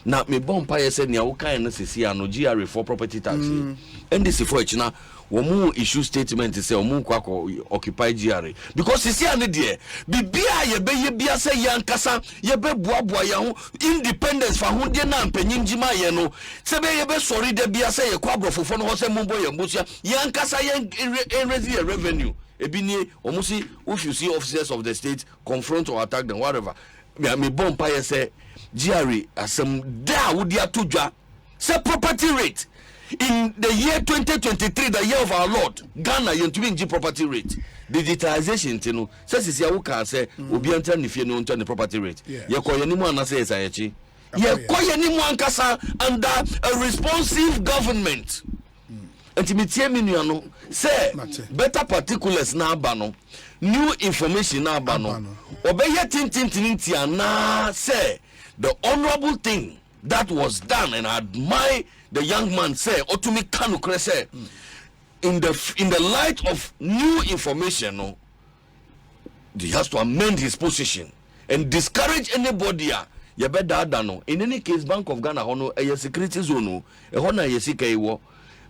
na me bompa ye se ne wo kan na sese ano GRA for property tax ndc for echina wo mu issue statement say wo mu kwako occupy GRA because sese ane de bibia ye be ye bia se yankasa ye be boaboa ye ho independence fa ho de na mpanyinjima ye no se be ye be sorry de bia se ye kwa brofofo no ho se mumbo ye mbusia yankasa ye raise revenue. Ebini omusi if you see officers of the state confront or attack them whatever me bompa say GRA asem da wodi atodwa say property rate in the year 2023 the year of our Lord Ghana yentumi nji property rate digitalization tinu say sisi ya wuka say obi enter ne fie no enter ne property rate ye ko ye nimu anase esayechi ye ko ye nimu ankasa under a responsive government. Intimate minuano say better particulars na abano new information na abano obeye tintintintia na say the honorable thing that was done, and I admire the young man say otumi kanu krese in the light of new information no he has to amend his position and discourage anybody ya better no. In any case Bank of Ghana hono a security zone e hona yesika iwo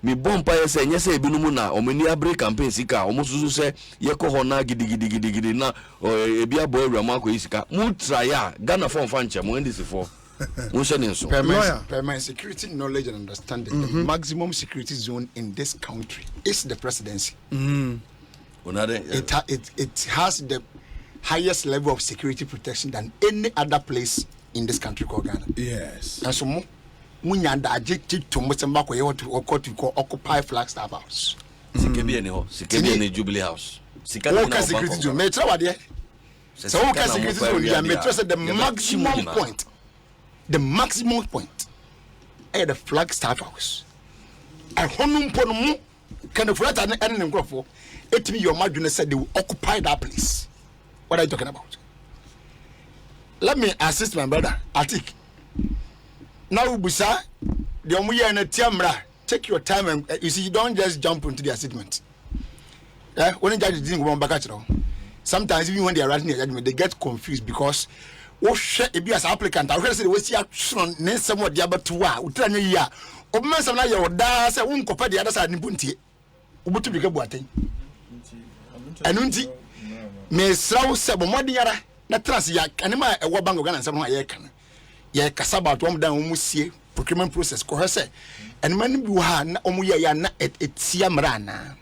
mi bompa yese nyese ebinumu na omeni abre campaign sika omususu se yeko hona gidigidi na ebia boy ewura ko isika mu try ya Ghana for fanche mu ndisi for mu shene nso permanent security knowledge and understanding. The maximum security zone in this country is the presidency. It has the highest level of security protection than any other place in this country called Ghana. Yes. And so munyanda adjective to Mosambako ye to call occupy Flagstaff House. Sikebi ene Jubilee House. Local security zone. Me try what there. So local security zone ya me trust the maximum point. The maximum point at the Flagstaff House. I honum pono kind of right and for it me your maduna said they will occupy that place. What are you talking about? Let me assist my brother Atik. Now Busa, the Omuya and Tiamra, take your time and you see, you don't just jump into their statement. When the judge didn't go back at all. Sometimes even when they are writing their judgment, they get confused because if you as applicant, I say we see action somewhat the other 2 years. Open some like your da say won't compare the other side in Punti. Ubutu bika buate. Anunti me sraw sebo modiara na trans ya kanema e wo Bank of Ghana nsem ho ye kan. Ye kasa about one down musie procurement process ko hese and man bi ha na omu ye ya na etia mra na.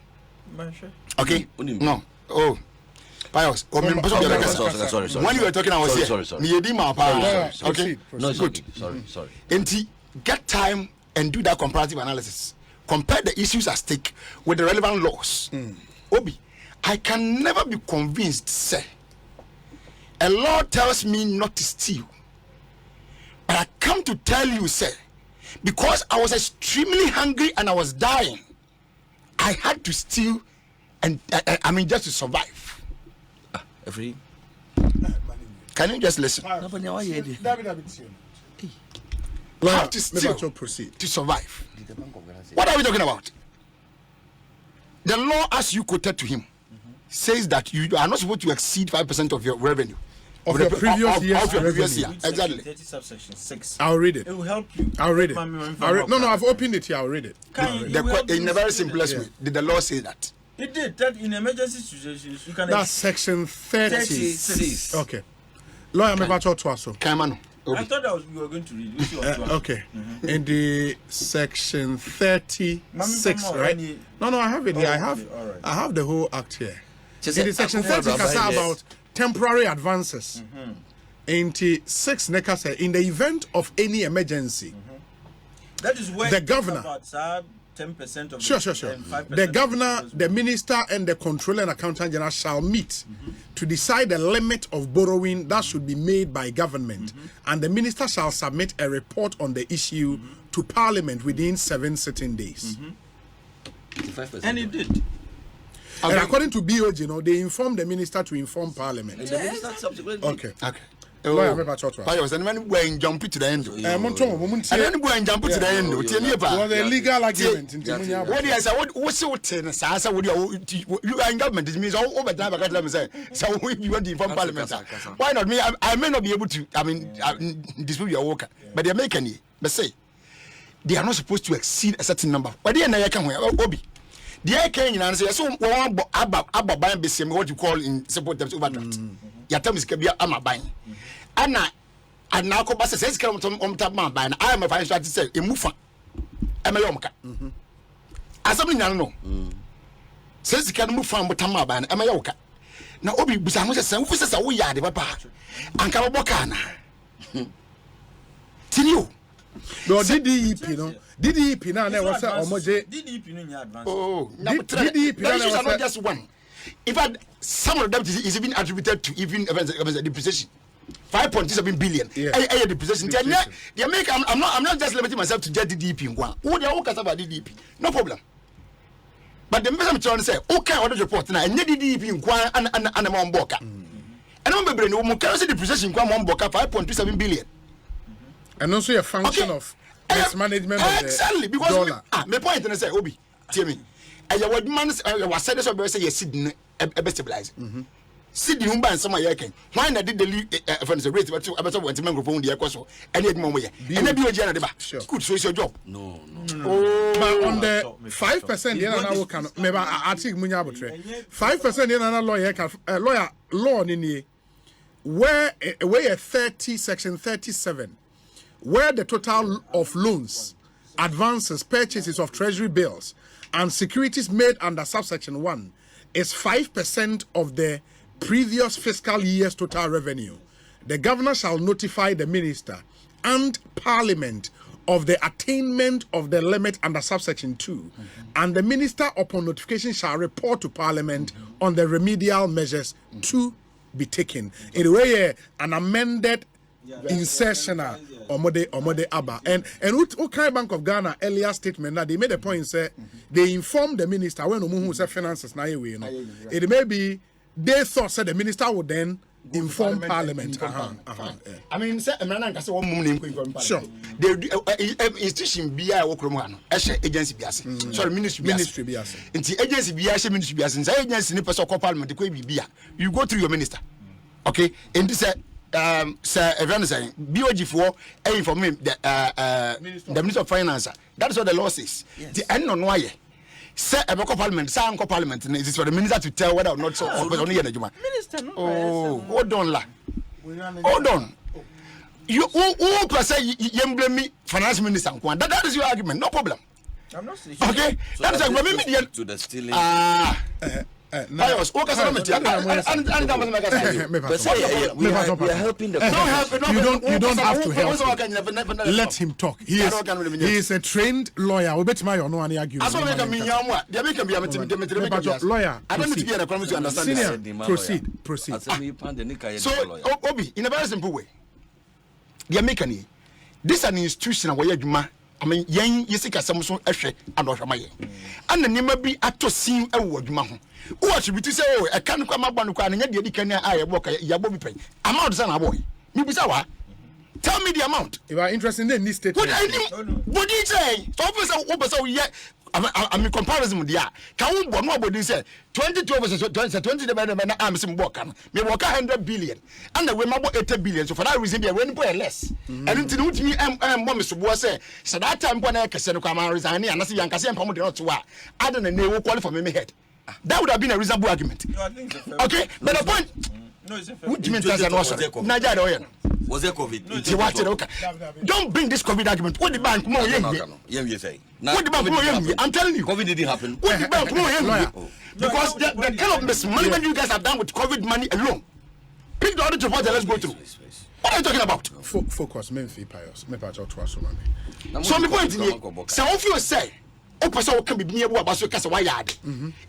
Okay? No. Oh. Pius, sorry. When you were talking, I was here. Sorry. Okay? No, it's good. Sorry. And get time and do that comparative analysis. Compare the issues at stake with the relevant laws. Obi, I can never be convinced, say, a law tells me not to steal. But I come to tell you, say, because I was extremely hungry and I was dying, I had to steal, and just to survive. Can you just listen? I have to steal to survive. What are we talking about? The law, as you quoted to him, says that you are not supposed to exceed 5% of your revenue. Of your previous year. Exactly. 30 subsection 6. I'll read it. It will help you. I'll read it. No, I've opened it here. I'll read it. In a very simplest way, did the law say that? It did. That in emergency situations, you can. That's section 36. Okay. Lawyer, I'm about to ask. Kamano. I thought you were going to read. Okay. In the section 36, right? No, I have it here. I have the whole act here. In the section 30, it's about temporary advances. 86 Neka say in the event of any emergency. That is where the governor. About 10% of Sure. and 5% The governor, the minister, and the controller and accountant general shall meet to decide the limit of borrowing that should be made by government, and the minister shall submit a report on the issue to Parliament within 7 sitting days. And it did. And according to BOG, they informed the minister to inform Parliament. And the minister subsequently. Okay. Lawyer, Why was anyone going jump to the end? and then go and jump to the end. was a legal argument. What is what's your ten? Sasa, would you are in government? It means all over time. I can't say. So you want to inform Parliament. Why not me? I may not be able to. Dispute your worker, but they're making it. But say they are not supposed to exceed a certain number. But they are not can Obi. The I can answer so one about buying BCM, what you call in support terms overdraft. Your term is Kabia Ama buying. And now go back says come on top man buying. I am a financial to say a mufa. Am a yomka. As something I know. Says you can move from Butama buying. Am a yoka. Now Obi Busamo says, who says a we are the papa and Kawabokana. Tinu. No, DDEP, DDEP now was a homoge. DDEP in advance. Oh, DDEP is not just one. In fact, some of them is even attributed to even the depreciation. 5.7 billion. Yeah. Depreciation. They make. I'm not just limiting myself to just DDEP in one. Oh, they are all about DDEP. No problem. But the message I'm trying to say, okay, order report now. And DDEP in one and among Boka. And I'm remembering, we can see depreciation in one Boka 5.27 billion. And also a function of its management exactly, of the because dollar. My point is say, Obi, tell me. And your word man was said this over say you're sitting a stabilize. Sydney Humba and some Yakin. Why not did the rate about 2 about microphone the Ecoso and yet more way. And then do a general good, so it's your job. No. But on the 5%, yeah, now can maybe I think Munyabutre 5%, yeah, lawyer law in the where a 30 section 37. Where the total of loans, advances, purchases of treasury bills, and securities made under subsection 1 is 5% of the previous fiscal year's total revenue, the governor shall notify the minister and Parliament of the attainment of the limit under subsection 2, and the minister, upon notification, shall report to Parliament on the remedial measures to be taken. In a way, an amended insertional Omode Abba. And Ukai Bank of Ghana earlier statement that they made a point say they informed the minister when Umuhu said finances na you know. It may be they thought said the minister would then inform Parliament. I mean, say Emmanuel say one mum name inform Parliament. Sure. The institution BI Okromo agency biase. Sorry, ministry biase. Inti agency biase ministry biase. Say agency ni person call Parliament ko bibia. You go through your minister. Okay? And this sir, everyone saying BOG for inform the Minister of Finance. That is what the law says. The end on why. Sir, a Parliament, Sam Parliament, and it is for the minister to tell whether or not so. Minister, no. Oh, hold on, la. Hold on. You all per se, you blame me, finance minister. That is your argument, no problem. I'm not saying. Okay, that is a women to the stealing. We are helping the you don't have to help. Let him talk. He is a trained lawyer. We bet my no any argument. Lawyer. I don't need to be a promise to understand. Proceed. So Obi, in a very simple way, they are making this is an institution where you I mean, yen yesika samson ehwe adohwamaye ana nema bi atosin ewo adwuma ho wo attribute say oh e kan kwa magba no kwa na nya de kan aye boka yabo bi pen amount say na boy me bisa wa tell me the amount if you are interested in this statement what do you say so wo ye I mean comparison dia can we bo no body say 22 versus 20 the na am sim bo kan me work 100 billion and we mabo 80 billion so for that reason be we no less and until utimi mo me so bo say so that time bo na kese no kwa man resign and say yankase empam de not to wa add na we qualify for me head that would have been a reasonable argument. Okay, but the point no is was there COVID? Don't bring this COVID argument. What the bank more what the bank I'm telling you. COVID didn't happen. What the bank more because the kind of mismanagement you guys have done with COVID money alone. Pick the audit report and let's go through. What are you talking about? Focus, Memphis Pius. Me patch out to us, man. So, my point is, so if you say, oh, person can be near what was cast a yard.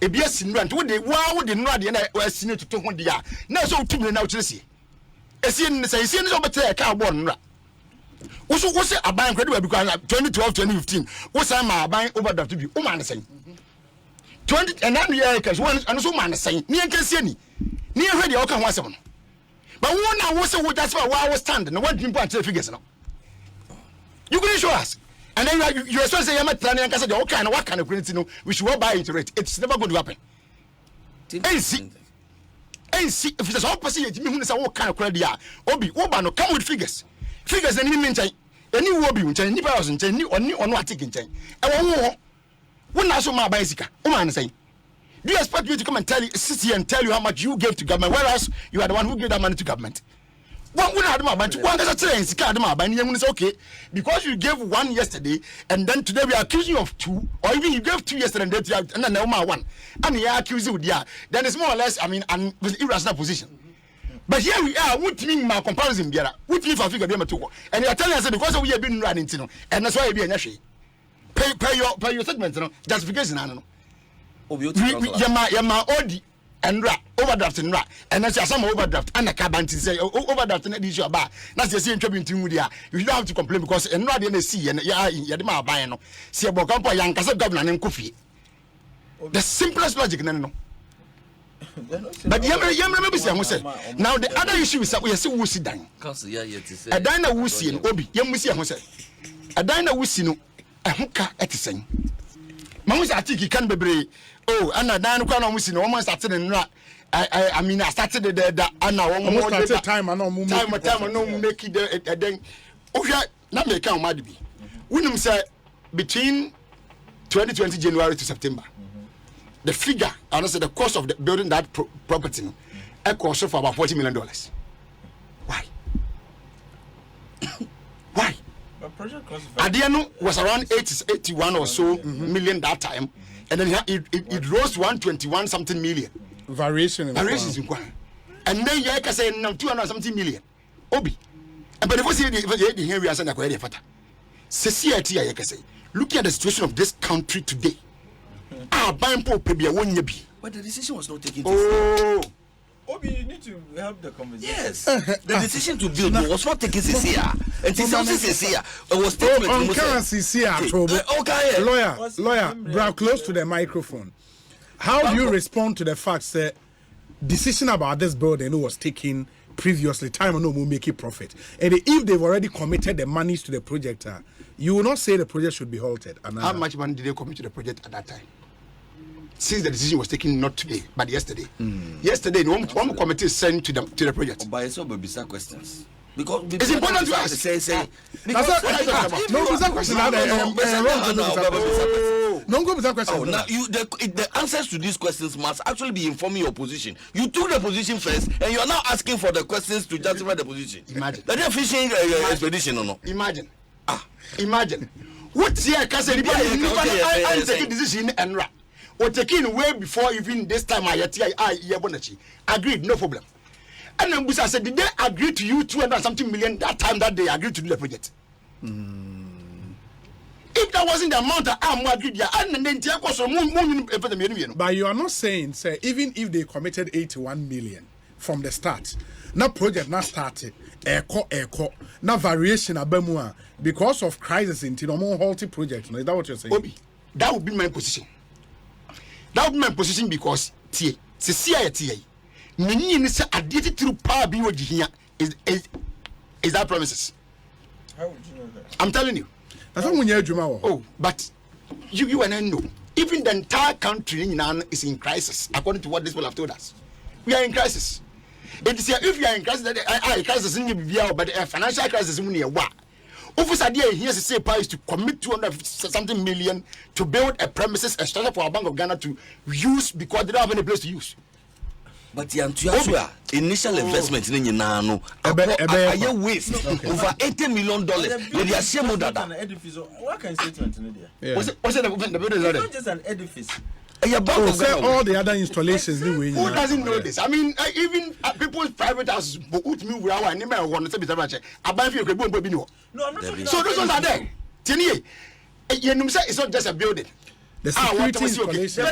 A BS in rent, would they, wow, would they not the end of seen to 200 yards? Now, so 2 million out to see. A scene says, seen over there, car one. What's it a buying credit because 2012, 2015, what's I'm buying overdraft to be, oh, man, saying 20 and 9 years, one and so man saying, near can see any, near ready, all can once on. But one now was what that's why I was standing, and what didn't point to the figures now. You couldn't show us. And then you're supposed to say, I'm not planning, and what kind of credit, we should all buy it rate. It's never going to happen. And see, if it's all possible, me who is what kind of credit, Obi, Obano, come with figures. Figures and meantime, any Obi, which any person, any on what taking time. And one also my bicycle, woman saying. Do you expect me to come and sit here and tell you how much you gave to government, whereas you are the one who gave that money to government? One had my bank, one does say, and say, okay, because you gave one yesterday, and then today we are accusing you of 2, or even you gave 2 yesterday, and then now 1, and we are accusing you, then it's more or less, I mean, an irrational position. But here we are, what mean my comparison, what mean for figure, and you are telling us because we have been running, and that's why we are not pay your statement, justification, I don't know. Yama Odi and Ra overdraft and Ra, and that's some overdraft and a cabin to say overdraft and issue about. That's the same trouble in Timudia. You don't have to complain because and Ra didn't see and Yadima Bayano. See about Campo Young Casa Governor and Kofi. The simplest logic, no. But Yamma say now the other issue is that we are still Wusi down. A diner Wusi and Obi, Yamusi Hose. A diner Wusi no a hooker at the same. Mamus Atiki can be. Oh, and I don't know, almost started in Rat. I mean, I started there, and now almost started time, and no make it a then. Oh, yeah, not make count, Madby. William said between 2020 January to September, the figure, and also the cost of the building that property, a cost for about $40 million. Why? Why? Adiano was around 81 or so million that time. And then it rose 121 something million. Variations in Kwan. And then you can say 200 something million. Obi. And but if you see here we are saying a fata. Society I can say. Look at the situation of this country today. Buying poor be a 1 year be. But the decision was not taken. Oh. Obi, you need to help the conversation. Yes, the decision to build was not taken this year. And this year was taken on currency here. Okay, lawyer, bro, close to the microphone. How do you respond to the fact that decision about this building was taken previously? Time no will make it profit, and if they've already committed the monies to the project, you will not say the project should be halted. How much money did they commit to the project at that time? Since the decision was taken not today, but yesterday. Yesterday, one committee sent to the project. By so be some questions. Because it's important to ask. Say. Because no question. No go with that question. Oh, now the answers to these questions must actually be informing your position. You took the position first, and you are now asking for the questions to justify the position. Imagine. That they're fishing expedition or no? Imagine. Imagine. What's here? Because I take a decision and ra. Or taking way before even this time I agreed, no problem. And then Busa said, did they agree to you 200 something million that time that they agreed to do the project? If that wasn't the amount that I'm agreed, and then but you are not saying, say, even if they committed 81 million from the start, now project not started, echo, now variation abemua because of crisis in Tinomo halty project. Is that what you're saying? Obi, that would be my position. That would be my position because T. Many is addicted to power be what here is that promises. How would you know that? I'm telling you. That's what you oh, but you and I know. Even the entire country is in crisis, according to what these people have told us. We are in crisis. It is if you are in crisis, that crisis in your but a financial crisis in your what? Officer idea here is to say is to commit 200 something million to build a premises, a structure for our Bank of Ghana to use because they don't have any place to use. But the initial investment in Nano, a waste over $80 million. They are shame that. What can I say to Antonia? What's it the building? It's not just an edifice. Oh, say all the other installations. Who doesn't know this? I mean, even people's private houses. But me, we are one. I want to say, I buy you a good baby. No, I'm not talking so those ones are there. Tini, it's not just a building. The security installation. I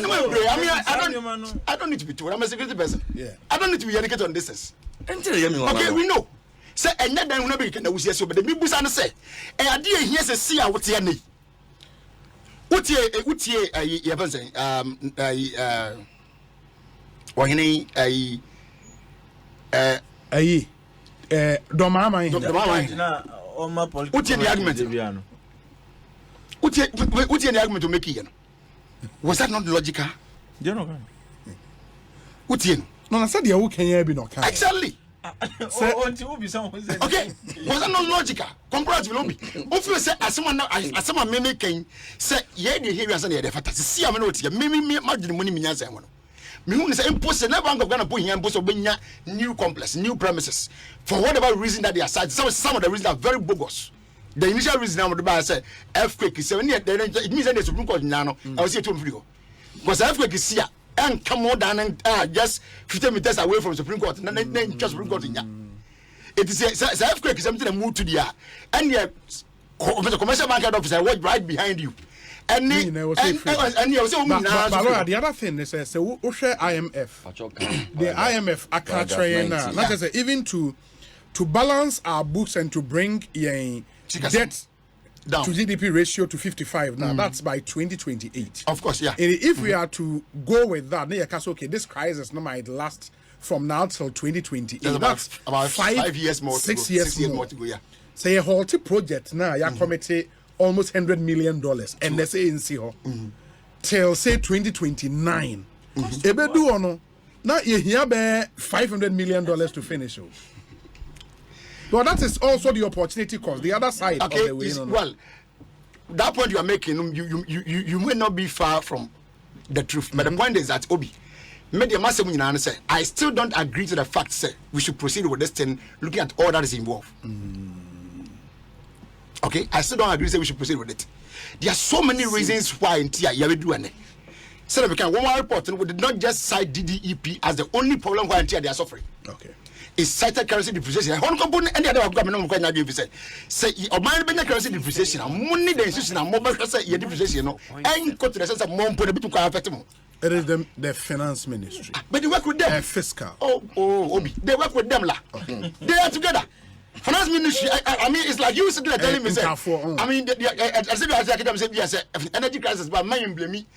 don't need to be told. I'm a security person. Yeah. I don't need to be educated on this. Okay, we know. Say, and then we never can use so, but the people say, and I did hear say, see, I would say, what ye, what's the argument? What's the argument to make it? Was that not logical? You know. What's in? No, I said you can be no kind. Exactly. Okay, was that not logical? Congrats, will be. If you say, as someone may can say, yeah, the here as a fantasy. See, I'm not here. Maybe imagine money means I want. Me who is impossible. Never I'm going to put here and post a new complex, new premises for whatever reason that they are. Some of the reasons are very bogus. The initial reason I'm about to say earthquake is 7 years. It means that the Supreme Court now. I was here 2 months ago. Because earthquake is here and come more than just 50 meters away from the Supreme Court. And then just Supreme Court in here. It is a earthquake is something that move to the air. And the commercial market officer was right behind you. And the other thing they say, IMF. The IMF are trying not just even to balance our books and to bring debt down to GDP ratio to 55 now. That's by 2028. Of course, yeah. And if we are to go with that, okay, this crisis might last from now till 2028. That's about 5 years more. 6 years more to go. Yeah. Say a whole project now. You committed almost $100 million, and they say in CEO till say 2029. Ebe do ono now you hear $500 million to finish. But that is also the opportunity cost. The other side of the way. Well, that point you are making, you may not be far from the truth. But the point is that Obi, I still don't agree to the fact that we should proceed with this thing, looking at all that is involved. Okay, I still don't agree that we should proceed with it. There are so many reasons why in Tia you do it. So we can one report and we did not just cite DDEP as the only problem why in Tia they are suffering. Okay. It's cited currency depreciation. One component and the other government quite not say or mind currency depreciation. Money the institution and mobile depreciation. And got to the sense of more put a bit to affect them. It is the finance ministry. But they work with them. Fiscal. Obi. They work with them. They are together. Finance ministry. I mean, it's like you sitting there telling me. I mean, I said I say yes. Energy crisis, but my blame me.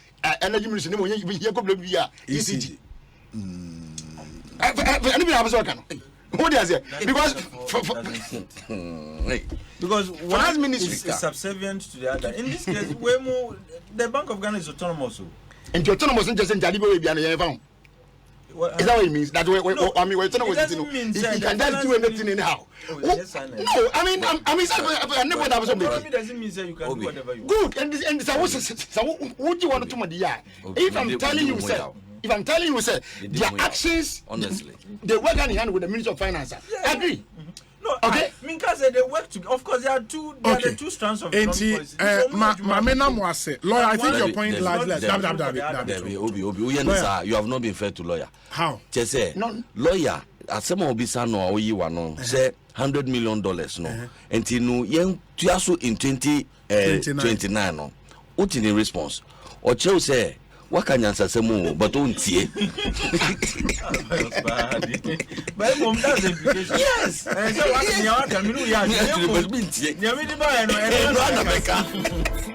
Energy ministry. No, you go blame me. ECG. Anybody have a work? What is it? Because finance ministry is subservient to the other. In this case, way more. The Bank of Ghana is autonomous. And the autonomous just in Jalibo be an is that what it means? That way, I mean, we're autonomous. You can just do anything anyhow. No, I mean, I never have something. Autonomy doesn't mean that you can do whatever you want. Good, and so what do you want to do? If I'm telling you, sir. If I'm telling you, sir, their actions, honestly, they work hand in hand with the Ministry of Finance. I agree. No, okay. Minka said they work together. Of course, there are two strands of policy. Lawyer, I think your point lies. You have not been fair to lawyer. How? Just say, lawyer, as some of these are no, say $100 million, no, and you know, in 2029, no, what's in the response? Or Joe say, what can you answer some but don't see? But mom does implication. Yes. And so what you are,